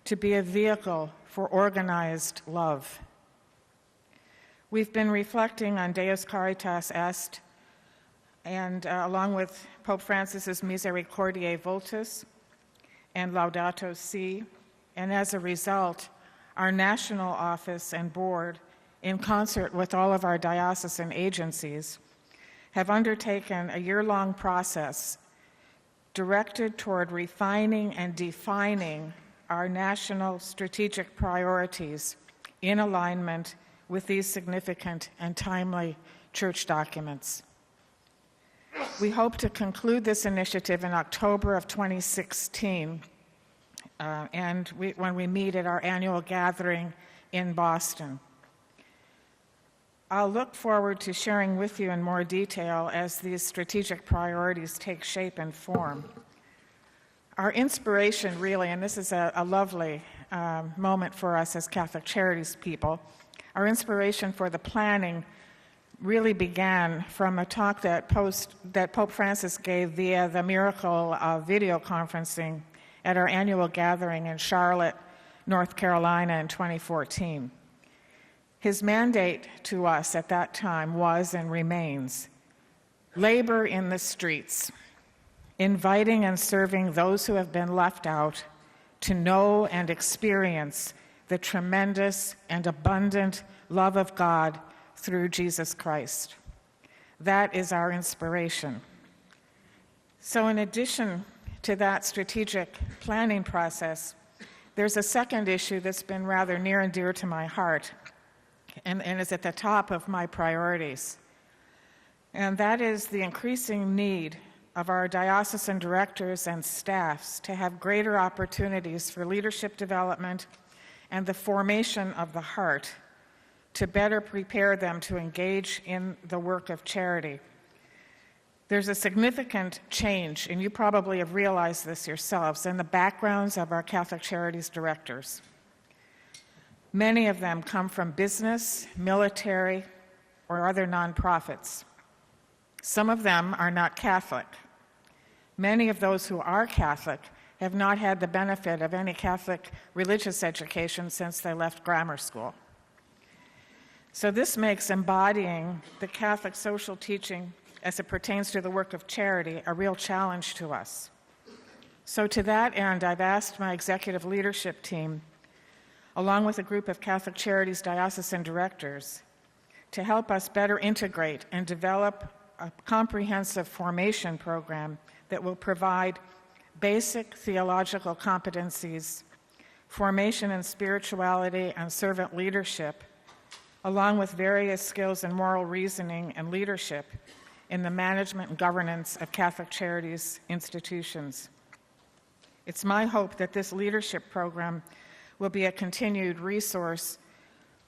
to be a vehicle for organized love. We've been reflecting on Deus Caritas Est, and along with Pope Francis's Misericordiae Vultus and Laudato Si, and as a result, our national office and board, in concert with all of our diocesan agencies, have undertaken a year-long process directed toward refining and defining our national strategic priorities in alignment with these significant and timely church documents. We hope to conclude this initiative in October of 2016, when we meet at our annual gathering in Boston. I'll look forward to sharing with you in more detail as these strategic priorities take shape and form. Our inspiration really, and this is a lovely moment for us as Catholic Charities people, our inspiration for the planning really began from a talk that Pope Francis gave via the miracle of video conferencing at our annual gathering in Charlotte, North Carolina in 2014. His mandate to us at that time was and remains labor in the streets, inviting and serving those who have been left out to know and experience the tremendous and abundant love of God through Jesus Christ. That is our inspiration. So in addition to that strategic planning process, there's a second issue that's been rather near and dear to my heart and is at the top of my priorities. And that is the increasing need of our diocesan directors and staffs to have greater opportunities for leadership development and the formation of the heart to better prepare them to engage in the work of charity. There's a significant change, and you probably have realized this yourselves, in the backgrounds of our Catholic Charities directors. Many of them come from business, military, or other nonprofits. Some of them are not Catholic. Many of those who are Catholic have not had the benefit of any Catholic religious education since they left grammar school. So this makes embodying the Catholic social teaching as it pertains to the work of charity a real challenge to us. So to that end, I've asked my executive leadership team, along with a group of Catholic Charities diocesan directors, to help us better integrate and develop a comprehensive formation program that will provide basic theological competencies, formation in spirituality and servant leadership, along with various skills in moral reasoning and leadership in the management and governance of Catholic Charities institutions. It's my hope that this leadership program will be a continued resource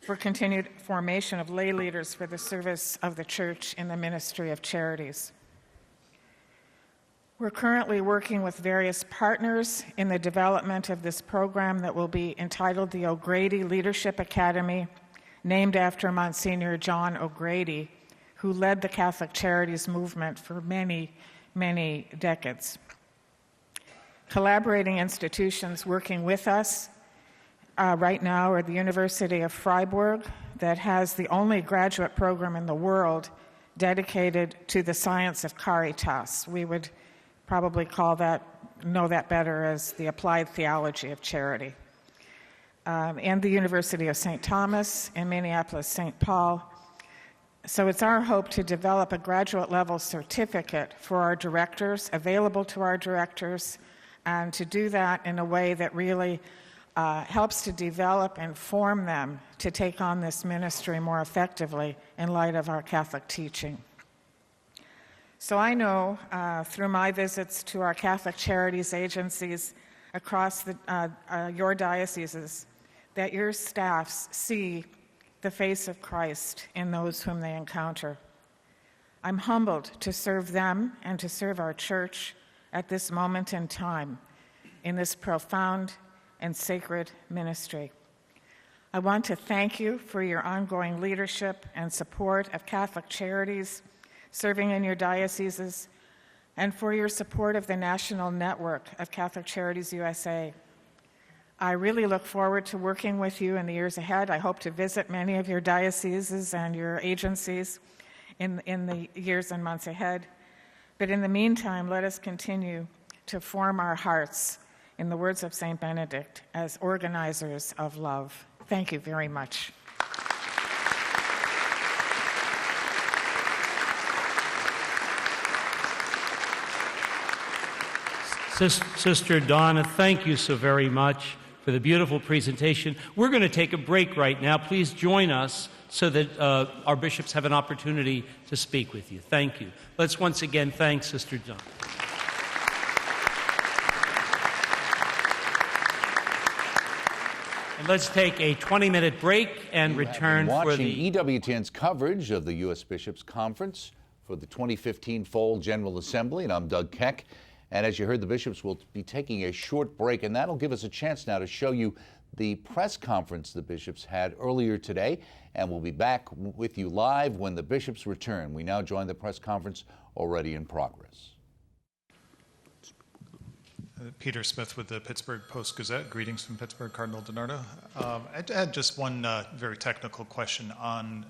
for continued formation of lay leaders for the service of the Church in the ministry of charities. We're currently working with various partners in the development of this program that will be entitled the O'Grady Leadership Academy, named after Monsignor John O'Grady, who led the Catholic Charities movement for many, many decades. Collaborating institutions working with us right now are the University of Freiburg, that has the only graduate program in the world dedicated to the science of caritas. We would probably know that better as the applied theology of charity. And the University of St. Thomas in Minneapolis, St. Paul. So it's our hope to develop a graduate level certificate for our directors, available to our directors, and to do that in a way that really helps to develop and form them to take on this ministry more effectively in light of our Catholic teaching. So I know through my visits to our Catholic charities agencies across your dioceses that your staffs see the face of Christ in those whom they encounter. I'm humbled to serve them and to serve our church at this moment in time in this profound and sacred ministry. I want to thank you for your ongoing leadership and support of Catholic charities serving in your dioceses, and for your support of the national network of Catholic Charities USA. I really look forward to working with you in the years ahead. I hope to visit many of your dioceses and your agencies in the years and months ahead. But in the meantime, let us continue to form our hearts, in the words of St. Benedict, as organizers of love. Thank you very much. Sister Donna, thank you so very much for the beautiful presentation. We're going to take a break right now. Please join us so that our bishops have an opportunity to speak with you. Thank you. Let's once again thank Sister Donna. And let's take a 20-minute break and return for the... EWTN's coverage of the U.S. Bishops' Conference for the 2015 Fall General Assembly, and I'm Doug Keck. And as you heard, the bishops will be taking a short break, and that'll give us a chance now to show you the press conference the bishops had earlier today, and we'll be back with you live when the bishops return. We now join the press conference already in progress. Peter Smith with the Pittsburgh Post-Gazette. Greetings from Pittsburgh, Cardinal DiNardo. I had just one very technical question on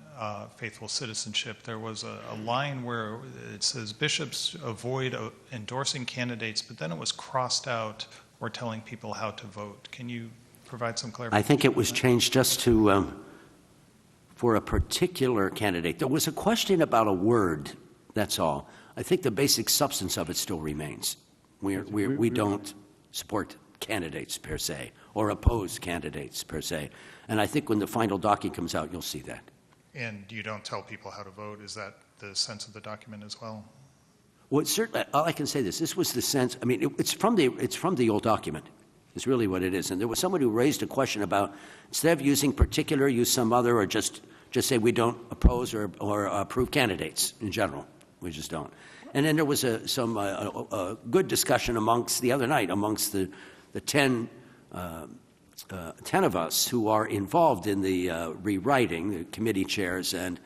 faithful citizenship. There was a line where it says bishops avoid endorsing candidates, but then it was crossed out or telling people how to vote. Can you provide some clarification? I think it was changed just to for a particular candidate. There was a question about a word, that's all. I think the basic substance of it still remains. We don't support candidates per se or oppose candidates per se. And I think when the final document comes out, you'll see that. And you don't tell people how to vote. Is that the sense of the document as well? Well, certainly, all I can say this was the sense, I mean, it's from the old document. It's really what it is. And there was someone who raised a question about, instead of using particular, use some other, or just say we don't oppose or approve candidates in general. We just don't. And then there was some good discussion the other night amongst the 10 of us who are involved in the rewriting, the committee chairs, and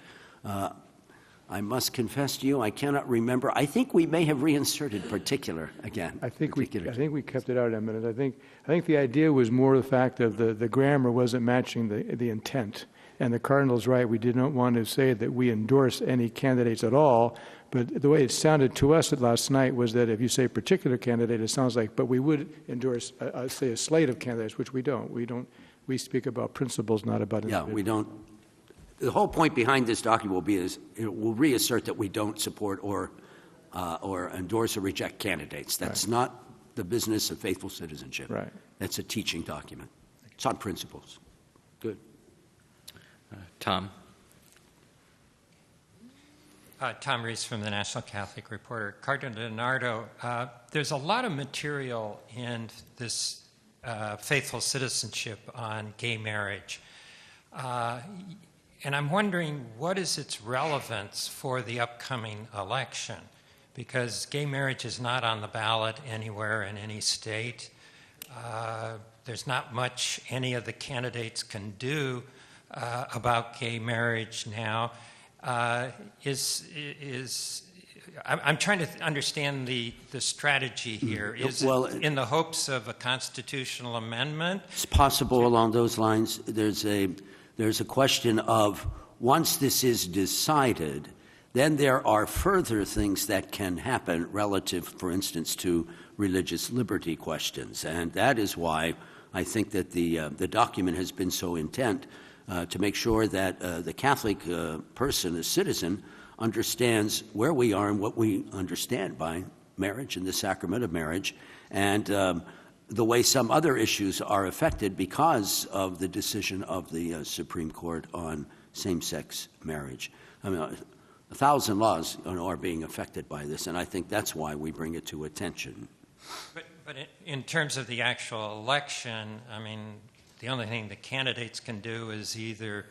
I must confess to you, I cannot remember. I think we may have reinserted particular again. I think we kept it out a minute. I think the idea was more the fact of the grammar wasn't matching the intent. And the Cardinal's right. We did not want to say that we endorse any candidates at all. But the way it sounded to us last night was that if you say particular candidate, it sounds like, but we would endorse, say, a slate of candidates, which we don't. We speak about principles, not about individuals. Yeah, we don't. The whole point behind this document will be is it will reassert that we don't support or endorse or reject candidates. That's not the business of faithful citizenship. Right. That's a teaching document. It's on principles. Good. Tom. Tom Reese from the National Catholic Reporter. Cardinal DiNardo, there's a lot of material in this faithful citizenship on gay marriage. And I'm wondering, what is its relevance for the upcoming election? Because gay marriage is not on the ballot anywhere in any state. There's not much any of the candidates can do about gay marriage now. I'm trying to understand the strategy here. Is Well, it in the hopes of a constitutional amendment? It's possible along those lines. There's a question of once this is decided, then there are further things that can happen relative, for instance, to religious liberty questions. And that is why I think that the document has been so intent to make sure that the Catholic person, a citizen, understands where we are and what we understand by marriage and the sacrament of marriage, and the way some other issues are affected because of the decision of the Supreme Court on same-sex marriage. I mean, 1,000 laws are being affected by this, and I think that's why we bring it to attention. But in terms of the actual election, I mean, the only thing the candidates can do is either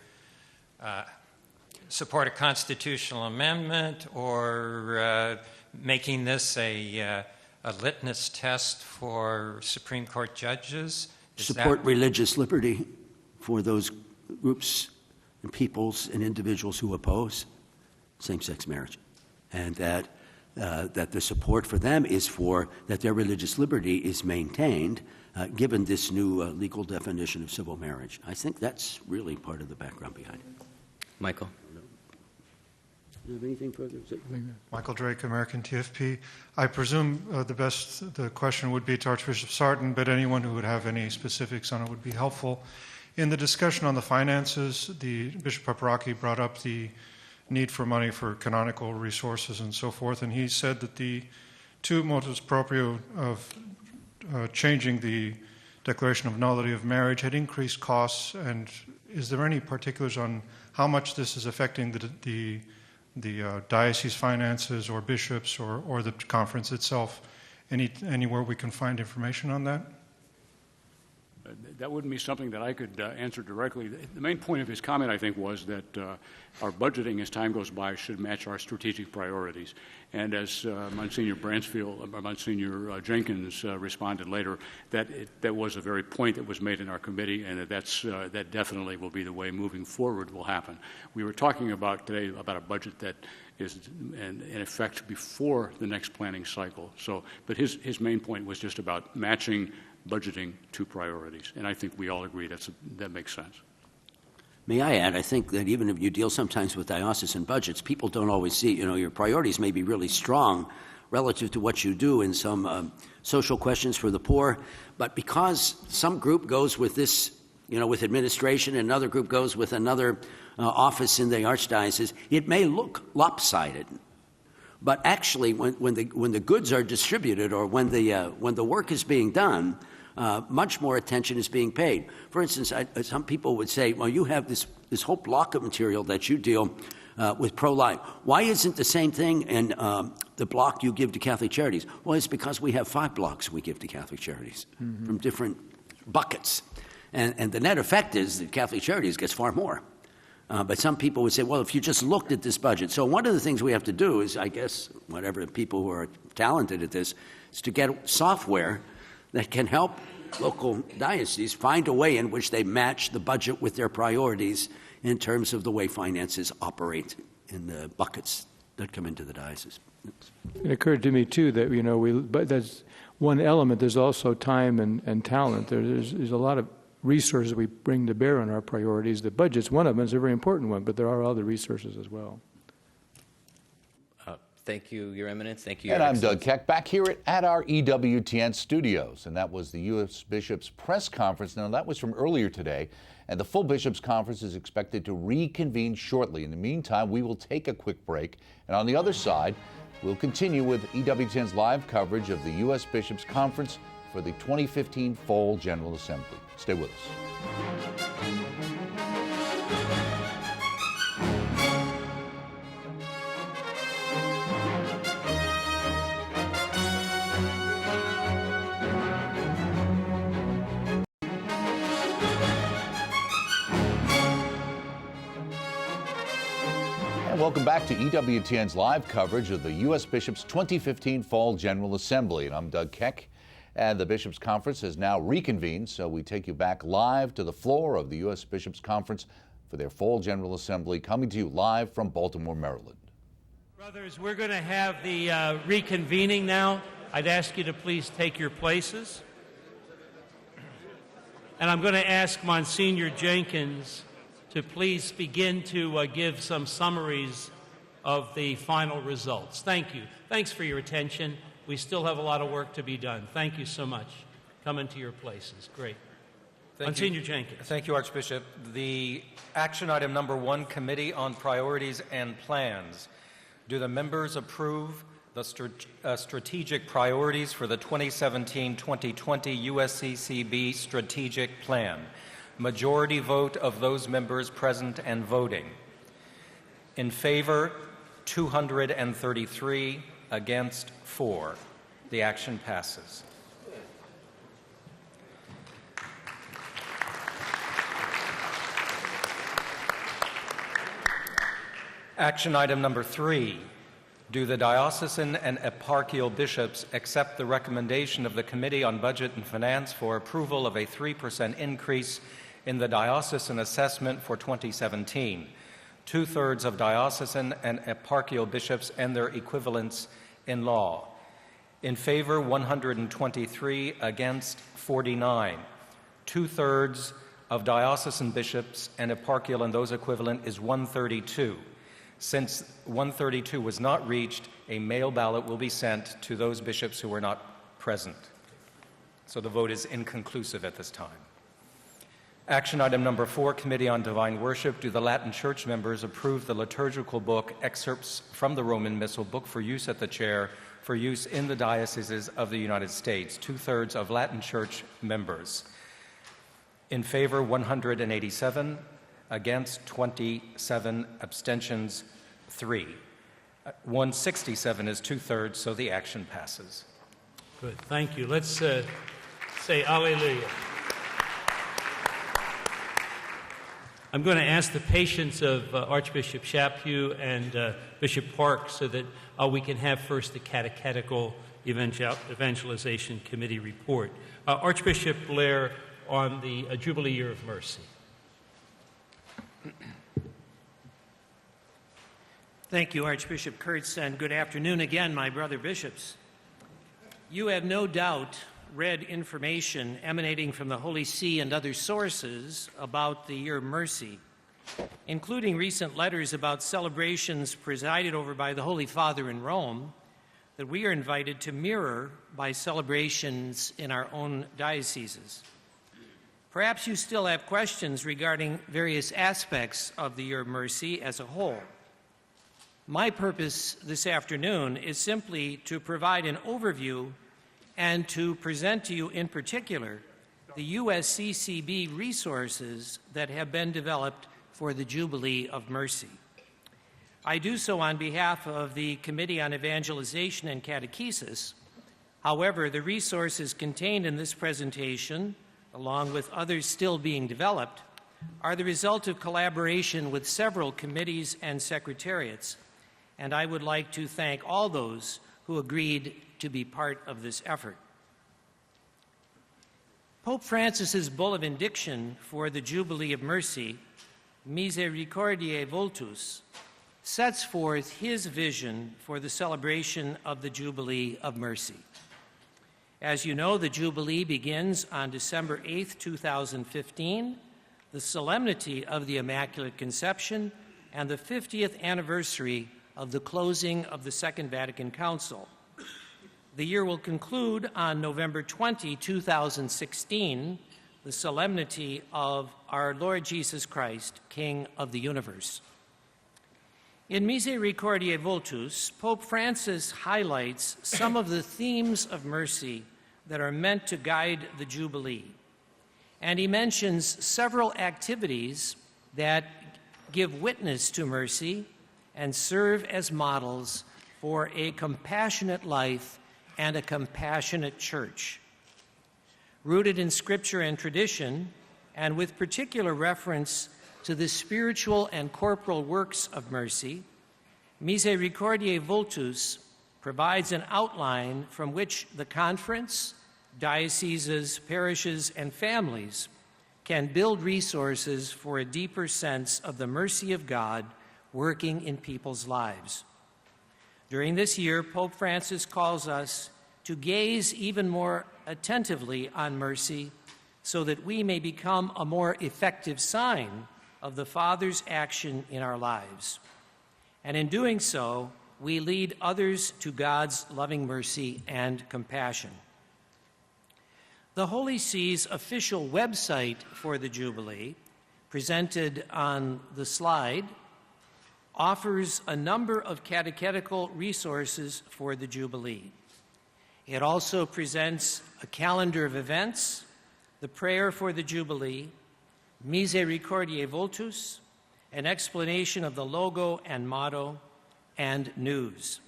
support a constitutional amendment or making this a litmus test for Supreme Court judges. Support religious liberty for those groups and peoples and individuals who oppose same-sex marriage, and that the support for them is that their religious liberty is maintained given this new legal definition of civil marriage. I think that's really part of the background behind it. Michael. Do you have anything further? Michael Drake, American TFP. I presume the question would be to Archbishop Sarton, but anyone who would have any specifics on it would be helpful. In the discussion on the finances, Bishop Paparaki brought up the need for money for canonical resources and so forth, and he said that the two motus proprio of changing the declaration of nullity of marriage had increased costs, and is there any particulars on how much this is affecting the diocese finances or bishops or the conference itself? Anywhere we can find information on that? That wouldn't be something that I could answer directly. The main point of his comment, I think, was that our budgeting as time goes by should match our strategic priorities. And as Monsignor Jenkins responded later, that was a very point that was made in our committee, and that definitely will be the way moving forward will happen. We were talking about today about a budget that is in effect before the next planning cycle. But his main point was just about matching budgeting to priorities, and I think we all agree that makes sense. May I add, I think that even if you deal sometimes with diocesan budgets, people don't always see, your priorities may be really strong relative to what you do in some social questions for the poor, but because some group goes with this, with administration, and another group goes with another office in the archdiocese, it may look lopsided. But actually, when the goods are distributed or when the work is being done, much more attention is being paid. For instance, some people would say, well, you have this whole block of material that you deal with pro-life. Why isn't the same thing in the block you give to Catholic Charities? Well, it's because we have 5 blocks we give to Catholic Charities from different buckets. And the net effect is that Catholic Charities gets far more. But some people would say, well, if you just looked at this budget. So one of the things we have to do is, I guess, whatever people who are talented at this, is to get software that can help local dioceses find a way in which they match the budget with their priorities in terms of the way finances operate in the buckets that come into the diocese. It occurred to me, too, that, but that's one element. There's also time and talent. There's a lot of resources we bring to bear on our priorities. The budget's one of them. It's a very important one, but there are other resources as well. Thank you, Your Eminence. Thank you, And I'm Doug Keck, back here at our EWTN studios, and that was the U.S. Bishops' press conference. Now, that was from earlier today, and the full Bishops' conference is expected to reconvene shortly. In the meantime, we will take a quick break, and on the other side, we'll continue with EWTN's live coverage of the U.S. Bishops' conference for the 2015 Fall General Assembly. Stay with us. Welcome back to EWTN's live coverage of the U.S. Bishops' 2015 Fall General Assembly. And I'm Doug Keck. And the Bishops' Conference has now reconvened, so we take you back live to the floor of the U.S. Bishops' Conference for their Fall General Assembly, coming to you live from Baltimore, Maryland. Brothers, we're going to have the reconvening now. I'd ask you to please take your places. And I'm going to ask Monsignor Jenkins to please begin to give some summaries of the final results. Thank you. Thanks for your attention. We still have a lot of work to be done. Thank you so much. Come into your places. Great. Monsignor Jenkins. Thank you, Archbishop. The action item number 1, Committee on Priorities and Plans. Do the members approve the strategic priorities for the 2017-2020 USCCB Strategic Plan? Majority vote of those members present and voting. In favor, 233. Against, 4. The action passes. Action item number 3. Do the diocesan and eparchial bishops accept the recommendation of the Committee on Budget and Finance for approval of a 3% increase in the diocesan assessment for 2017? 2/3 of diocesan and eparchial bishops and their equivalents in law. In favor, 123. Against, 49. 2/3 of diocesan bishops and eparchial and those equivalent is 132. Since 132 was not reached, a mail ballot will be sent to those bishops who were not present. So the vote is inconclusive at this time. Action item number 4, Committee on Divine Worship. Do the Latin Church members approve the liturgical book, excerpts from the Roman Missal book for use at the chair, for use in the dioceses of the United States? 2/3 of Latin Church members. In favor, 187. Against, 27. Abstentions, 3. 167 is 2/3, so the action passes. Good, thank you. Let's say Alleluia. I'm going to ask the patience of Archbishop Chaput and Bishop Park so that we can have first the Catechetical Evangelization Committee report. Archbishop Blair on the Jubilee Year of Mercy. Thank you, Archbishop Kurtz, and good afternoon again, my brother bishops. You have no doubt read information emanating from the Holy See and other sources about the Year of Mercy, including recent letters about celebrations presided over by the Holy Father in Rome that we are invited to mirror by celebrations in our own dioceses. Perhaps you still have questions regarding various aspects of the Year of Mercy as a whole. My purpose this afternoon is simply to provide an overview and to present to you in particular the USCCB resources that have been developed for the Jubilee of Mercy. I do so on behalf of the Committee on Evangelization and Catechesis. However, the resources contained in this presentation, along with others still being developed, are the result of collaboration with several committees and secretariats, and I would like to thank all those who agreed to be part of this effort. Pope Francis's Bull of Indiction for the Jubilee of Mercy, Misericordiae Vultus, sets forth his vision for the celebration of the Jubilee of Mercy. As you know, the Jubilee begins on December 8th, 2015, the solemnity of the Immaculate Conception and the 50th anniversary of the closing of the Second Vatican Council. The year will conclude on November 20, 2016, the solemnity of our Lord Jesus Christ, King of the universe. In Misericordiae Vultus, Pope Francis highlights some of the themes of mercy that are meant to guide the Jubilee. And he mentions several activities that give witness to mercy and serve as models for a compassionate life and a compassionate church. Rooted in Scripture and tradition, and with particular reference to the spiritual and corporal works of mercy, Misericordiae Vultus provides an outline from which the conference, dioceses, parishes, and families can build resources for a deeper sense of the mercy of God working in people's lives. During this year, Pope Francis calls us to gaze even more attentively on mercy so that we may become a more effective sign of the Father's action in our lives. And in doing so, we lead others to God's loving mercy and compassion. The Holy See's official website for the Jubilee, presented on the slide, offers a number of catechetical resources for the Jubilee. It also presents a calendar of events, the prayer for the Jubilee, Misericordiae Vultus, an explanation of the logo and motto, and news.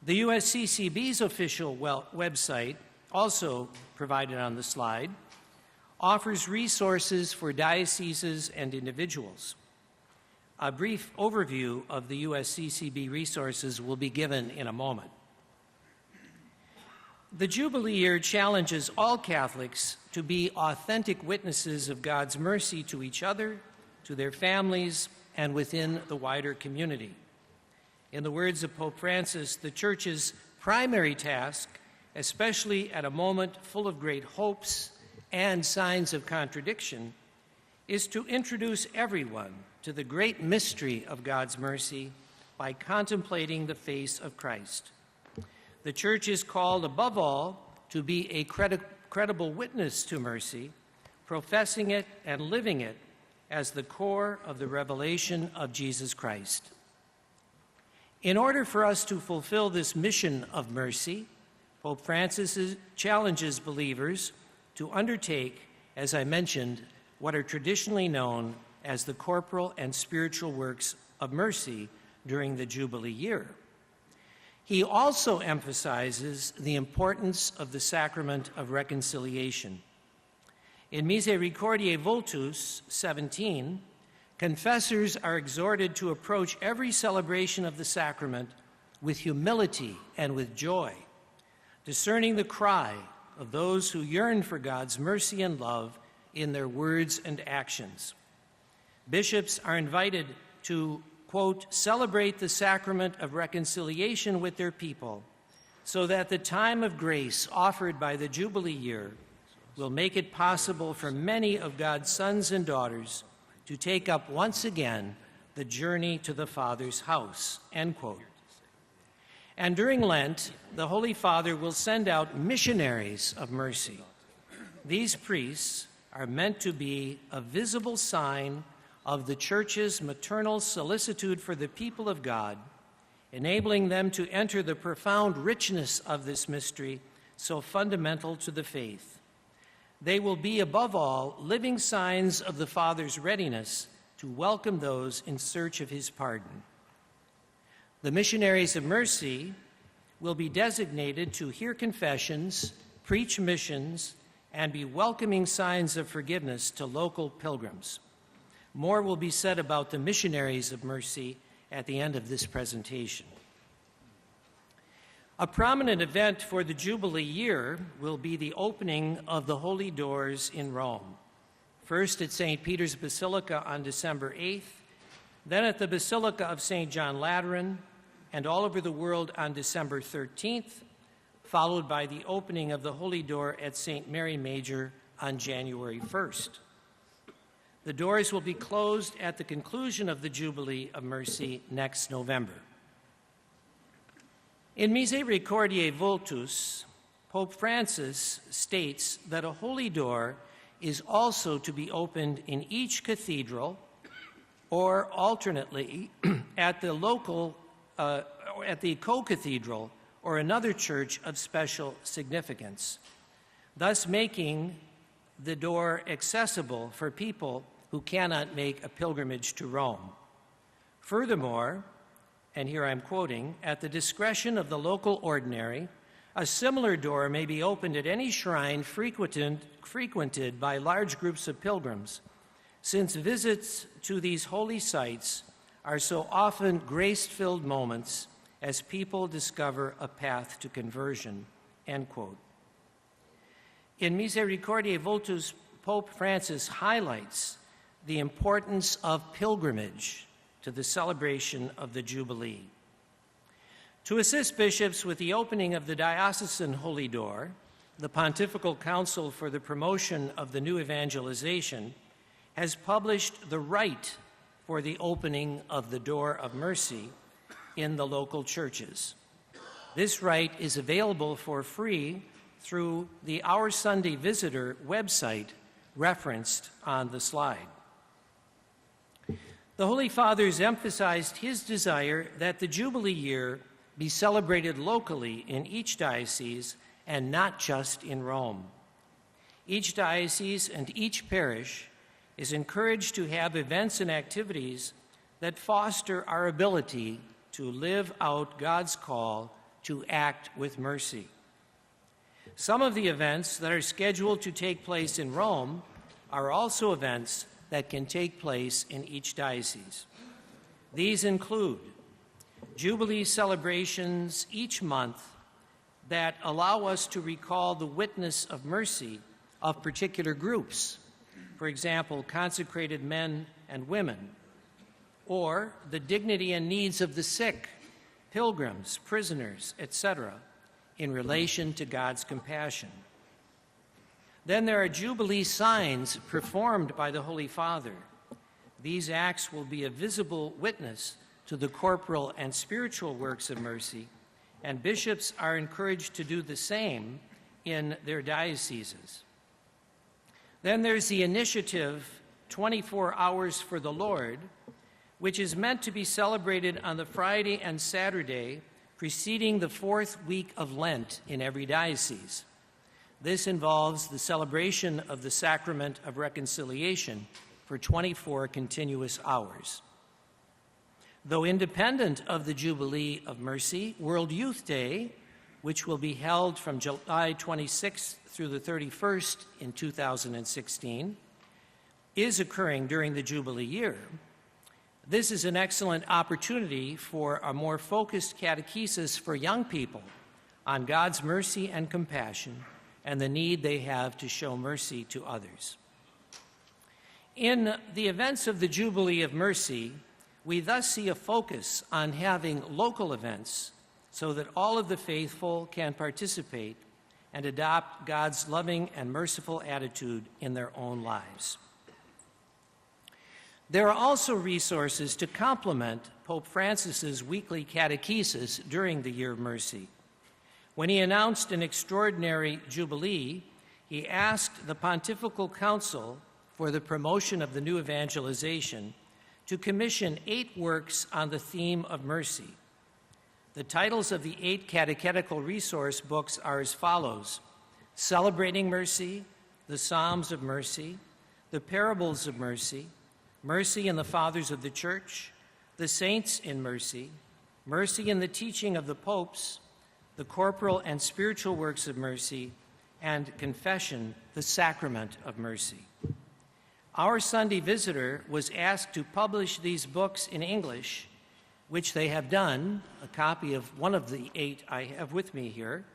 The USCCB's official website, also provided on the slide, offers resources for dioceses and individuals. A brief overview of the USCCB resources will be given in a moment. The Jubilee year challenges all Catholics to be authentic witnesses of God's mercy to each other, to their families, and within the wider community. In the words of Pope Francis, the Church's primary task, especially at a moment full of great hopes and signs of contradiction, is to introduce everyone to the great mystery of God's mercy by contemplating the face of Christ. The Church is called, above all, to be a credible witness to mercy, professing it and living it as the core of the revelation of Jesus Christ. In order for us to fulfill this mission of mercy, Pope Francis challenges believers to undertake, as I mentioned, what are traditionally known as the corporal and spiritual works of mercy during the Jubilee year. He also emphasizes the importance of the sacrament of reconciliation. In Misericordiae Vultus 17, confessors are exhorted to approach every celebration of the sacrament with humility and with joy, discerning the cry of those who yearn for God's mercy and love in their words and actions. Bishops are invited to, quote, celebrate the sacrament of reconciliation with their people, so that the time of grace offered by the Jubilee year will make it possible for many of God's sons and daughters to take up once again the journey to the Father's house, end quote. And during Lent, the Holy Father will send out missionaries of mercy. These priests are meant to be a visible sign of the Church's maternal solicitude for the people of God, enabling them to enter the profound richness of this mystery so fundamental to the faith. They will be, above all, living signs of the Father's readiness to welcome those in search of his pardon. The missionaries of mercy will be designated to hear confessions, preach missions, and be welcoming signs of forgiveness to local pilgrims. More will be said about the missionaries of mercy at the end of this presentation. A prominent event for the Jubilee year will be the opening of the Holy Doors in Rome. First at St. Peter's Basilica on December 8th, then at the Basilica of St. John Lateran, and all over the world on December 13th, followed by the opening of the Holy Door at St. Mary Major on January 1st. The doors will be closed at the conclusion of the Jubilee of Mercy next November. In Misericordiae Vultus, Pope Francis states that a holy door is also to be opened in each cathedral, or alternately at the local, at the co-cathedral or another church of special significance, thus making the door accessible for people who cannot make a pilgrimage to Rome. Furthermore, and here I'm quoting, at the discretion of the local ordinary, a similar door may be opened at any shrine frequented by large groups of pilgrims, since visits to these holy sites are so often grace-filled moments as people discover a path to conversion, end quote. In Misericordiae Vultus, Pope Francis highlights the importance of pilgrimage to the celebration of the Jubilee. To assist bishops with the opening of the Diocesan Holy Door, the Pontifical Council for the Promotion of the New Evangelization has published the rite for the opening of the Door of Mercy in the local churches. This rite is available for free through the Our Sunday Visitor website referenced on the slide. The Holy Fathers emphasized his desire that the Jubilee year be celebrated locally in each diocese and not just in Rome. Each diocese and each parish is encouraged to have events and activities that foster our ability to live out God's call to act with mercy. Some of the events that are scheduled to take place in Rome are also events that can take place in each diocese. These include Jubilee celebrations each month that allow us to recall the witness of mercy of particular groups, for example, consecrated men and women, or the dignity and needs of the sick, pilgrims, prisoners, etc., in relation to God's compassion. Then there are Jubilee signs performed by the Holy Father. These acts will be a visible witness to the corporal and spiritual works of mercy, and bishops are encouraged to do the same in their dioceses. Then there's the initiative 24 Hours for the Lord, which is meant to be celebrated on the Friday and Saturday preceding the fourth week of Lent in every diocese. This involves the celebration of the Sacrament of Reconciliation for 24 continuous hours. Though independent of the Jubilee of Mercy, World Youth Day, which will be held from July 26th through the 31st in 2016, is occurring during the Jubilee year. This is an excellent opportunity for a more focused catechesis for young people on God's mercy and compassion and the need they have to show mercy to others. In the events of the Jubilee of Mercy, we thus see a focus on having local events so that all of the faithful can participate and adopt God's loving and merciful attitude in their own lives. There are also resources to complement Pope Francis's weekly catechesis during the Year of Mercy. When he announced an extraordinary Jubilee, he asked the Pontifical Council for the Promotion of the New Evangelization to commission 8 works on the theme of mercy. The titles of the 8 catechetical resource books are as follows: Celebrating Mercy, the Psalms of Mercy, the Parables of Mercy, Mercy in the Fathers of the Church, the Saints in Mercy, Mercy in the Teaching of the Popes, the Corporal and Spiritual Works of Mercy, and Confession, the Sacrament of Mercy. Our Sunday Visitor was asked to publish these books in English, which they have done, a copy of one of the 8 I have with me here,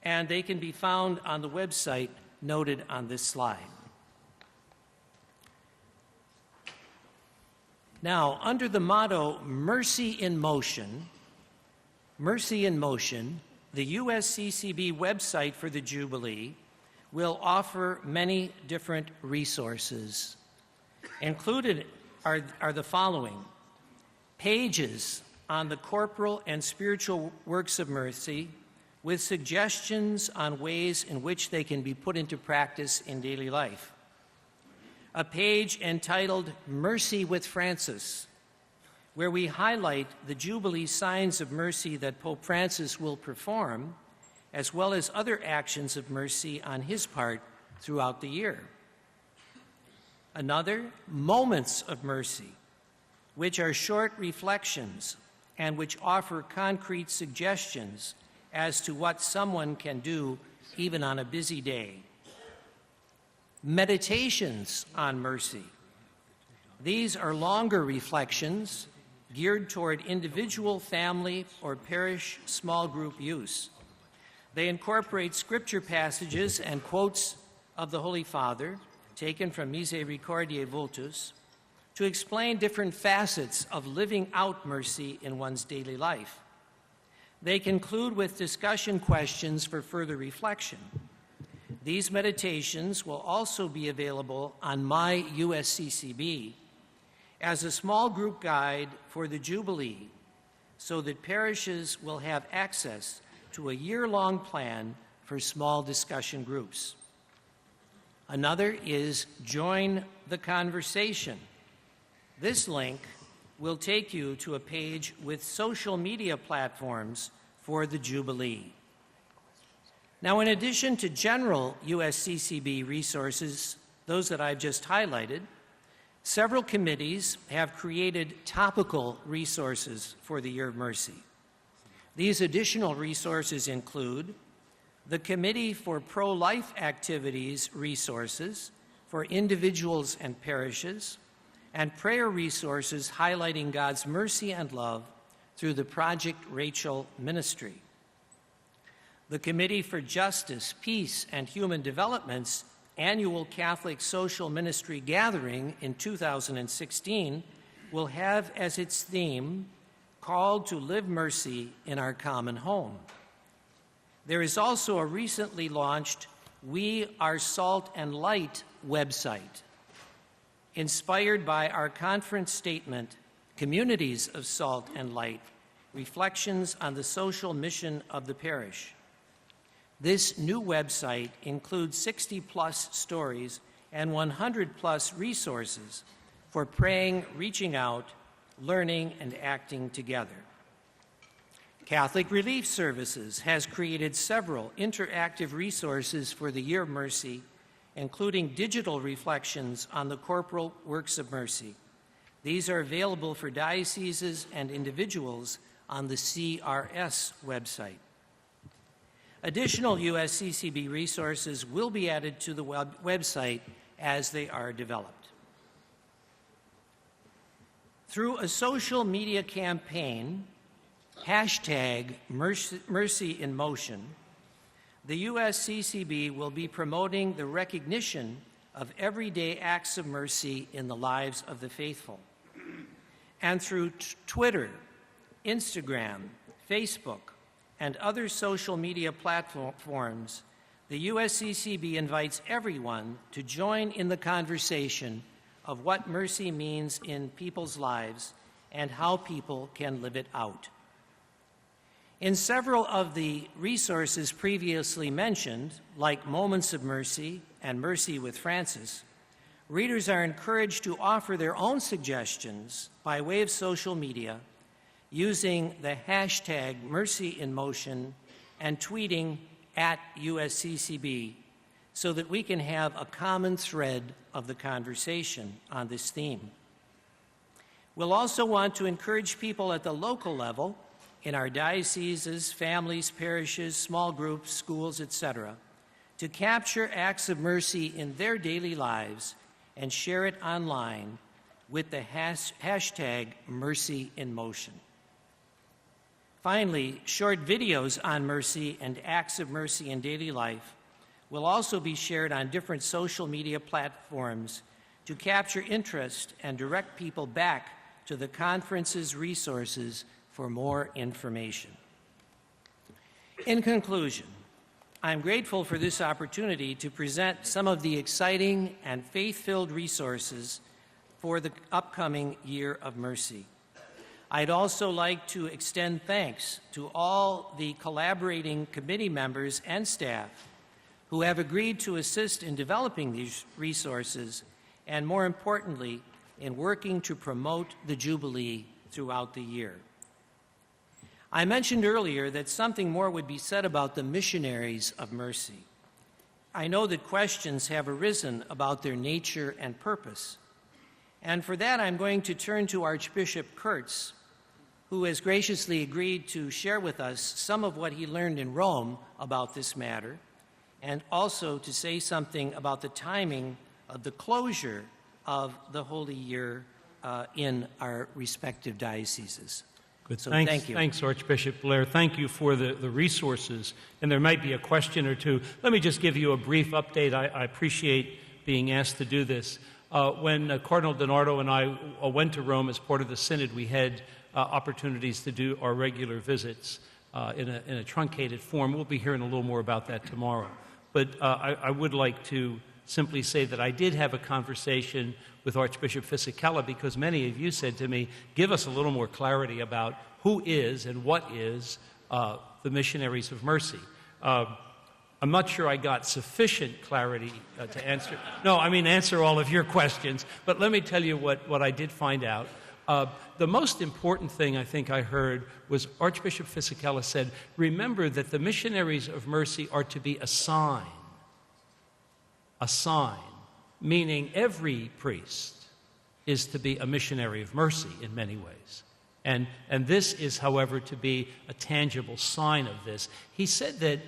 and they can be found on the website noted on this slide. Now, under the motto, Mercy in Motion, the USCCB website for the Jubilee will offer many different resources. Included are the following: pages on the corporal and spiritual works of mercy with suggestions on ways in which they can be put into practice in daily life. A page entitled Mercy with Francis, where we highlight the Jubilee signs of mercy that Pope Francis will perform, as well as other actions of mercy on his part throughout the year. Another, Moments of Mercy, which are short reflections and which offer concrete suggestions as to what someone can do even on a busy day. Meditations on Mercy. These are longer reflections geared toward individual, family, or parish small group use. They incorporate scripture passages and quotes of the Holy Father, taken from Misericordiae Vultus, to explain different facets of living out mercy in one's daily life. They conclude with discussion questions for further reflection. These meditations will also be available on My USCCB as a small group guide for the Jubilee, so that parishes will have access to a year-long plan for small discussion groups. Another is Join the Conversation. This link will take you to a page with social media platforms for the Jubilee. Now, in addition to general USCCB resources, those that I've just highlighted, several committees have created topical resources for the Year of Mercy. These additional resources include the Committee for Pro-Life Activities resources for individuals and parishes, and prayer resources highlighting God's mercy and love through the Project Rachel ministry. The Committee for Justice, Peace, and Human Development's annual Catholic Social Ministry Gathering in 2016 will have as its theme, Called to Live Mercy in Our Common Home. There is also a recently launched We Are Salt and Light website, inspired by our conference statement, Communities of Salt and Light, Reflections on the Social Mission of the Parish. This new website includes 60-plus stories and 100-plus resources for praying, reaching out, learning, and acting together. Catholic Relief Services has created several interactive resources for the Year of Mercy, including digital reflections on the corporal works of mercy. These are available for dioceses and individuals on the CRS website. Additional USCCB resources will be added to the website as they are developed. Through a social media campaign, #MercyInMotion, the USCCB will be promoting the recognition of everyday acts of mercy in the lives of the faithful. And through Twitter, Instagram, Facebook, and other social media platforms, the USCCB invites everyone to join in the conversation of what mercy means in people's lives and how people can live it out. In several of the resources previously mentioned, like Moments of Mercy and Mercy with Francis, readers are encouraged to offer their own suggestions by way of social media using the #MercyInMotion and tweeting @USCCB so that we can have a common thread of the conversation on this theme. We'll also want to encourage people at the local level in our dioceses, families, parishes, small groups, schools, etc., to capture acts of mercy in their daily lives and share it online with the #MercyInMotion. Finally, short videos on mercy and acts of mercy in daily life will also be shared on different social media platforms to capture interest and direct people back to the conference's resources for more information. In conclusion, I'm grateful for this opportunity to present some of the exciting and faith-filled resources for the upcoming Year of Mercy. I'd also like to extend thanks to all the collaborating committee members and staff who have agreed to assist in developing these resources and, more importantly, in working to promote the Jubilee throughout the year. I mentioned earlier that something more would be said about the missionaries of mercy. I know that questions have arisen about their nature and purpose, and for that I'm going to turn to Archbishop Kurtz, who has graciously agreed to share with us some of what he learned in Rome about this matter, and also to say something about the timing of the closure of the Holy Year in our respective dioceses. Good. So Thanks, thank you. Thanks, Archbishop Blair. Thank you for the resources. And there might be a question or two. Let me just give you a brief update. I appreciate being asked to do this. When Cardinal DiNardo and I went to Rome as part of the Synod, we had opportunities to do our regular visits in a truncated form. We'll be hearing a little more about that tomorrow. But I would like to simply say that I did have a conversation with Archbishop Fisichella, because many of you said to me, give us a little more clarity about who is and what is the Missionaries of Mercy. I'm not sure I got sufficient clarity to answer. No, I mean answer all of your questions. But let me tell you what I did find out. The most important thing I think I heard was Archbishop Fisichella said, remember that the Missionaries of Mercy are to be a sign. A sign, meaning every priest is to be a missionary of mercy in many ways. And this is, however, to be a tangible sign of this. He said that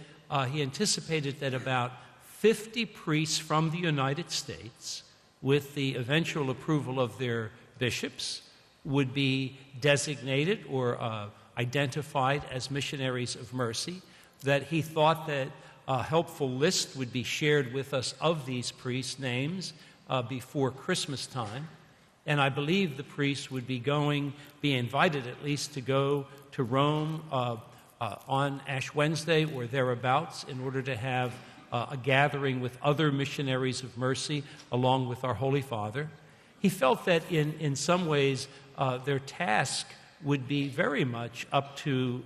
he anticipated that about 50 priests from the United States, with the eventual approval of their bishops, would be designated or identified as missionaries of mercy, that he thought that a helpful list would be shared with us of these priests' names before Christmas time. And I believe the priests would be invited at least to go to Rome on Ash Wednesday or thereabouts in order to have a gathering with other missionaries of mercy along with our Holy Father. He felt that in some ways their task would be very much up to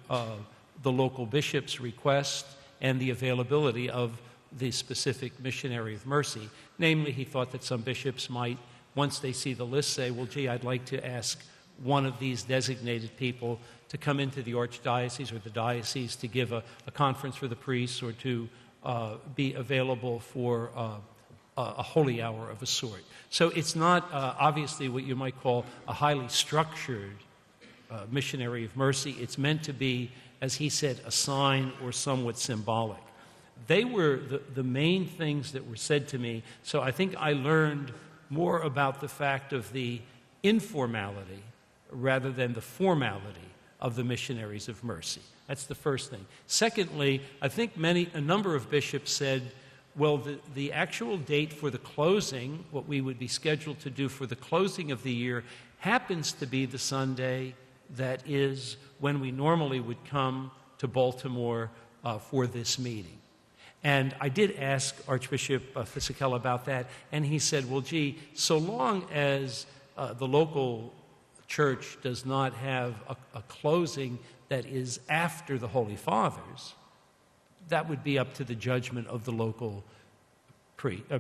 the local bishop's request and the availability of the specific missionary of mercy. Namely, he thought that some bishops might, once they see the list, say, well, gee, I'd like to ask one of these designated people to come into the archdiocese or the diocese to give a conference for the priests or to be available for a holy hour of a sort. So it's not obviously what you might call a highly structured missionary of mercy. It's meant to be, as he said, a sign or somewhat symbolic. They were the main things that were said to me. So I think I learned more about the fact of the informality rather than the formality of the missionaries of mercy. That's the first thing. Secondly, I think a number of bishops said, well, the actual date for the closing, what we would be scheduled to do for the closing of the year, happens to be the Sunday that is when we normally would come to Baltimore for this meeting. And I did ask Archbishop Fisichella about that, and he said, well, gee, so long as the local church does not have a closing that is after the Holy Fathers, that would be up to the judgment of the local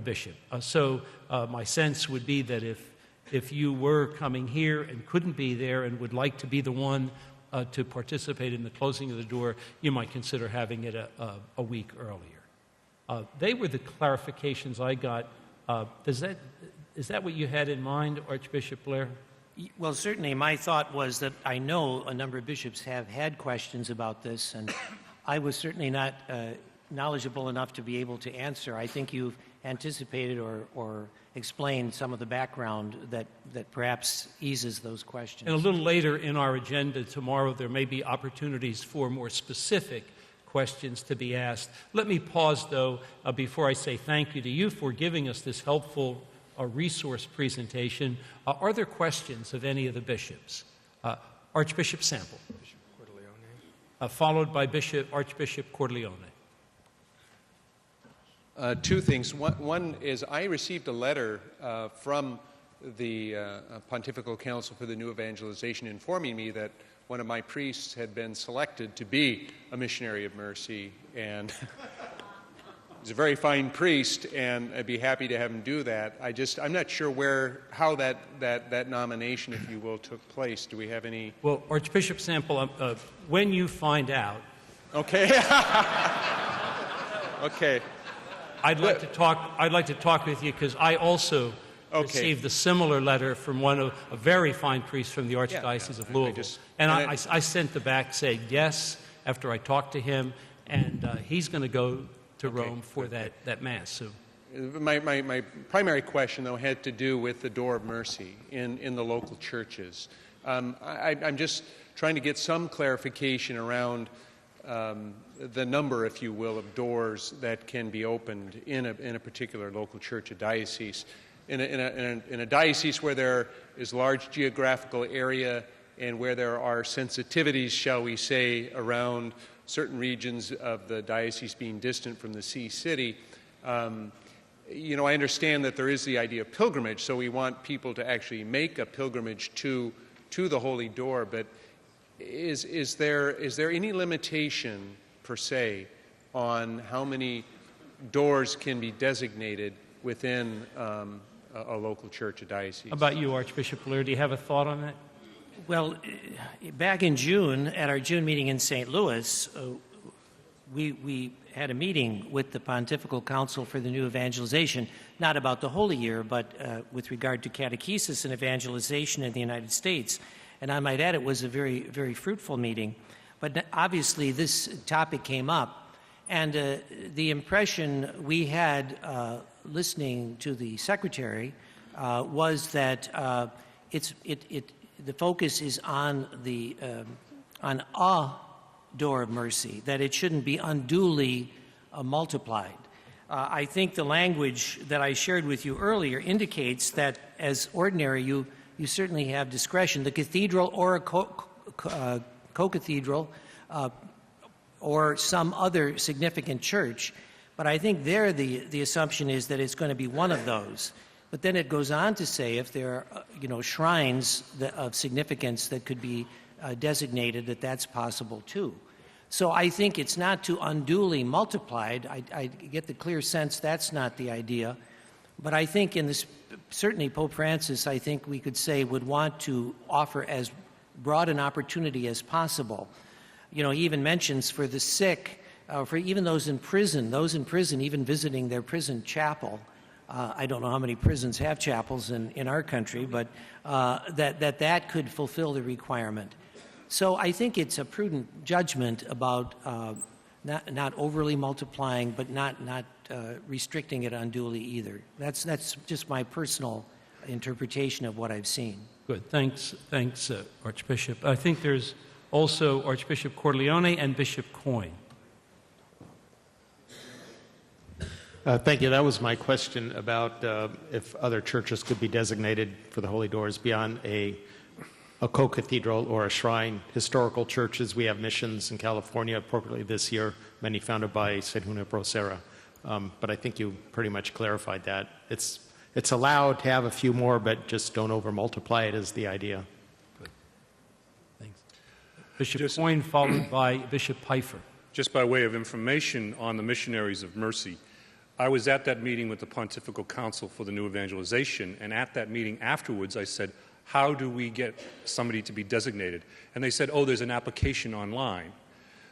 bishop. So my sense would be that if you were coming here and couldn't be there and would like to be the one to participate in the closing of the door, you might consider having it a week earlier. They were the clarifications I got. Is that what you had in mind, Archbishop Blair? Well, certainly my thought was that I know a number of bishops have had questions about this, and I was certainly not knowledgeable enough to be able to answer. I think you've anticipated or explained some of the background that perhaps eases those questions. And a little later in our agenda tomorrow, there may be opportunities for more specific questions to be asked. Let me pause, though, before I say thank you to you for giving us this helpful resource presentation. Are there questions of any of the bishops? Archbishop Sample. Bishop Cordileone. Followed by Archbishop Cordileone. Two things. One is I received a letter from the Pontifical Council for the New Evangelization informing me that one of my priests had been selected to be a missionary of mercy, and he's a very fine priest, and I'd be happy to have him do that. I'm not sure how that nomination, if you will, took place. Do we have any? Well, Archbishop Sample, when you find out. Okay. Okay. I'd like to talk with you because I also received a similar letter from a very fine priest from the Archdiocese of Louisville. I sent the back saying yes after I talked to him, and he's going to go to Rome for that Mass. So. My primary question, though, had to do with the Door of Mercy in the local churches. I'm just trying to get some clarification around the number, if you will, of doors that can be opened in a particular local church, a diocese. In a diocese where there is large geographical area and where there are sensitivities, shall we say, around certain regions of the diocese being distant from the see city, I understand that there is the idea of pilgrimage, so we want people to actually make a pilgrimage to the Holy Door, but is there any limitation, per se, on how many doors can be designated within a local church, a diocese? How about you, Archbishop Blair? Do you have a thought on that? Well, back in June, at our June meeting in St. Louis, we had a meeting with the Pontifical Council for the New Evangelization, not about the Holy Year, but with regard to catechesis and evangelization in the United States. And I might add, it was a very, very fruitful meeting. But obviously, this topic came up, and the impression we had listening to the Secretary was that the focus is on on a door of mercy, that it shouldn't be unduly multiplied. I think the language that I shared with you earlier indicates that, as ordinary, you certainly have discretion. The cathedral or a co-cathedral or some other significant church, but I think there the assumption is that it's going to be one of those. But then it goes on to say if there are shrines of significance that could be designated, that's possible too. So I think it's not too unduly multiplied. I get the clear sense that's not the idea. But I think certainly Pope Francis, I think we could say, would want to offer as broad an opportunity as possible. He even mentions for the sick, for even those in prison, even visiting their prison chapel. I don't know how many prisons have chapels in our country, but that could fulfill the requirement. So I think it's a prudent judgment about not overly multiplying, but not restricting it unduly either. That's just my personal interpretation of what I've seen. Good. Thanks, Archbishop. I think there's also Archbishop Corleone and Bishop Coyne. Thank you. That was my question about if other churches could be designated for the Holy Doors beyond a co-cathedral or a shrine. Historical churches, we have missions in California appropriately this year, many founded by St. Junipero Serra. But I think you pretty much clarified that. It's allowed to have a few more, but just don't over-multiply it is the idea. Good. Thanks. Bishop Coyne, followed by Bishop Pfeiffer. Just by way of information on the Missionaries of Mercy, I was at that meeting with the Pontifical Council for the New Evangelization, and at that meeting afterwards I said, how do we get somebody to be designated? And they said, there's an application online.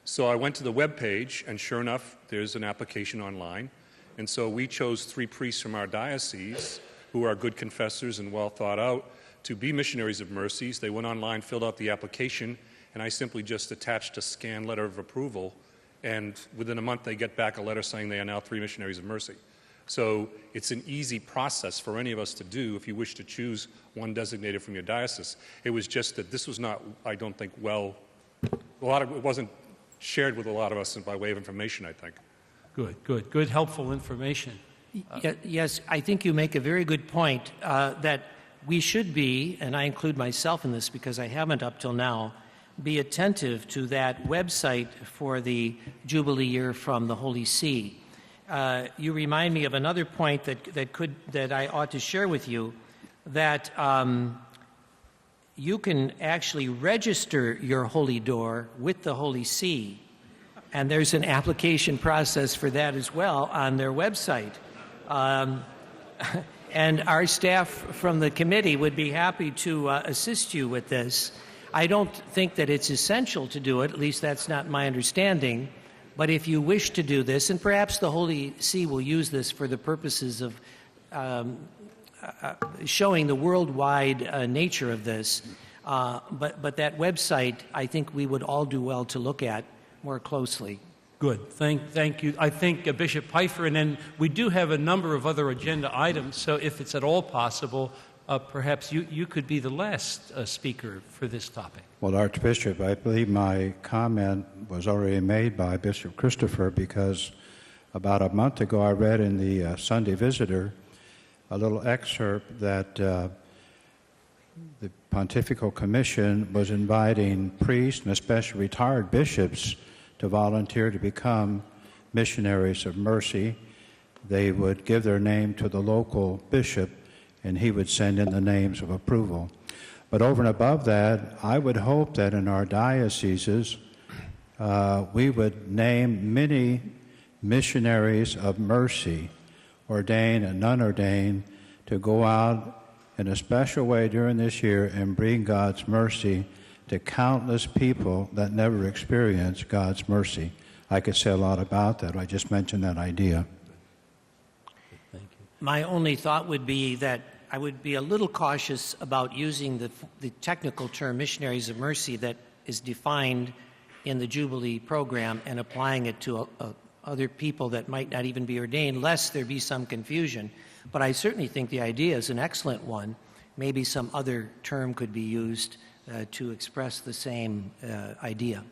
So I went to the web page, and sure enough, there's an application online. And so we chose 3 priests from our diocese who are good confessors and well thought out to be Missionaries of Mercies. They went online, filled out the application, and I simply just attached a scanned letter of approval. And within a month, they get back a letter saying they are now 3 Missionaries of Mercy. So it's an easy process for any of us to do if you wish to choose one designated from your diocese. It was just that this was not, I don't think, it wasn't shared with a lot of us by way of information, I think. Good, helpful information. Yes, I think you make a very good point that we should be, and I include myself in this because I haven't up till now, be attentive to that website for the Jubilee year from the Holy See. You remind me of another point that I ought to share with you, that you can actually register your Holy Door with the Holy See, and there's an application process for that as well on their website. And our staff from the committee would be happy to assist you with this. I don't think that it's essential to do it, at least that's not my understanding. But if you wish to do this, and perhaps the Holy See will use this for the purposes of showing the worldwide nature of this, but that website, I think we would all do well to look at more closely. Good. Thank you. I think Bishop Pfeiffer, and then we do have a number of other agenda items, so if it's at all possible, perhaps you could be the last speaker for this topic. Well, Archbishop, I believe my comment was already made by Bishop Christopher, because about a month ago I read in the Sunday Visitor a little excerpt that the Pontifical Commission was inviting priests and especially retired bishops to volunteer to become missionaries of mercy. They would give their name to the local bishop, and he would send in the names of approval. But over and above that, I would hope that in our dioceses, we would name many missionaries of mercy, ordained and unordained, to go out in a special way during this year and bring God's mercy to countless people that never experienced God's mercy. I could say a lot about that. I just mentioned that idea. My only thought would be that I would be a little cautious about using the technical term missionaries of mercy that is defined in the Jubilee program and applying it to other people that might not even be ordained, lest there be some confusion. But I certainly think the idea is an excellent one. Maybe some other term could be used to express the same idea.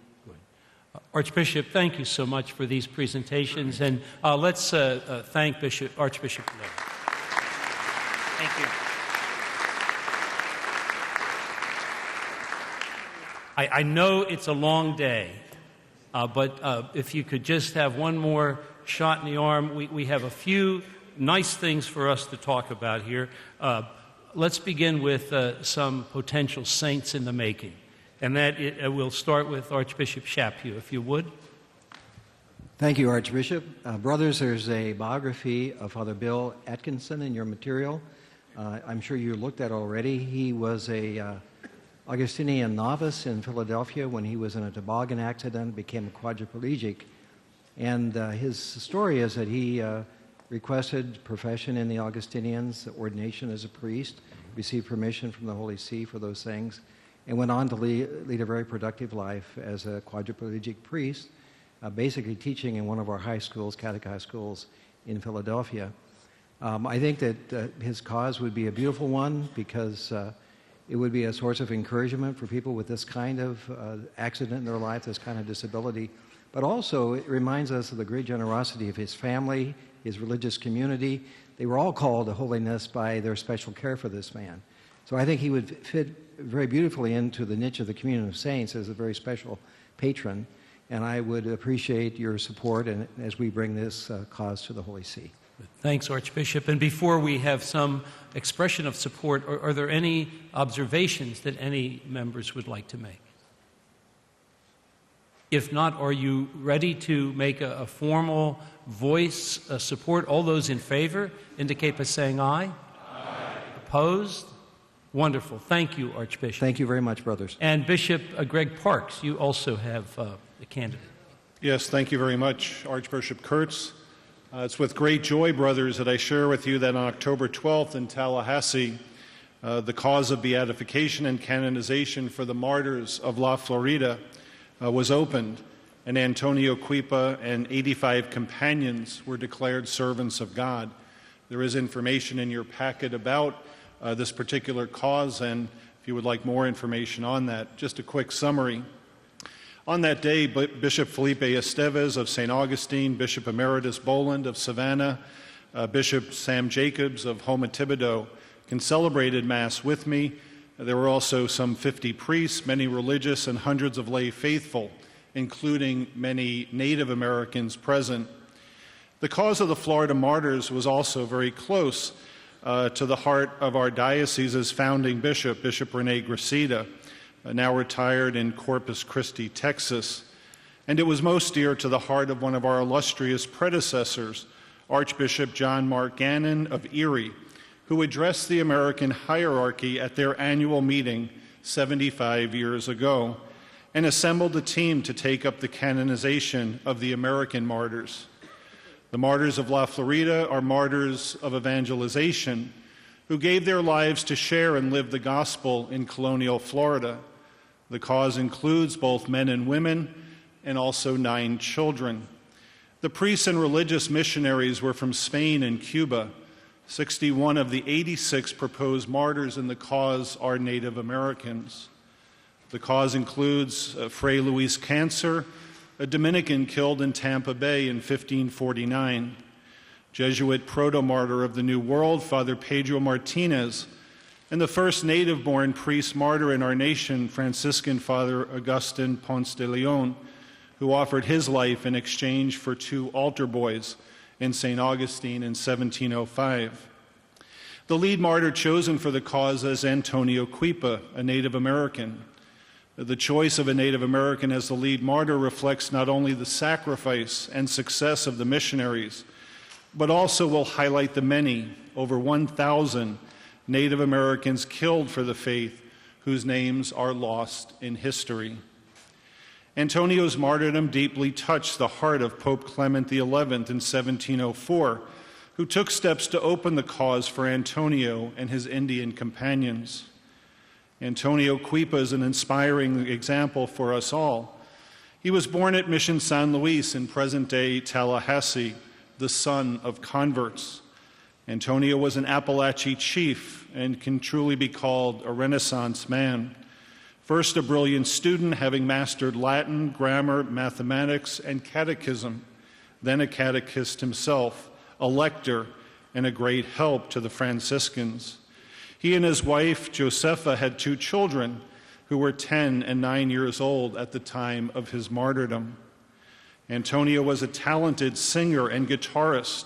Archbishop, thank you so much for these presentations, and let's thank Archbishop Lay. Thank you. I know it's a long day, but if you could just have one more shot in the arm, we have a few nice things for us to talk about here. Let's begin with some potential saints in the making. And we'll start with Archbishop Chaput, if you would. Thank you, Archbishop. Brothers, there's a biography of Father Bill Atkinson in your material. I'm sure you looked at already. He was a Augustinian novice in Philadelphia when he was in a toboggan accident, became a quadriplegic. And his story is that he requested profession in the Augustinians, ordination as a priest, received permission from the Holy See for those things, and went on to lead a very productive life as a quadriplegic priest, basically teaching in one of our high schools, Catholic high schools in Philadelphia. I think that his cause would be a beautiful one because it would be a source of encouragement for people with this kind of accident in their life, this kind of disability. But also, it reminds us of the great generosity of his family, his religious community. They were all called to holiness by their special care for this man. So I think he would fit very beautifully into the niche of the communion of saints as a very special patron. And I would appreciate your support as we bring this cause to the Holy See. Thanks, Archbishop. And before we have some expression of support, are there any observations that any members would like to make? If not, are you ready to make a formal voice support? All those in favor indicate by saying aye. Aye. Opposed? Wonderful. Thank you, Archbishop. Thank you very much, brothers. And Bishop Greg Parks, you also have a candidate. Yes, thank you very much, Archbishop Kurtz. It's with great joy, brothers, that I share with you that on October 12th in Tallahassee, the cause of beatification and canonization for the martyrs of La Florida was opened, and Antonio Cuipa and 85 companions were declared servants of God. There is information in your packet about this particular cause, and if you would like more information on that, just a quick summary. On that day, Bishop Felipe Esteves of St. Augustine, Bishop Emeritus Boland of Savannah, Bishop Sam Jacobs of Houma Thibodeau celebrated Mass with me. There were also some 50 priests, many religious, and hundreds of lay faithful, including many Native Americans present. The cause of the Florida martyrs was also very close to the heart of our diocese's founding bishop, Bishop Rene Gracida, now retired in Corpus Christi, Texas. And it was most dear to the heart of one of our illustrious predecessors, Archbishop John Mark Gannon of Erie, who addressed the American hierarchy at their annual meeting 75 years ago and assembled a team to take up the canonization of the American martyrs. The martyrs of La Florida are martyrs of evangelization who gave their lives to share and live the gospel in colonial Florida. The cause includes both men and women and also 9 children. The priests and religious missionaries were from Spain and Cuba, 61 of the 86 proposed martyrs in the cause are Native Americans. The cause includes Fray Luis Cancer, a Dominican killed in Tampa Bay in 1549, Jesuit proto-martyr of the New World, Father Pedro Martinez, and the first native-born priest martyr in our nation, Franciscan Father Augustin Ponce de Leon, who offered his life in exchange for 2 altar boys in St. Augustine in 1705. The lead martyr chosen for the cause is Antonio Cuipa, a Native American. The choice of a Native American as the lead martyr reflects not only the sacrifice and success of the missionaries, but also will highlight the many, over 1,000 Native Americans killed for the faith whose names are lost in history. Antonio's martyrdom deeply touched the heart of Pope Clement XI in 1704, who took steps to open the cause for Antonio and his Indian companions. Antonio Cuipa is an inspiring example for us all. He was born at Mission San Luis in present-day Tallahassee, the son of converts. Antonio was an Appalachian chief and can truly be called a Renaissance man. First a brilliant student, having mastered Latin, grammar, mathematics, and catechism, then a catechist himself, a lector, and a great help to the Franciscans. He and his wife, Josepha, had 2 children who were 10 and 9 years old at the time of his martyrdom. Antonio was a talented singer and guitarist.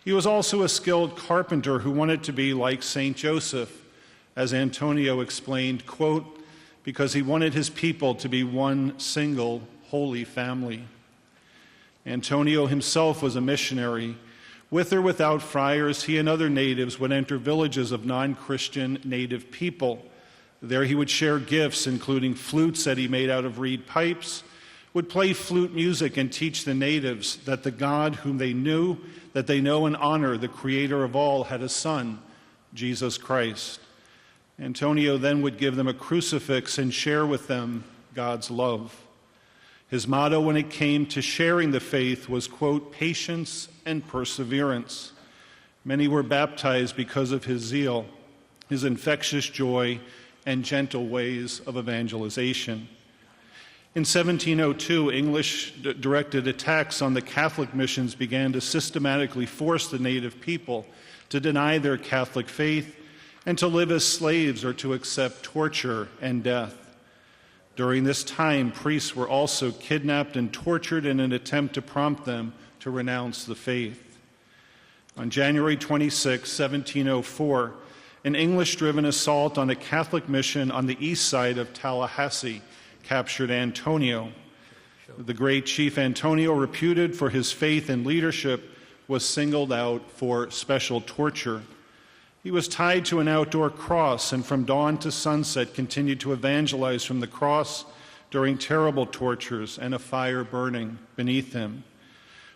He was also a skilled carpenter who wanted to be like St. Joseph, as Antonio explained, quote, because he wanted his people to be one single holy family. Antonio himself was a missionary. With or without friars, he and other natives would enter villages of non-Christian native people. There he would share gifts, including flutes that he made out of reed pipes, would play flute music and teach the natives that the God whom they knew, that they know and honor, the creator of all, had a son, Jesus Christ. Antonio then would give them a crucifix and share with them God's love. His motto when it came to sharing the faith was, quote, patience and perseverance. Many were baptized because of his zeal, his infectious joy, and gentle ways of evangelization. In 1702, English-directed attacks on the Catholic missions began to systematically force the native people to deny their Catholic faith and to live as slaves or to accept torture and death. During this time, priests were also kidnapped and tortured in an attempt to prompt them to renounce the faith. On January 26, 1704, an English-driven assault on a Catholic mission on the east side of Tallahassee captured Antonio. The great Chief Antonio, reputed for his faith and leadership, was singled out for special torture. He was tied to an outdoor cross and from dawn to sunset continued to evangelize from the cross during terrible tortures and a fire burning beneath him.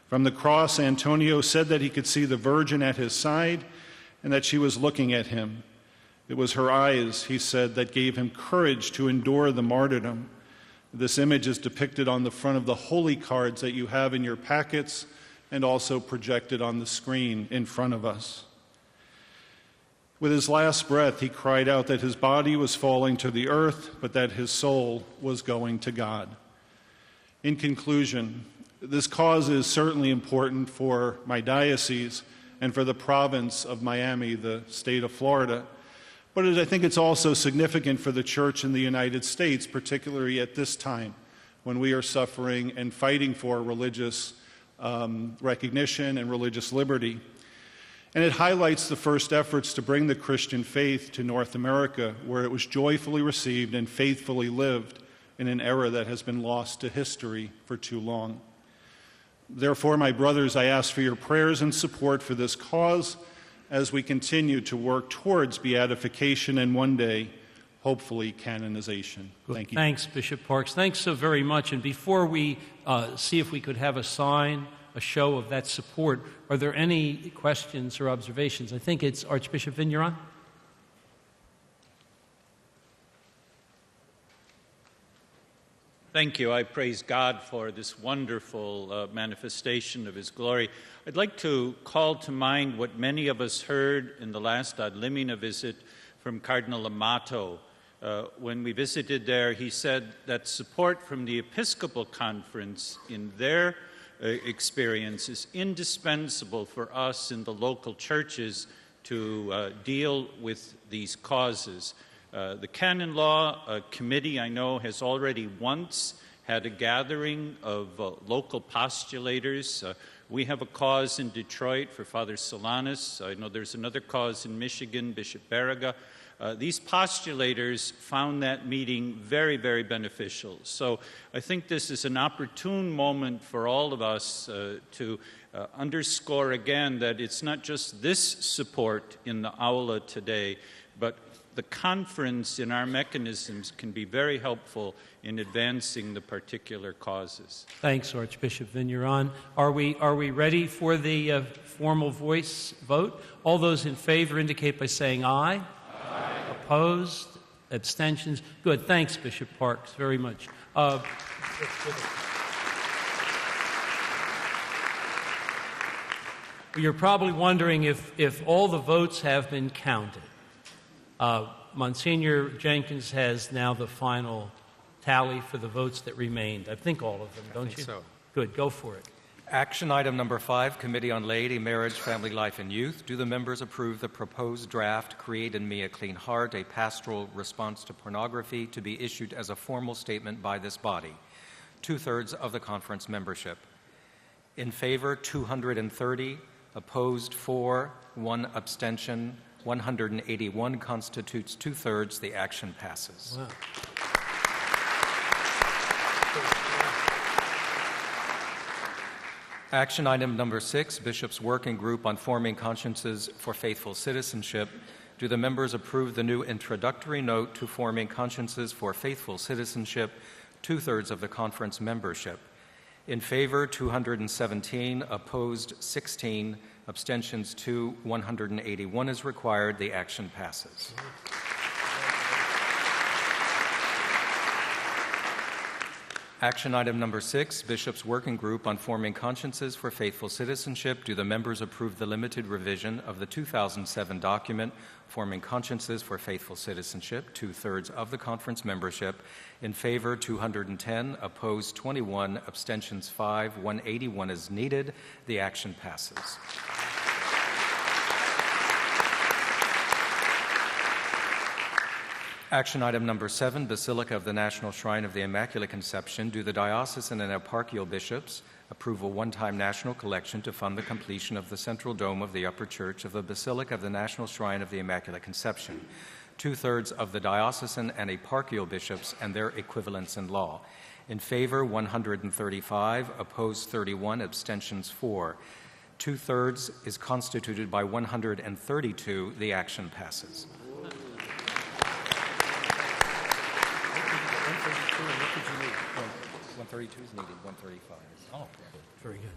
From the cross, Antonio said that he could see the Virgin at his side and that she was looking at him. It was her eyes, he said, that gave him courage to endure the martyrdom. This image is depicted on the front of the holy cards that you have in your packets and also projected on the screen in front of us. With his last breath, he cried out that his body was falling to the earth, but that his soul was going to God. In conclusion, this cause is certainly important for my diocese and for the province of Miami, the state of Florida. But I think it's also significant for the church in the United States, particularly at this time when we are suffering and fighting for religious recognition and religious liberty. And it highlights the first efforts to bring the Christian faith to North America, where it was joyfully received and faithfully lived in an era that has been lost to history for too long. Therefore, my brothers, I ask for your prayers and support for this cause as we continue to work towards beatification and one day, hopefully, canonization. Thank you. Thanks, Bishop Parks. Thanks so very much. And before we see if we could have a sign, a show of that support, are there any questions or observations? I think it's Archbishop Vigneron. Thank you. I praise God for this wonderful manifestation of His glory. I'd like to call to mind what many of us heard in the last Ad Limina visit from Cardinal Amato. When we visited there, he said that support from the Episcopal Conference in their experience is indispensable for us in the local churches to deal with these causes. The Canon Law Committee, I know, has already once had a gathering of local postulators. We have a cause in Detroit for Father Solanus. I know there's another cause in Michigan, Bishop Barraga. These postulators found that meeting very, very beneficial. So I think this is an opportune moment for all of us to underscore again that it's not just this support in the aula today, but the conference in our mechanisms can be very helpful in advancing the particular causes. Thanks, Archbishop Vigneron. Are we ready for the formal voice vote? All those in favor indicate by saying aye. Aye. Opposed? Abstentions? Good. Thanks, Bishop Parks, very much. You're probably wondering if all the votes have been counted. Monsignor Jenkins has now the final tally for the votes that remained. I think all of them, don't you? So. Good, go for it. Action item number 5, Committee on Laity, Marriage, Family Life, and Youth. Do the members approve the proposed draft, Create in Me a Clean Heart, a pastoral response to pornography, to be issued as a formal statement by this body? 2/3 of the conference membership. In favor, 230. Opposed, 4. 1 abstention. 181 constitutes 2/3. The action passes. Wow. Action item number 6, Bishop's Working Group on Forming Consciences for Faithful Citizenship. Do the members approve the new introductory note to Forming Consciences for Faithful Citizenship? 2/3 of the conference membership. In favor, 217. Opposed, 16. Abstentions 2. 181 is required. The action passes. Action item number 6, Bishop's Working Group on Forming Consciences for Faithful Citizenship. Do the members approve the limited revision of the 2007 document, Forming Consciences for Faithful Citizenship? 2/3 of the conference membership. In favor, 210. Opposed, 21. Abstentions 5. 181 is needed. The action passes. Action item number 7, Basilica of the National Shrine of the Immaculate Conception. Do the diocesan and eparchial bishops approve a one-time national collection to fund the completion of the central dome of the upper church of the Basilica of the National Shrine of the Immaculate Conception? 2/3 of the diocesan and eparchial bishops and their equivalents in law. In favor, 135. Opposed, 31. Abstentions 4. 2/3 is constituted by 132. The action passes. 132 is needed, 135 is. Oh, very good.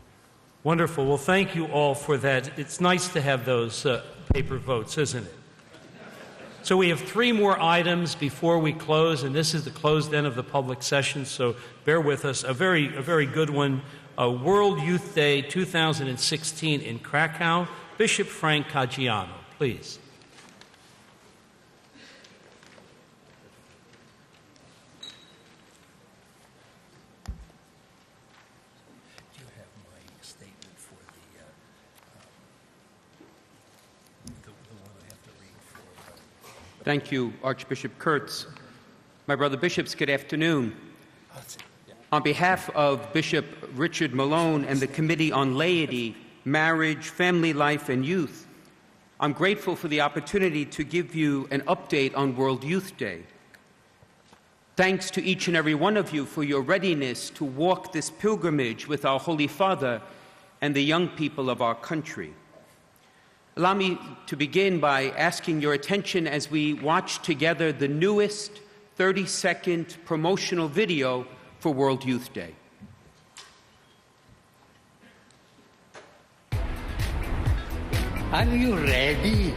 Wonderful. Well, thank you all for that. It's nice to have those paper votes, isn't it? So we have 3 more items before we close, and this is the closed end of the public session, so bear with us. A very good one. World Youth Day 2016 in Krakow. Bishop Frank Caggiano, please. Thank you, Archbishop Kurtz. My brother bishops, good afternoon. On behalf of Bishop Richard Malone and the Committee on Laity, Marriage, Family Life, and Youth, I'm grateful for the opportunity to give you an update on World Youth Day. Thanks to each and every one of you for your readiness to walk this pilgrimage with our Holy Father and the young people of our country. Allow me to begin by asking your attention as we watch together the newest 30-second promotional video for World Youth Day. Are you ready?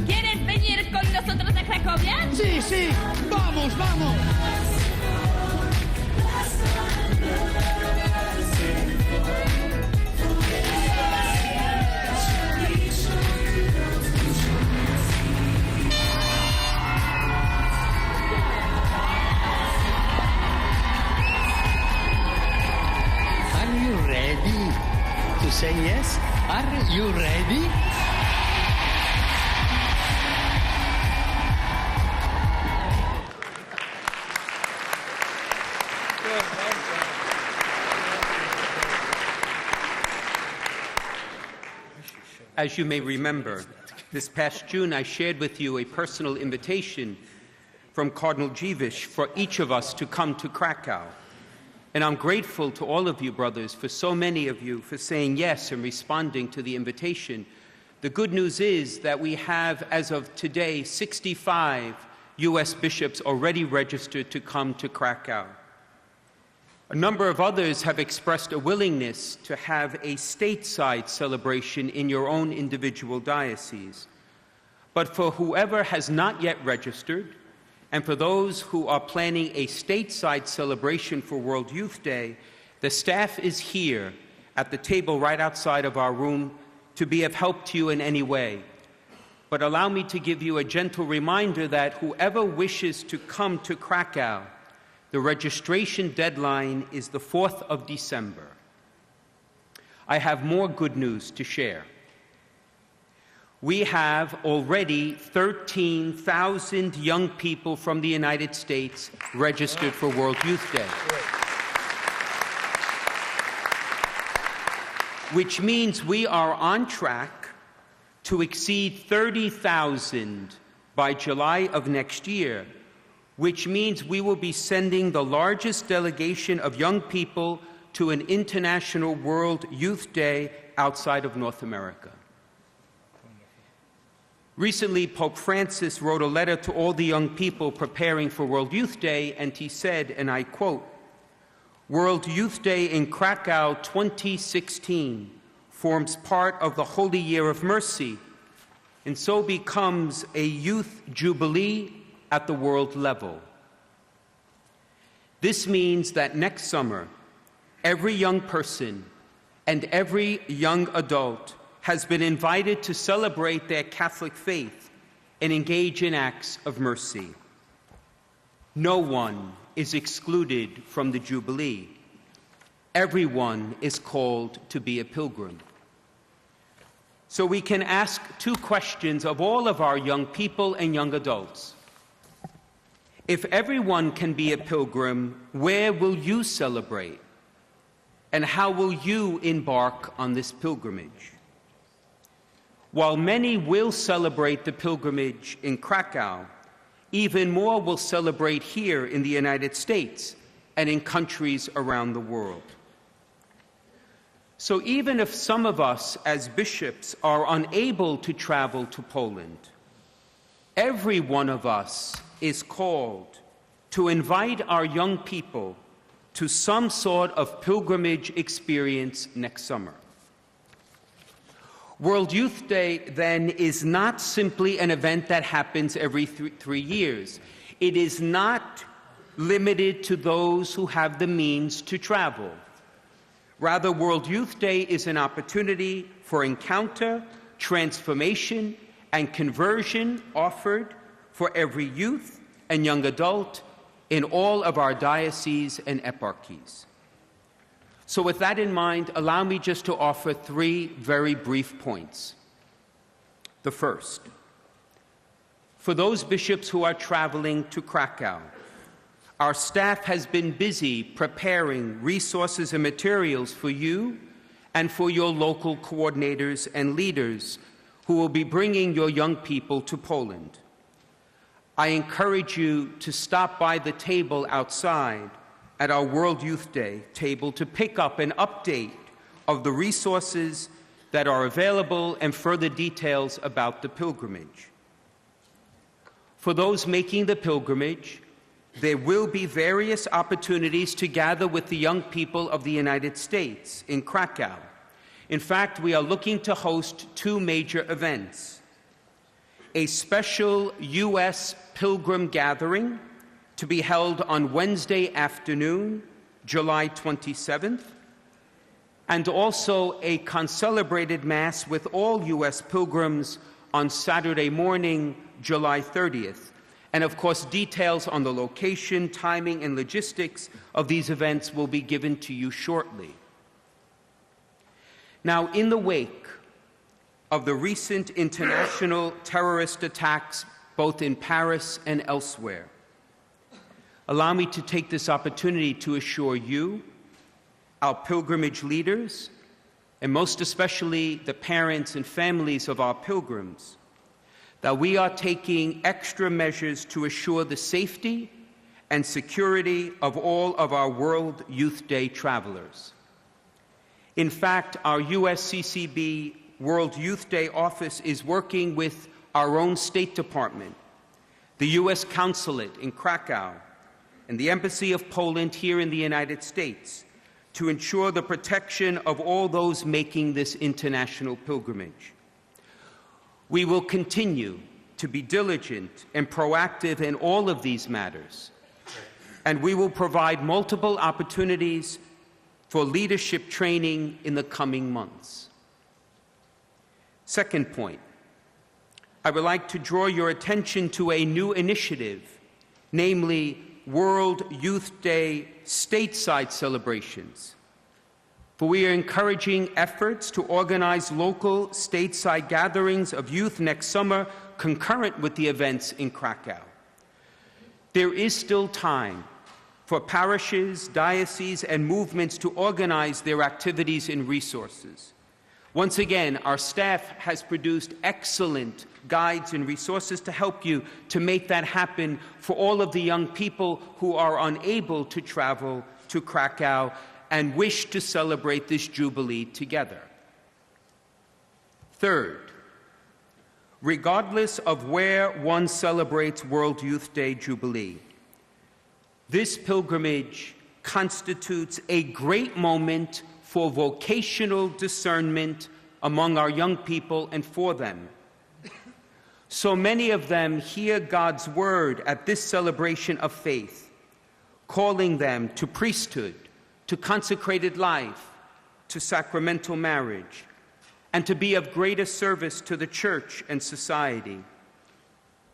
¿Quieres venir con nosotros a Cracovia? Sí, sí, vamos, vamos. Are you ready to say yes? Are you ready? As you may remember, this past June I shared with you a personal invitation from Cardinal Dziwisz for each of us to come to Krakow. And I'm grateful to all of you, brothers, for so many of you for saying yes and responding to the invitation. The good news is that we have, as of today, 65 U.S. bishops already registered to come to Krakow. A number of others have expressed a willingness to have a stateside celebration in your own individual diocese. But for whoever has not yet registered, and for those who are planning a stateside celebration for World Youth Day, the staff is here at the table right outside of our room to be of help to you in any way. But allow me to give you a gentle reminder that whoever wishes to come to Krakow, the registration deadline is the 4th of December. I have more good news to share. We have already 13,000 young people from the United States registered for World Youth Day, which means we are on track to exceed 30,000 by July of next year, which means we will be sending the largest delegation of young people to an international World Youth Day outside of North America. Recently, Pope Francis wrote a letter to all the young people preparing for World Youth Day, and he said, and I quote, "World Youth Day in Krakow 2016 forms part of the Holy Year of Mercy, and so becomes a youth jubilee at the world level. This means that next summer, every young person and every young adult has been invited to celebrate their Catholic faith and engage in acts of mercy. No one is excluded from the Jubilee. Everyone is called to be a pilgrim." So we can ask two questions of all of our young people and young adults. If everyone can be a pilgrim, where will you celebrate? And how will you embark on this pilgrimage? While many will celebrate the pilgrimage in Krakow, even more will celebrate here in the United States and in countries around the world. So even if some of us as bishops are unable to travel to Poland, every one of us is called to invite our young people to some sort of pilgrimage experience next summer. World Youth Day, then, is not simply an event that happens every 3 years. It is not limited to those who have the means to travel. Rather, World Youth Day is an opportunity for encounter, transformation, and conversion offered for every youth and young adult in all of our dioceses and eparchies. So with that in mind, allow me just to offer 3 very brief points. The first, for those bishops who are traveling to Krakow, our staff has been busy preparing resources and materials for you and for your local coordinators and leaders who will be bringing your young people to Poland. I encourage you to stop by the table outside at our World Youth Day table to pick up an update of the resources that are available and further details about the pilgrimage. For those making the pilgrimage, there will be various opportunities to gather with the young people of the United States in Krakow. In fact, we are looking to host two major events: a special U.S. Pilgrim Gathering to be held on Wednesday afternoon, July 27th, and also a concelebrated Mass with all U.S. pilgrims on Saturday morning, July 30th. And of course, details on the location, timing, and logistics of these events will be given to you shortly. Now, in the wake of the recent international terrorist attacks, both in Paris and elsewhere, allow me to take this opportunity to assure you, our pilgrimage leaders, and most especially the parents and families of our pilgrims, that we are taking extra measures to assure the safety and security of all of our World Youth Day travelers. In fact, our USCCB World Youth Day office is working with our own State Department, the U.S. Consulate in Krakow, and the Embassy of Poland here in the United States to ensure the protection of all those making this international pilgrimage. We will continue to be diligent and proactive in all of these matters, and we will provide multiple opportunities for leadership training in the coming months. Second point, I would like to draw your attention to a new initiative, namely World Youth Day stateside celebrations. For we are encouraging efforts to organize local stateside gatherings of youth next summer concurrent with the events in Krakow. There is still time for parishes, dioceses, and movements to organize their activities and resources. Once again, our staff has produced excellent guides and resources to help you to make that happen for all of the young people who are unable to travel to Krakow and wish to celebrate this Jubilee together. Third, regardless of where one celebrates World Youth Day Jubilee, this pilgrimage constitutes a great moment for vocational discernment among our young people and for them. So many of them hear God's word at this celebration of faith, calling them to priesthood, to consecrated life, to sacramental marriage, and to be of greater service to the church and society.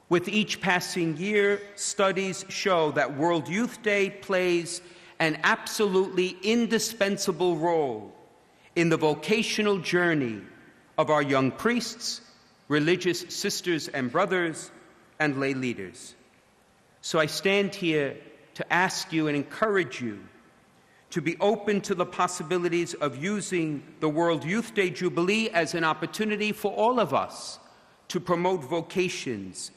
With each passing year, studies show that World Youth Day plays an absolutely indispensable role in the vocational journey of our young priests, religious sisters and brothers, and lay leaders. So I stand here to ask you and encourage you to be open to the possibilities of using the World Youth Day Jubilee as an opportunity for all of us to promote vocations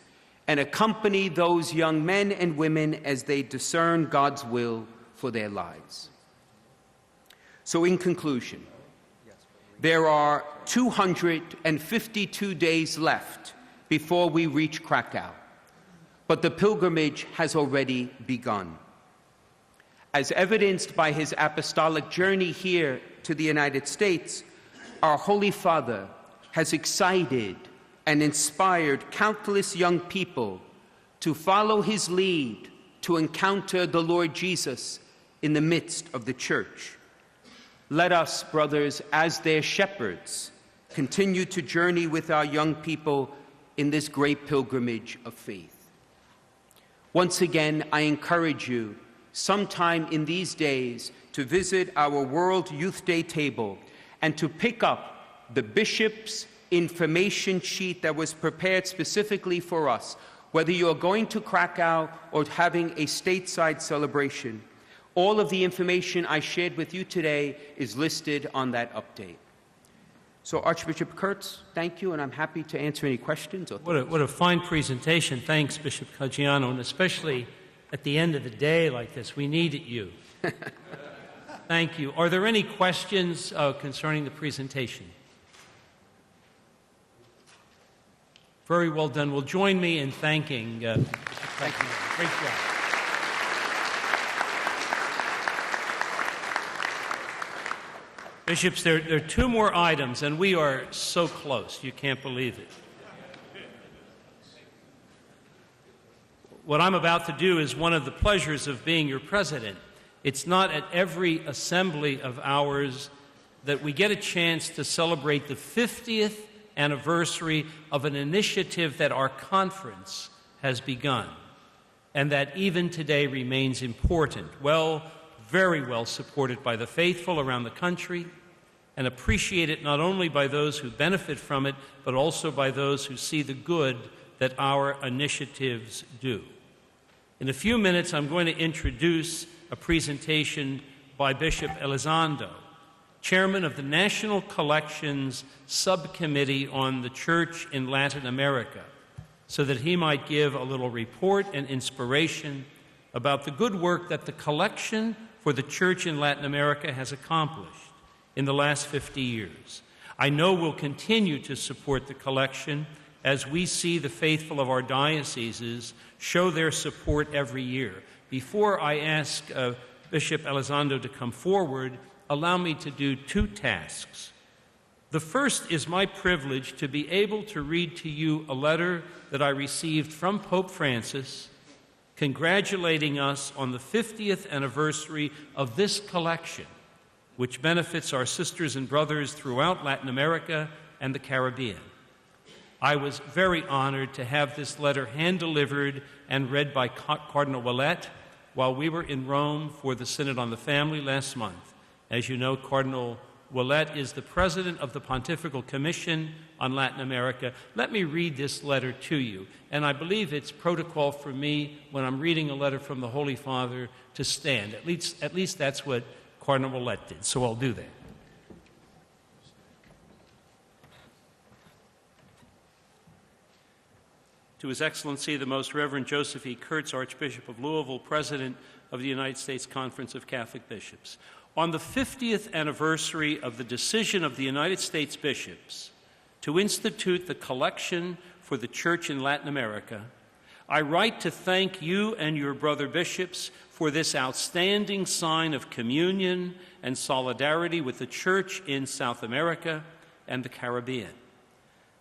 and accompany those young men and women as they discern God's will for their lives. So in conclusion, there are 252 days left before we reach Krakow, but the pilgrimage has already begun. As evidenced by his apostolic journey here to the United States, our Holy Father has excited and inspired countless young people to follow his lead to encounter the Lord Jesus in the midst of the church. Let us, brothers, as their shepherds, continue to journey with our young people in this great pilgrimage of faith. Once again, I encourage you sometime in these days to visit our World Youth Day table and to pick up the bishop's information sheet that was prepared specifically for us, whether you're going to Krakow or having a stateside celebration. All of the information I shared with you today is listed on that update. So Archbishop Kurtz, thank you, and I'm happy to answer any questions. What a fine presentation. Thanks, Bishop Caggiano, and especially at the end of the day like this, we needed you. Thank you. Are there any questions concerning the presentation? Very well done. Will join me in thanking. Thank you. Great job. Bishops, there are two more items, and we are so close. You can't believe it. What I'm about to do is one of the pleasures of being your president. It's not at every assembly of ours that we get a chance to celebrate the 50th anniversary of an initiative that our conference has begun, and that even today remains important, very well supported by the faithful around the country, and appreciated not only by those who benefit from it, but also by those who see the good that our initiatives do. In a few minutes, I'm going to introduce a presentation by Bishop Elizondo, chairman of the National Collections Subcommittee on the Church in Latin America, so that he might give a little report and inspiration about the good work that the collection for the Church in Latin America has accomplished in the last 50 years. I know we'll continue to support the collection as we see the faithful of our dioceses show their support every year. Before I ask Bishop Elizondo to come forward, allow me to do two tasks. The first is my privilege to be able to read to you a letter that I received from Pope Francis congratulating us on the 50th anniversary of this collection, which benefits our sisters and brothers throughout Latin America and the Caribbean. I was very honored to have this letter hand-delivered and read by Cardinal Ouellet while we were in Rome for the Synod on the Family last month. As you know, Cardinal Ouellet is the president of the Pontifical Commission on Latin America. Let me read this letter to you, and I believe it's protocol for me when I'm reading a letter from the Holy Father to stand. At least that's what Cardinal Ouellet did, so I'll do that. To His Excellency, the Most Reverend Joseph E. Kurtz, Archbishop of Louisville, President of the United States Conference of Catholic Bishops. On the 50th anniversary of the decision of the United States bishops to institute the collection for the Church in Latin America, I write to thank you and your brother bishops for this outstanding sign of communion and solidarity with the Church in South America and the Caribbean.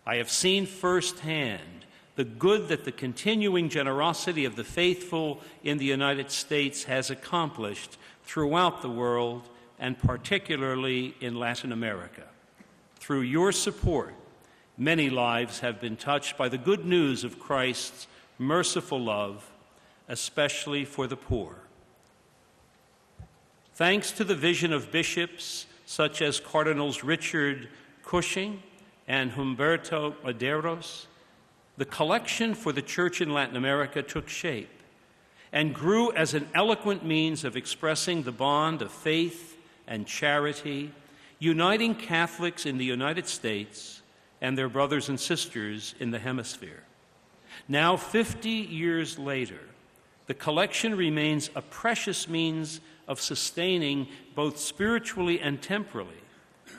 I have seen firsthand the good that the continuing generosity of the faithful in the United States has accomplished throughout the world, and particularly in Latin America. Through your support, many lives have been touched by the good news of Christ's merciful love, especially for the poor. Thanks to the vision of bishops such as Cardinals Richard Cushing and Humberto Maderos, the collection for the Church in Latin America took shape and grew as an eloquent means of expressing the bond of faith and charity, uniting Catholics in the United States and their brothers and sisters in the hemisphere. Now, 50 years later, the collection remains a precious means of sustaining, both spiritually and temporally,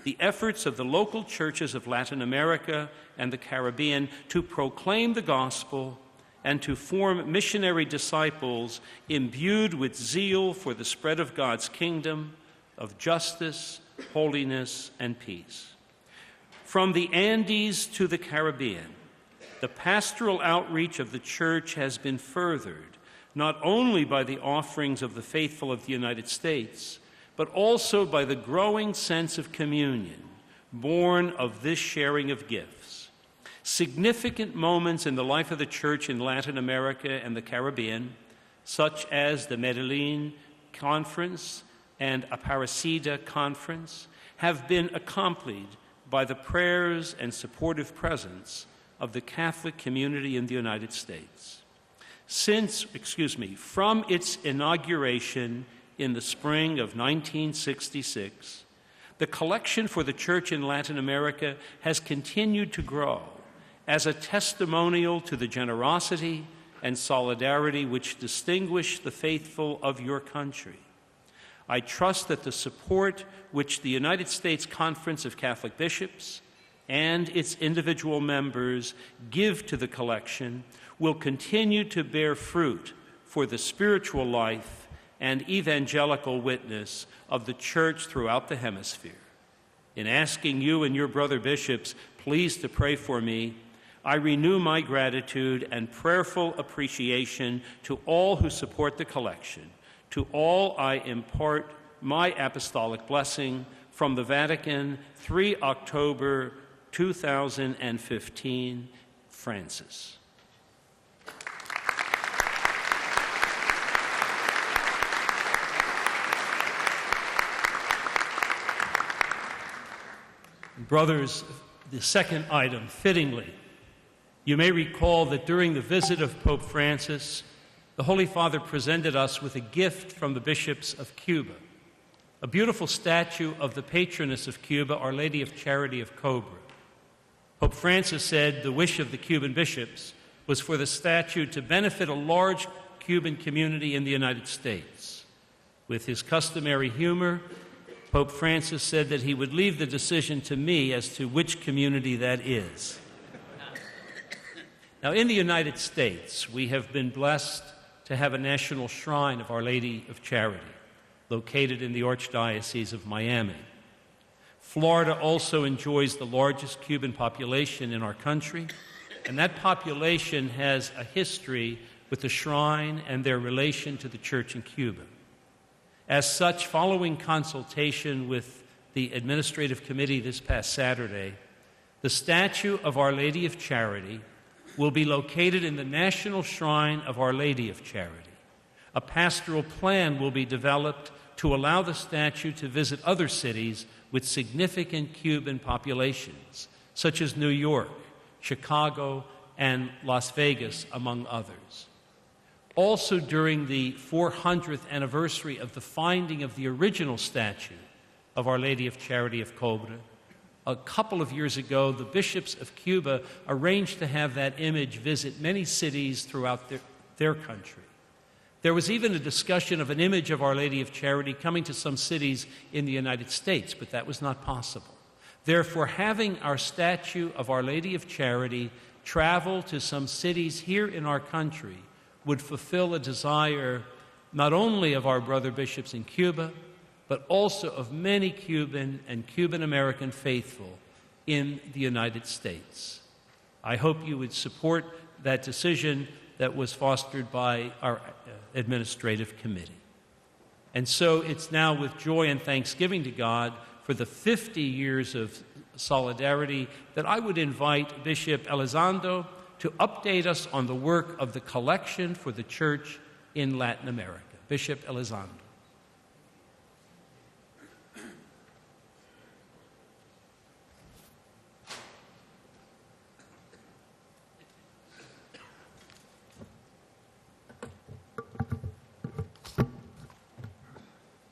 the efforts of the local churches of Latin America and the Caribbean to proclaim the gospel and to form missionary disciples imbued with zeal for the spread of God's kingdom, of justice, holiness, and peace. From the Andes to the Caribbean, the pastoral outreach of the Church has been furthered, not only by the offerings of the faithful of the United States, but also by the growing sense of communion born of this sharing of gifts. Significant moments in the life of the Church in Latin America and the Caribbean, such as the Medellin Conference and Aparecida Conference, have been accompanied by the prayers and supportive presence of the Catholic community in the United States. From its inauguration in the spring of 1966, the collection for the Church in Latin America has continued to grow as a testimonial to the generosity and solidarity which distinguish the faithful of your country. I trust that the support which the United States Conference of Catholic Bishops and its individual members give to the collection will continue to bear fruit for the spiritual life and evangelical witness of the Church throughout the hemisphere. In asking you and your brother bishops please to pray for me, I renew my gratitude and prayerful appreciation to all who support the collection. To all I impart my apostolic blessing from the Vatican, 3 October 2015, Francis. Brothers, the second item, fittingly, you may recall that during the visit of Pope Francis, the Holy Father presented us with a gift from the bishops of Cuba, a beautiful statue of the patroness of Cuba, Our Lady of Charity of Cobra. Pope Francis said the wish of the Cuban bishops was for the statue to benefit a large Cuban community in the United States. With his customary humor, Pope Francis said that he would leave the decision to me as to which community that is. Now, in the United States, we have been blessed to have a national shrine of Our Lady of Charity, located in the Archdiocese of Miami. Florida also enjoys the largest Cuban population in our country, and that population has a history with the shrine and their relation to the Church in Cuba. As such, following consultation with the Administrative Committee this past Saturday, the statue of Our Lady of Charity will be located in the National Shrine of Our Lady of Charity. A pastoral plan will be developed to allow the statue to visit other cities with significant Cuban populations, such as New York, Chicago, and Las Vegas, among others. Also, during the 400th anniversary of the finding of the original statue of Our Lady of Charity of Cobra, a couple of years ago, the bishops of Cuba arranged to have that image visit many cities throughout their country. There was even a discussion of an image of Our Lady of Charity coming to some cities in the United States, but that was not possible. Therefore, having our statue of Our Lady of Charity travel to some cities here in our country would fulfill a desire not only of our brother bishops in Cuba, but also of many Cuban and Cuban-American faithful in the United States. I hope you would support that decision that was fostered by our Administrative Committee. And so it's now with joy and thanksgiving to God for the 50 years of solidarity that I would invite Bishop Elizondo to update us on the work of the collection for the Church in Latin America. Bishop Elizondo.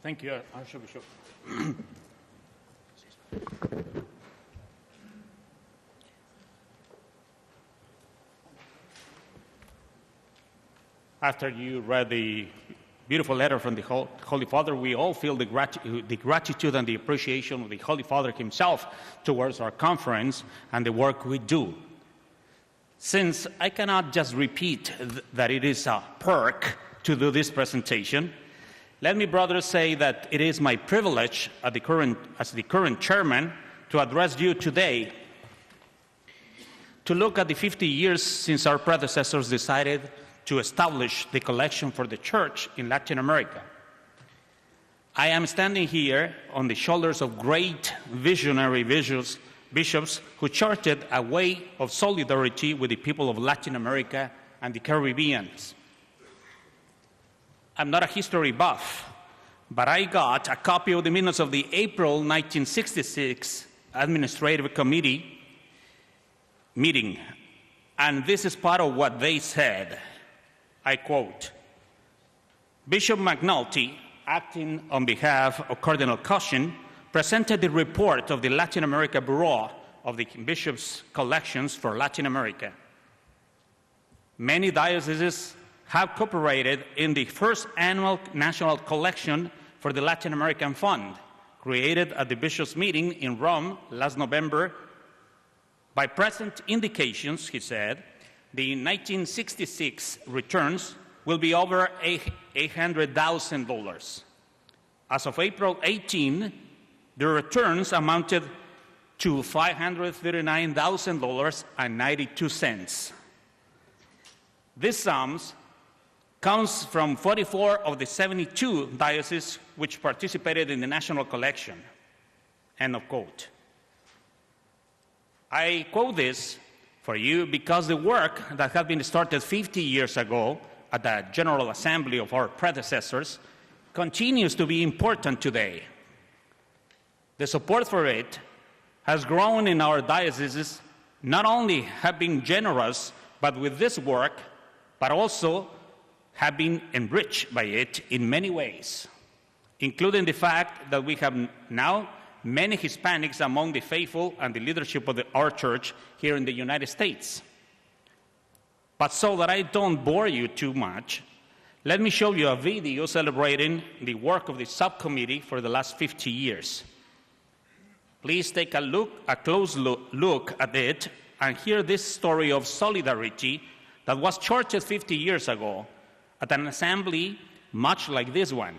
Thank you, Archbishop. After you read the beautiful letter from the Holy Father, we all feel the gratitude and the appreciation of the Holy Father himself towards our conference and the work we do. Since I cannot just repeat that it is a perk to do this presentation, let me, brothers, say that it is my privilege as the current chairman to address you today to look at the 50 years since our predecessors decided to establish the collection for the Church in Latin America. I am standing here on the shoulders of great visionary bishops who charted a way of solidarity with the people of Latin America and the Caribbean. I'm not a history buff, but I got a copy of the minutes of the April 1966 Administrative Committee meeting, and this is part of what they said. I quote, Bishop McNulty, acting on behalf of Cardinal Cushin, presented the report of the Latin America Bureau of the Bishops' Collections for Latin America. Many dioceses have cooperated in the first annual national collection for the Latin American Fund, created at the Bishops' meeting in Rome last November By present indications, he said, the 1966 returns will be over $800,000. As of April 18, the returns amounted to $539,000.92. These sums comes from 44 of the 72 dioceses which participated in the national collection. End of quote. I quote this for you because the work that had been started 50 years ago at the General Assembly of our predecessors continues to be important today. The support for it has grown in our dioceses, not only have been generous but with this work, but also have been enriched by it in many ways, including the fact that we have now many Hispanics among the faithful and the leadership of our church here in the United States. But so that I don't bore you too much, let me show you a video celebrating the work of the subcommittee for the last 50 years. Please take a close look at it and hear this story of solidarity that was charted 50 years ago at an assembly much like this one.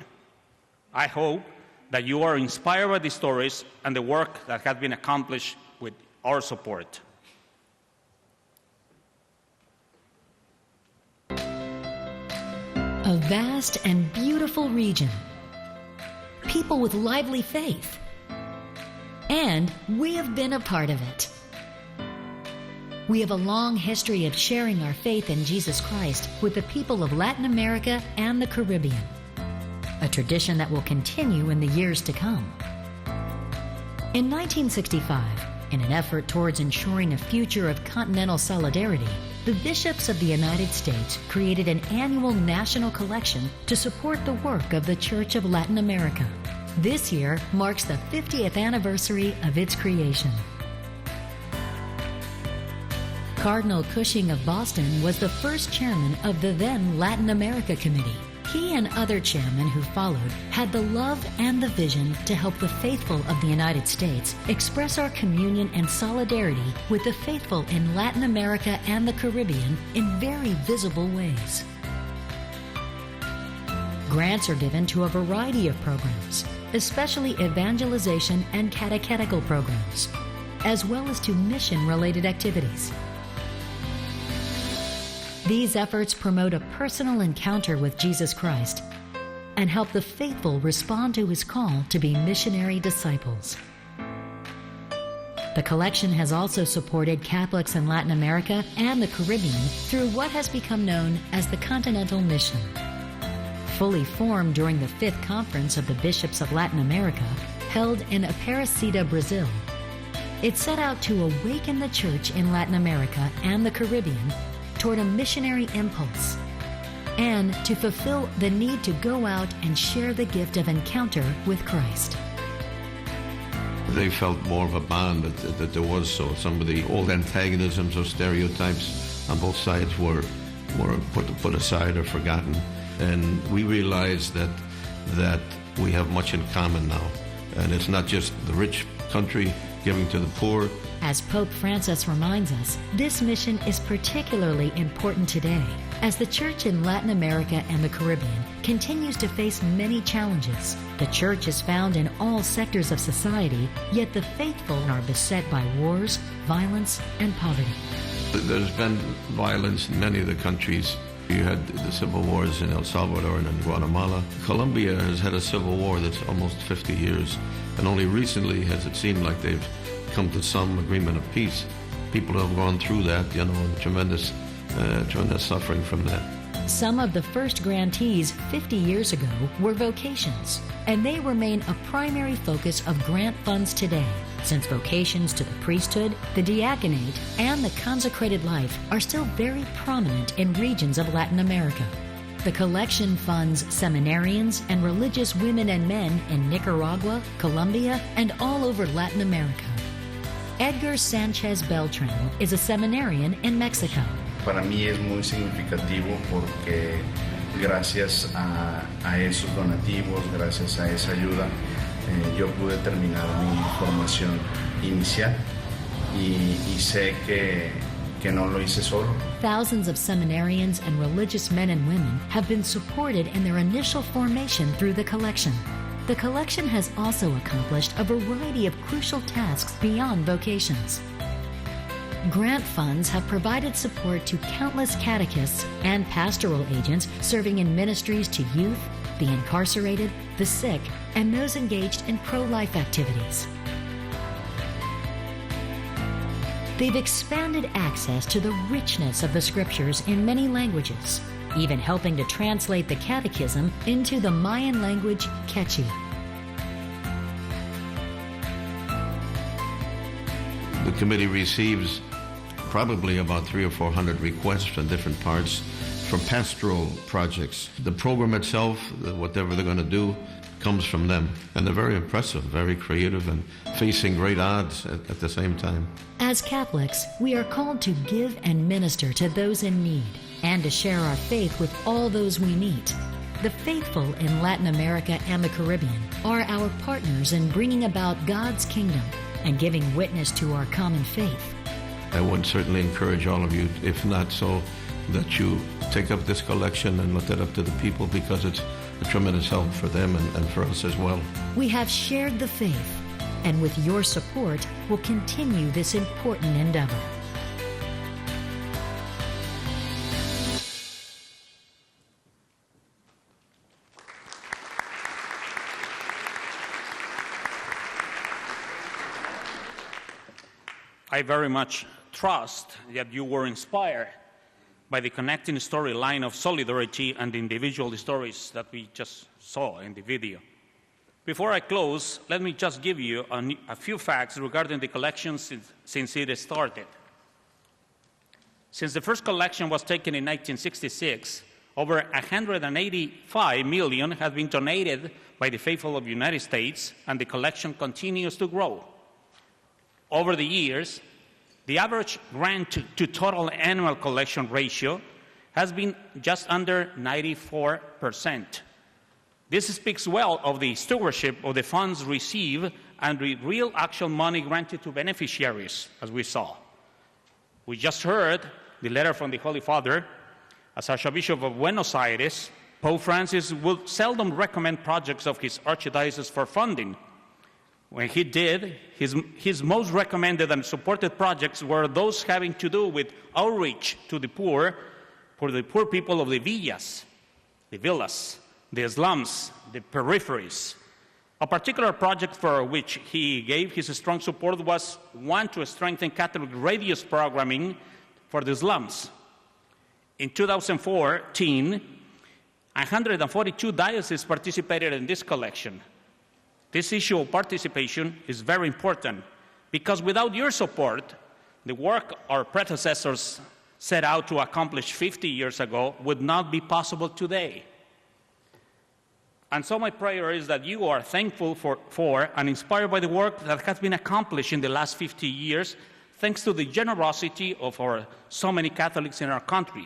I hope that you are inspired by the stories and the work that has been accomplished with our support. A vast and beautiful region, people with lively faith, and we have been a part of it. We have a long history of sharing our faith in Jesus Christ with the people of Latin America and the Caribbean, a tradition that will continue in the years to come. In 1965, in an effort towards ensuring a future of continental solidarity, the bishops of the United States created an annual national collection to support the work of the Church of Latin America. This year marks the 50th anniversary of its creation. Cardinal Cushing of Boston was the first chairman of the then Latin America Committee. He and other chairmen who followed had the love and the vision to help the faithful of the United States express our communion and solidarity with the faithful in Latin America and the Caribbean in very visible ways. Grants are given to a variety of programs, especially evangelization and catechetical programs, as well as to mission-related activities. These efforts promote a personal encounter with Jesus Christ and help the faithful respond to his call to be missionary disciples. The collection has also supported Catholics in Latin America and the Caribbean through what has become known as the Continental Mission. Fully formed during the 5th Conference of the Bishops of Latin America, held in Aparecida, Brazil, it set out to awaken the Church in Latin America and the Caribbean toward a missionary impulse, and to fulfill the need to go out and share the gift of encounter with Christ. They felt more of a bond that there was, so some of the old antagonisms or stereotypes on both sides were put aside or forgotten, and we realized that we have much in common now, and it's not just the rich country giving to the poor. As Pope Francis reminds us, this mission is particularly important today, as the Church in Latin America and the Caribbean continues to face many challenges. The Church is found in all sectors of society, yet the faithful are beset by wars, violence, and poverty. There's been violence in many of the countries. You had the civil wars in El Salvador and in Guatemala. Colombia has had a civil war that's almost 50 years, and only recently has it seemed like they've come to some agreement of peace. People have gone through that, tremendous suffering from that. Some of the first grantees 50 years ago were vocations, and they remain a primary focus of grant funds today, since vocations to the priesthood, the diaconate, and the consecrated life are still very prominent in regions of Latin America. The collection funds seminarians and religious women and men in Nicaragua, Colombia, and all over Latin America. Edgar Sanchez Beltran is a seminarian in Mexico. Para mí es muy significativo porque gracias a esos donativos, gracias a esa ayuda, yo pude terminar mi formación inicial y sé que no lo hice solo. Thousands of seminarians and religious men and women have been supported in their initial formation through the collection. The collection has also accomplished a variety of crucial tasks beyond vocations. Grant funds have provided support to countless catechists and pastoral agents serving in ministries to youth, the incarcerated, the sick, and those engaged in pro-life activities. They've expanded access to the richness of the Scriptures in many languages, even helping to translate the Catechism into the Mayan language Quechua. The committee receives probably about 300 or 400 requests from different parts for pastoral projects. The program itself, whatever they're going to do, comes from them. And they're very impressive, very creative, and facing great odds at the same time. As Catholics, we are called to give and minister to those in need and to share our faith with all those we meet. The faithful in Latin America and the Caribbean are our partners in bringing about God's kingdom and giving witness to our common faith. I would certainly encourage all of you, if not so, that you take up this collection and lift it up to the people, because it's a tremendous help for them and for us as well. We have shared the faith, and with your support, we'll continue this important endeavor. I very much trust that you were inspired by the connecting storyline of solidarity and the individual stories that we just saw in the video. Before I close, let me just give you a few facts regarding the collection since it started. Since the first collection was taken in 1966, over $185 million has been donated by the faithful of the United States, and the collection continues to grow. Over the years, the average grant to total annual collection ratio has been just under 94%. This speaks well of the stewardship of the funds received and the real actual money granted to beneficiaries, as we saw. We just heard the letter from the Holy Father. As Archbishop of Buenos Aires, Pope Francis would seldom recommend projects of his archdiocese for funding. When he did, his most recommended and supported projects were those having to do with outreach to the poor, for the poor people of the villas, the slums, the peripheries. A particular project for which he gave his strong support was one to strengthen Catholic radio's programming for the slums. In 2014, 142 dioceses participated in this collection. This issue of participation is very important because without your support, the work our predecessors set out to accomplish 50 years ago would not be possible today. And so my prayer is that you are thankful for and inspired by the work that has been accomplished in the last 50 years, thanks to the generosity of so many Catholics in our country.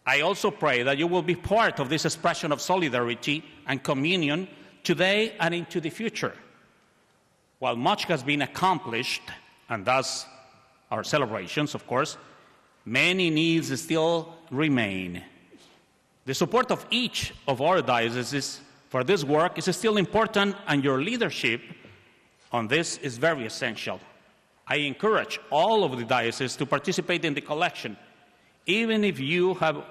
I also pray that you will be part of this expression of solidarity and communion today and into the future. While much has been accomplished, and thus our celebrations, of course, many needs still remain. The support of each of our dioceses for this work is still important, and your leadership on this is very essential. I encourage all of the dioceses to participate in the collection, even if you have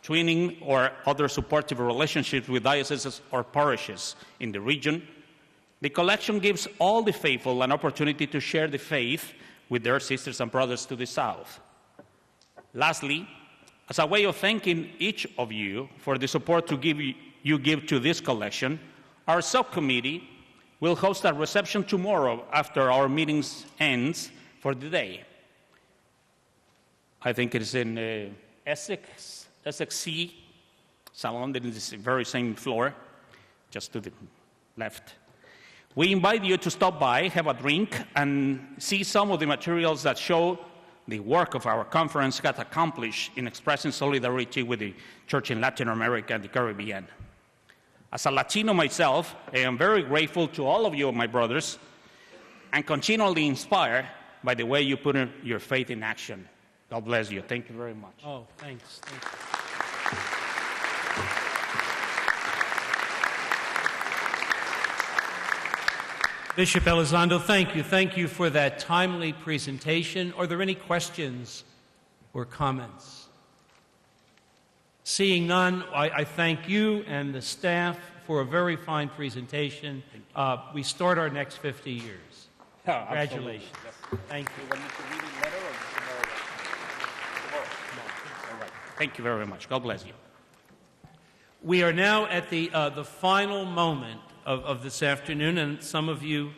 twinning or other supportive relationships with dioceses or parishes in the region. The collection gives all the faithful an opportunity to share the faith with their sisters and brothers to the south. Lastly, as a way of thanking each of you for the support you give to this collection, our subcommittee will host a reception tomorrow after our meetings ends for the day. I think it is in Essex C Salon, that is the very same floor, just to the left. We invite you to stop by, have a drink, and see some of the materials that show the work of our conference has accomplished in expressing solidarity with the Church in Latin America and the Caribbean. As a Latino myself, I am very grateful to all of you, my brothers, and continually inspired by the way you put your faith in action. God bless you. Thank you very much. Oh, thanks. Thank you. Bishop Elizondo, thank you. Thank you for that timely presentation. Are there any questions or comments? Seeing none, I thank you and the staff for a very fine presentation. We start our next 50 years. Congratulations. Thank you. Thank you very much. God bless you. We are now at the final moment of this afternoon, and some of you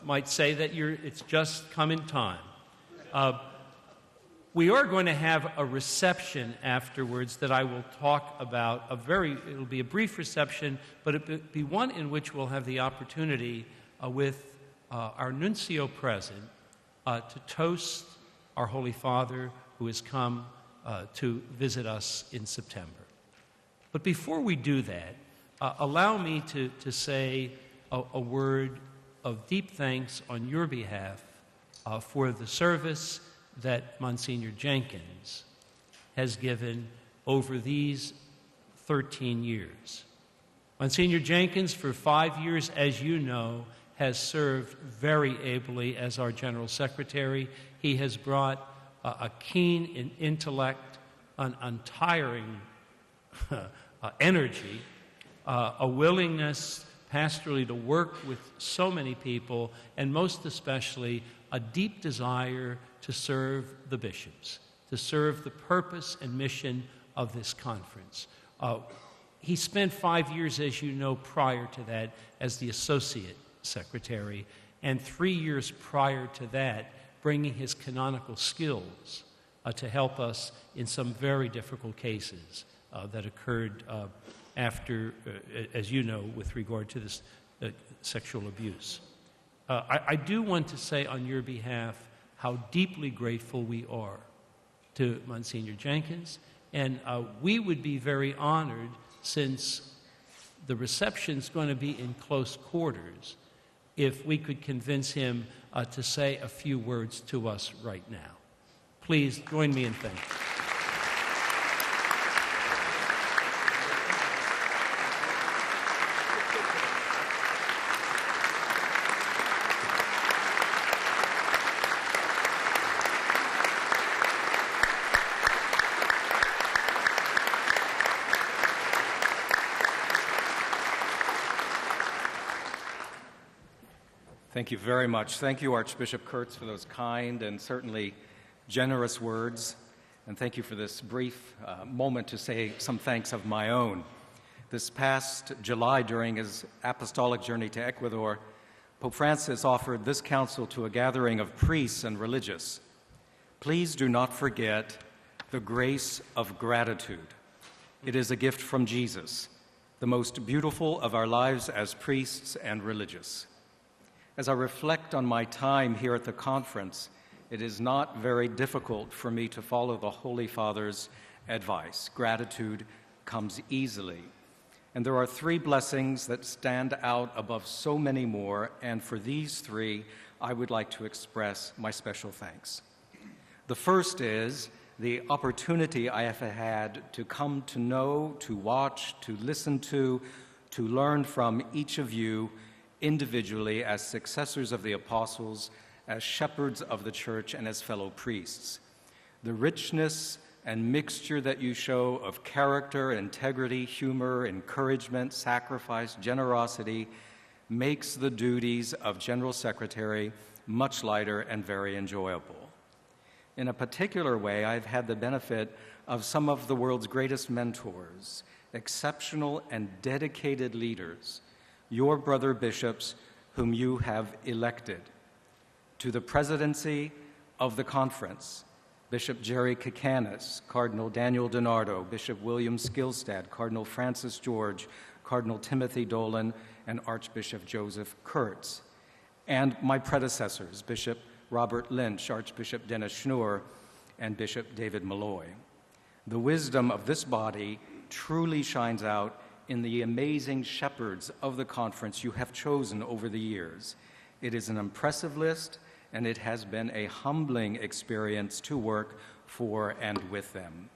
might say that it's just come in time. We are going to have a reception afterwards that I will talk about. It'll be a brief reception, but it'll be one in which we'll have the opportunity with our nuncio present to toast our Holy Father who has come to visit us in September. But before we do that, allow me to say a word of deep thanks on your behalf for the service that Monsignor Jenkins has given over these 13 years. Monsignor Jenkins, for 5 years, as you know, has served very ably as our General Secretary. He has brought a keen intellect, an untiring energy, a willingness pastorally to work with so many people, and most especially a deep desire to serve the bishops, to serve the purpose and mission of this conference. He spent 5 years, as you know, prior to that as the Associate Secretary, and 3 years prior to that bringing his canonical skills to help us in some very difficult cases that occurred after, as you know, with regard to this sexual abuse. I do want to say on your behalf how deeply grateful we are to Monsignor Jenkins, and we would be very honored, since the reception's going to be in close quarters, if we could convince him to say a few words to us right now. Please join me in thanking. Thank you very much. Thank you, Archbishop Kurtz, for those kind and certainly generous words. And thank you for this brief moment to say some thanks of my own. This past July, during his apostolic journey to Ecuador, Pope Francis offered this council to a gathering of priests and religious. Please do not forget the grace of gratitude. It is a gift from Jesus, the most beautiful of our lives as priests and religious. As I reflect on my time here at the conference, it is not very difficult for me to follow the Holy Father's advice. Gratitude comes easily. And there are three blessings that stand out above so many more, and for these three, I would like to express my special thanks. The first is the opportunity I have had to come to know, to watch, to listen to learn from each of you individually as successors of the apostles, as shepherds of the church, and as fellow priests. The richness and mixture that you show of character, integrity, humor, encouragement, sacrifice, generosity makes the duties of General Secretary much lighter and very enjoyable. In a particular way, I've had the benefit of some of the world's greatest mentors, exceptional and dedicated leaders, your brother bishops whom you have elected. To the presidency of the conference, Bishop Jerry Kakanis, Cardinal Daniel DiNardo, Bishop William Skillstad, Cardinal Francis George, Cardinal Timothy Dolan, and Archbishop Joseph Kurtz. And my predecessors, Bishop Robert Lynch, Archbishop Dennis Schnur, and Bishop David Malloy. The wisdom of this body truly shines out in the amazing shepherds of the conference you have chosen over the years. It is an impressive list, and it has been a humbling experience to work for and with them.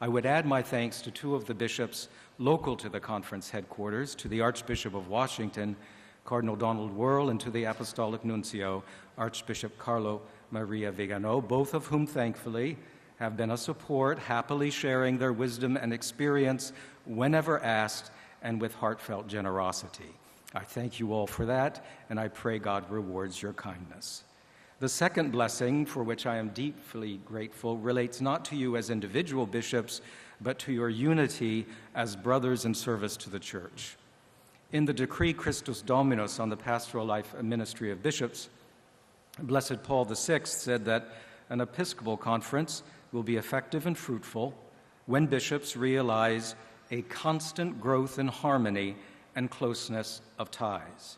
I would add my thanks to two of the bishops local to the conference headquarters, to the Archbishop of Washington, Cardinal Donald Wuerl, and to the Apostolic Nuncio, Archbishop Carlo Maria Vigano, both of whom, thankfully, have been a support, happily sharing their wisdom and experience whenever asked and with heartfelt generosity. I thank you all for that, and I pray God rewards your kindness. The second blessing, for which I am deeply grateful, relates not to you as individual bishops, but to your unity as brothers in service to the Church. In the decree Christus Dominus on the pastoral life and ministry of bishops, Blessed Paul VI said that an episcopal conference will be effective and fruitful when bishops realize a constant growth in harmony and closeness of ties.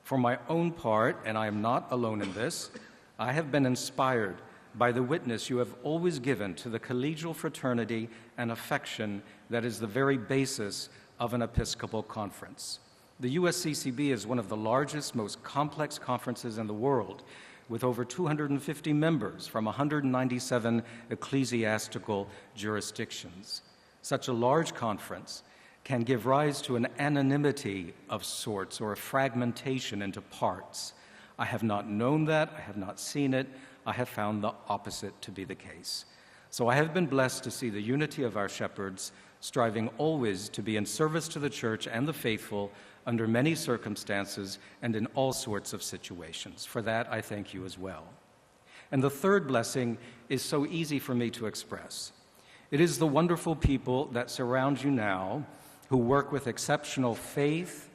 For my own part, and I am not alone in this, I have been inspired by the witness you have always given to the collegial fraternity and affection that is the very basis of an episcopal conference. The USCCB is one of the largest, most complex conferences in the world, with over 250 members from 197 ecclesiastical jurisdictions. Such a large conference can give rise to an anonymity of sorts or a fragmentation into parts. I have not known that, I have not seen it, I have found the opposite to be the case. So I have been blessed to see the unity of our shepherds, striving always to be in service to the Church and the faithful under many circumstances and in all sorts of situations. For that, I thank you as well. And the third blessing is so easy for me to express. It is the wonderful people that surround you now, who work with exceptional faith,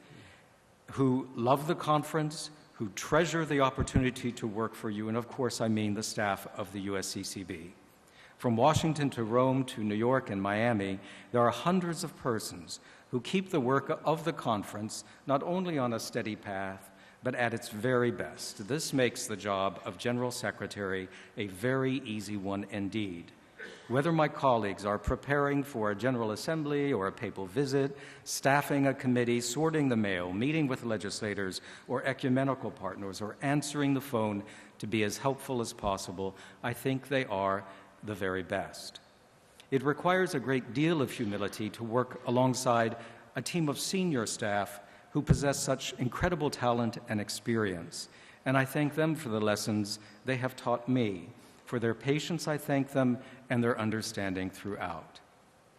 who love the conference, who treasure the opportunity to work for you, and of course I mean the staff of the USCCB. From Washington to Rome to New York and Miami, there are hundreds of persons who keep the work of the conference not only on a steady path, but at its very best. This makes the job of General Secretary a very easy one indeed. Whether my colleagues are preparing for a General Assembly or a papal visit, staffing a committee, sorting the mail, meeting with legislators or ecumenical partners, or answering the phone to be as helpful as possible, I think they are the very best. It requires a great deal of humility to work alongside a team of senior staff who possess such incredible talent and experience, and I thank them for the lessons they have taught me. For their patience, I thank them, and their understanding throughout.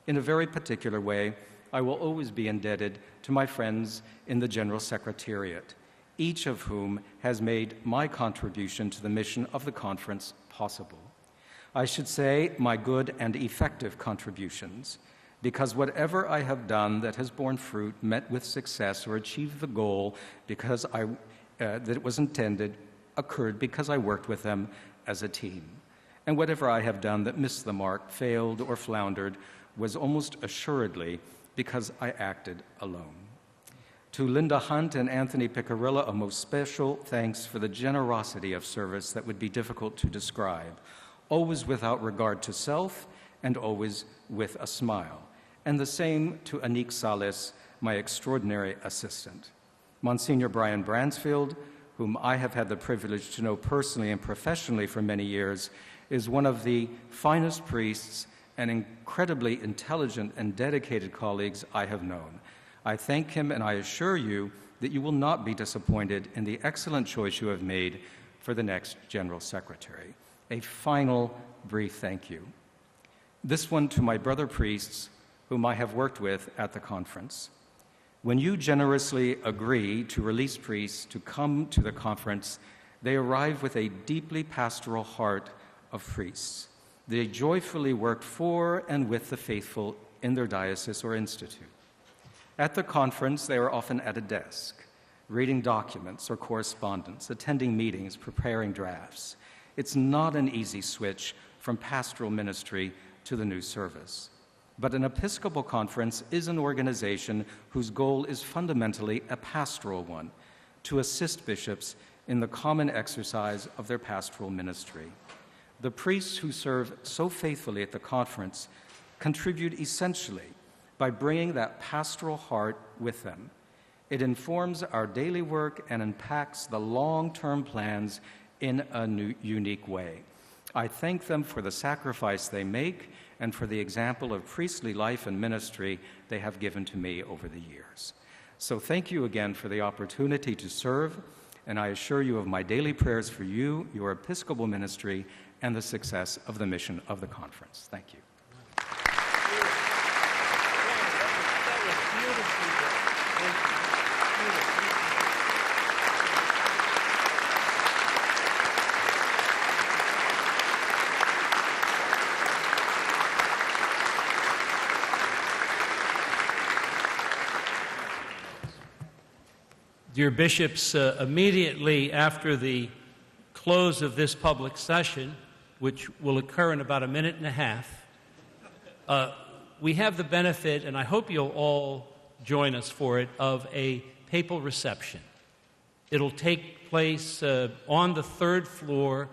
In a very particular way, I will always be indebted to my friends in the General Secretariat, each of whom has made my contribution to the mission of the conference possible. I should say my good and effective contributions, because whatever I have done that has borne fruit, met with success, or achieved the goal because that it was intended, occurred because I worked with them as a team. And whatever I have done that missed the mark, failed, or floundered was almost assuredly because I acted alone. To Linda Hunt and Anthony Piccarilla, a most special thanks for the generosity of service that would be difficult to describe, always without regard to self and always with a smile. And the same to Anique Salas, my extraordinary assistant. Monsignor Brian Bransfield, whom I have had the privilege to know personally and professionally for many years, is one of the finest priests and incredibly intelligent and dedicated colleagues I have known. I thank him, and I assure you that you will not be disappointed in the excellent choice you have made for the next General Secretary. A final brief thank you. This one to my brother priests whom I have worked with at the conference. When you generously agree to release priests to come to the conference, they arrive with a deeply pastoral heart of priests. They joyfully work for and with the faithful in their diocese or institute. At the conference, they are often at a desk, reading documents or correspondence, attending meetings, preparing drafts. It's not an easy switch from pastoral ministry to the new service. But an Episcopal conference is an organization whose goal is fundamentally a pastoral one, to assist bishops in the common exercise of their pastoral ministry. The priests who serve so faithfully at the conference contribute essentially, by bringing that pastoral heart with them. It informs our daily work and impacts the long-term plans in a unique way. I thank them for the sacrifice they make and for the example of priestly life and ministry they have given to me over the years. So thank you again for the opportunity to serve, and I assure you of my daily prayers for you, your Episcopal ministry, and the success of the mission of the conference. Thank you. Dear bishops, immediately after the close of this public session, which will occur in about a minute and a half, we have the benefit, and I hope you'll all join us for it, of a papal reception. It'll take place on the third floor,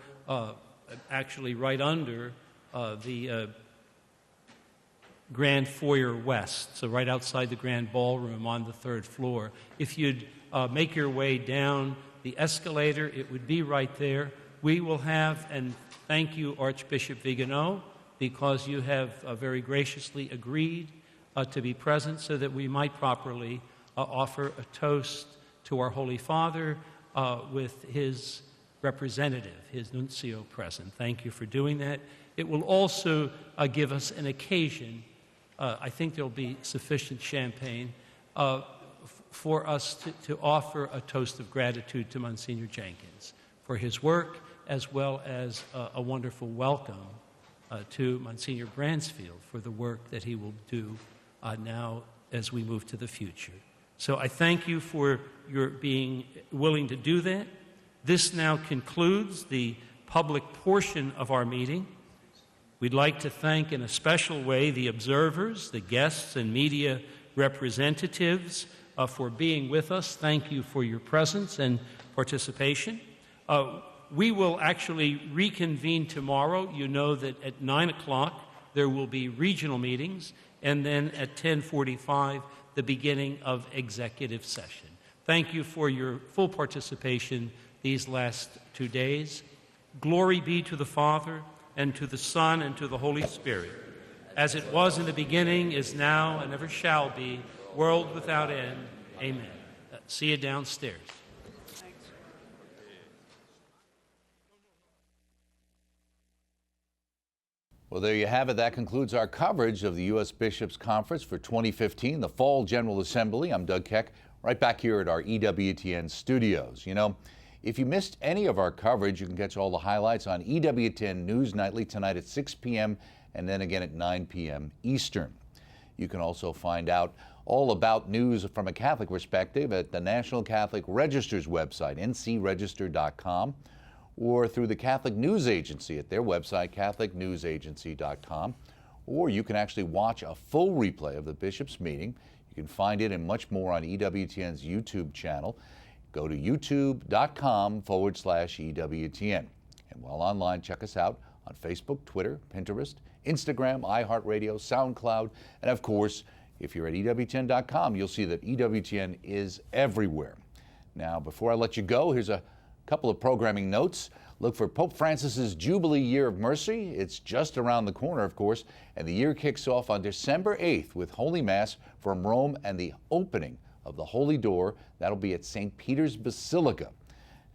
actually right under the Grand Foyer West, so right outside the Grand Ballroom on the third floor. If you'd make your way down the escalator, it would be right there. We will have, and thank you, Archbishop Vigano, because you have very graciously agreed to be present so that we might properly offer a toast to our Holy Father with his representative, his nuncio, present. Thank you for doing that. It will also give us an occasion, I think there'll be sufficient champagne, for us to offer a toast of gratitude to Monsignor Jenkins for his work, as well as a wonderful welcome to Monsignor Bransfield for the work that he will do now as we move to the future. So I thank you for your being willing to do that. This now concludes the public portion of our meeting. We'd like to thank in a special way the observers, the guests, and media representatives for being with us. Thank you for your presence and participation. We will actually reconvene tomorrow. You know that at 9 o'clock there will be regional meetings, and then at 10:45 the beginning of executive session. Thank you for your full participation these last 2 days. Glory be to the Father, and to the Son, and to the Holy Spirit, as it was in the beginning, is now, and ever shall be, world without end. Amen. See you downstairs. Well, there you have it. That concludes our coverage of the U.S. Bishops' Conference for 2015, the Fall General Assembly. I'm Doug Keck, right back here at our EWTN studios. You know, if you missed any of our coverage, you can catch all the highlights on EWTN News Nightly tonight at 6 p.m. and then again at 9 p.m. Eastern. You can also find out all about news from a Catholic perspective at the National Catholic Register's website, ncregister.com, or through the Catholic News Agency at their website, catholicnewsagency.com. Or you can actually watch a full replay of the Bishops' meeting. You can find it and much more on EWTN's YouTube channel. Go to youtube.com/EWTN. And while online, check us out on Facebook, Twitter, Pinterest, Instagram, iHeartRadio, SoundCloud, and of course, if you're at EWTN.com, you'll see that EWTN is everywhere. Now, before I let you go, here's a couple of programming notes. Look for Pope Francis's Jubilee Year of Mercy. It's just around the corner, of course, and the year kicks off on December 8th with Holy Mass from Rome and the opening of the Holy Door. That'll be at St. Peter's Basilica.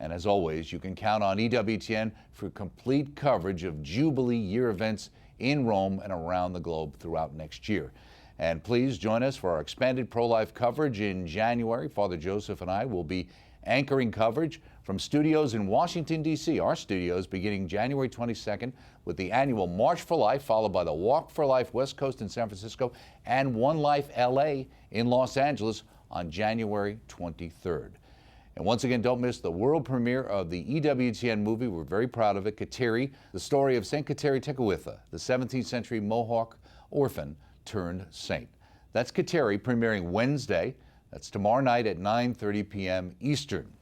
And as always, you can count on EWTN for complete coverage of Jubilee Year events in Rome and around the globe throughout next year. And please join us for our expanded pro-life coverage in January. Father Joseph and I will be anchoring coverage from studios in Washington, D.C., our studios, beginning January 22nd with the annual March for Life, followed by the Walk for Life West Coast in San Francisco and One Life L.A. in Los Angeles on January 23rd. And once again, don't miss the world premiere of the EWTN movie. We're very proud of it, Kateri, the story of St. Kateri Tekakwitha, the 17th century Mohawk orphan turned saint. That's Kateri, premiering Wednesday. That's tomorrow night at 9:30 p.m. Eastern.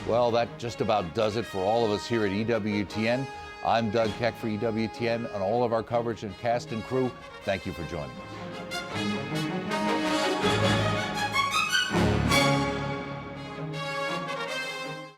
Well, that just about does it for all of us here at EWTN. I'm Doug Keck for EWTN, and all of our coverage and cast and crew, thank you for joining us.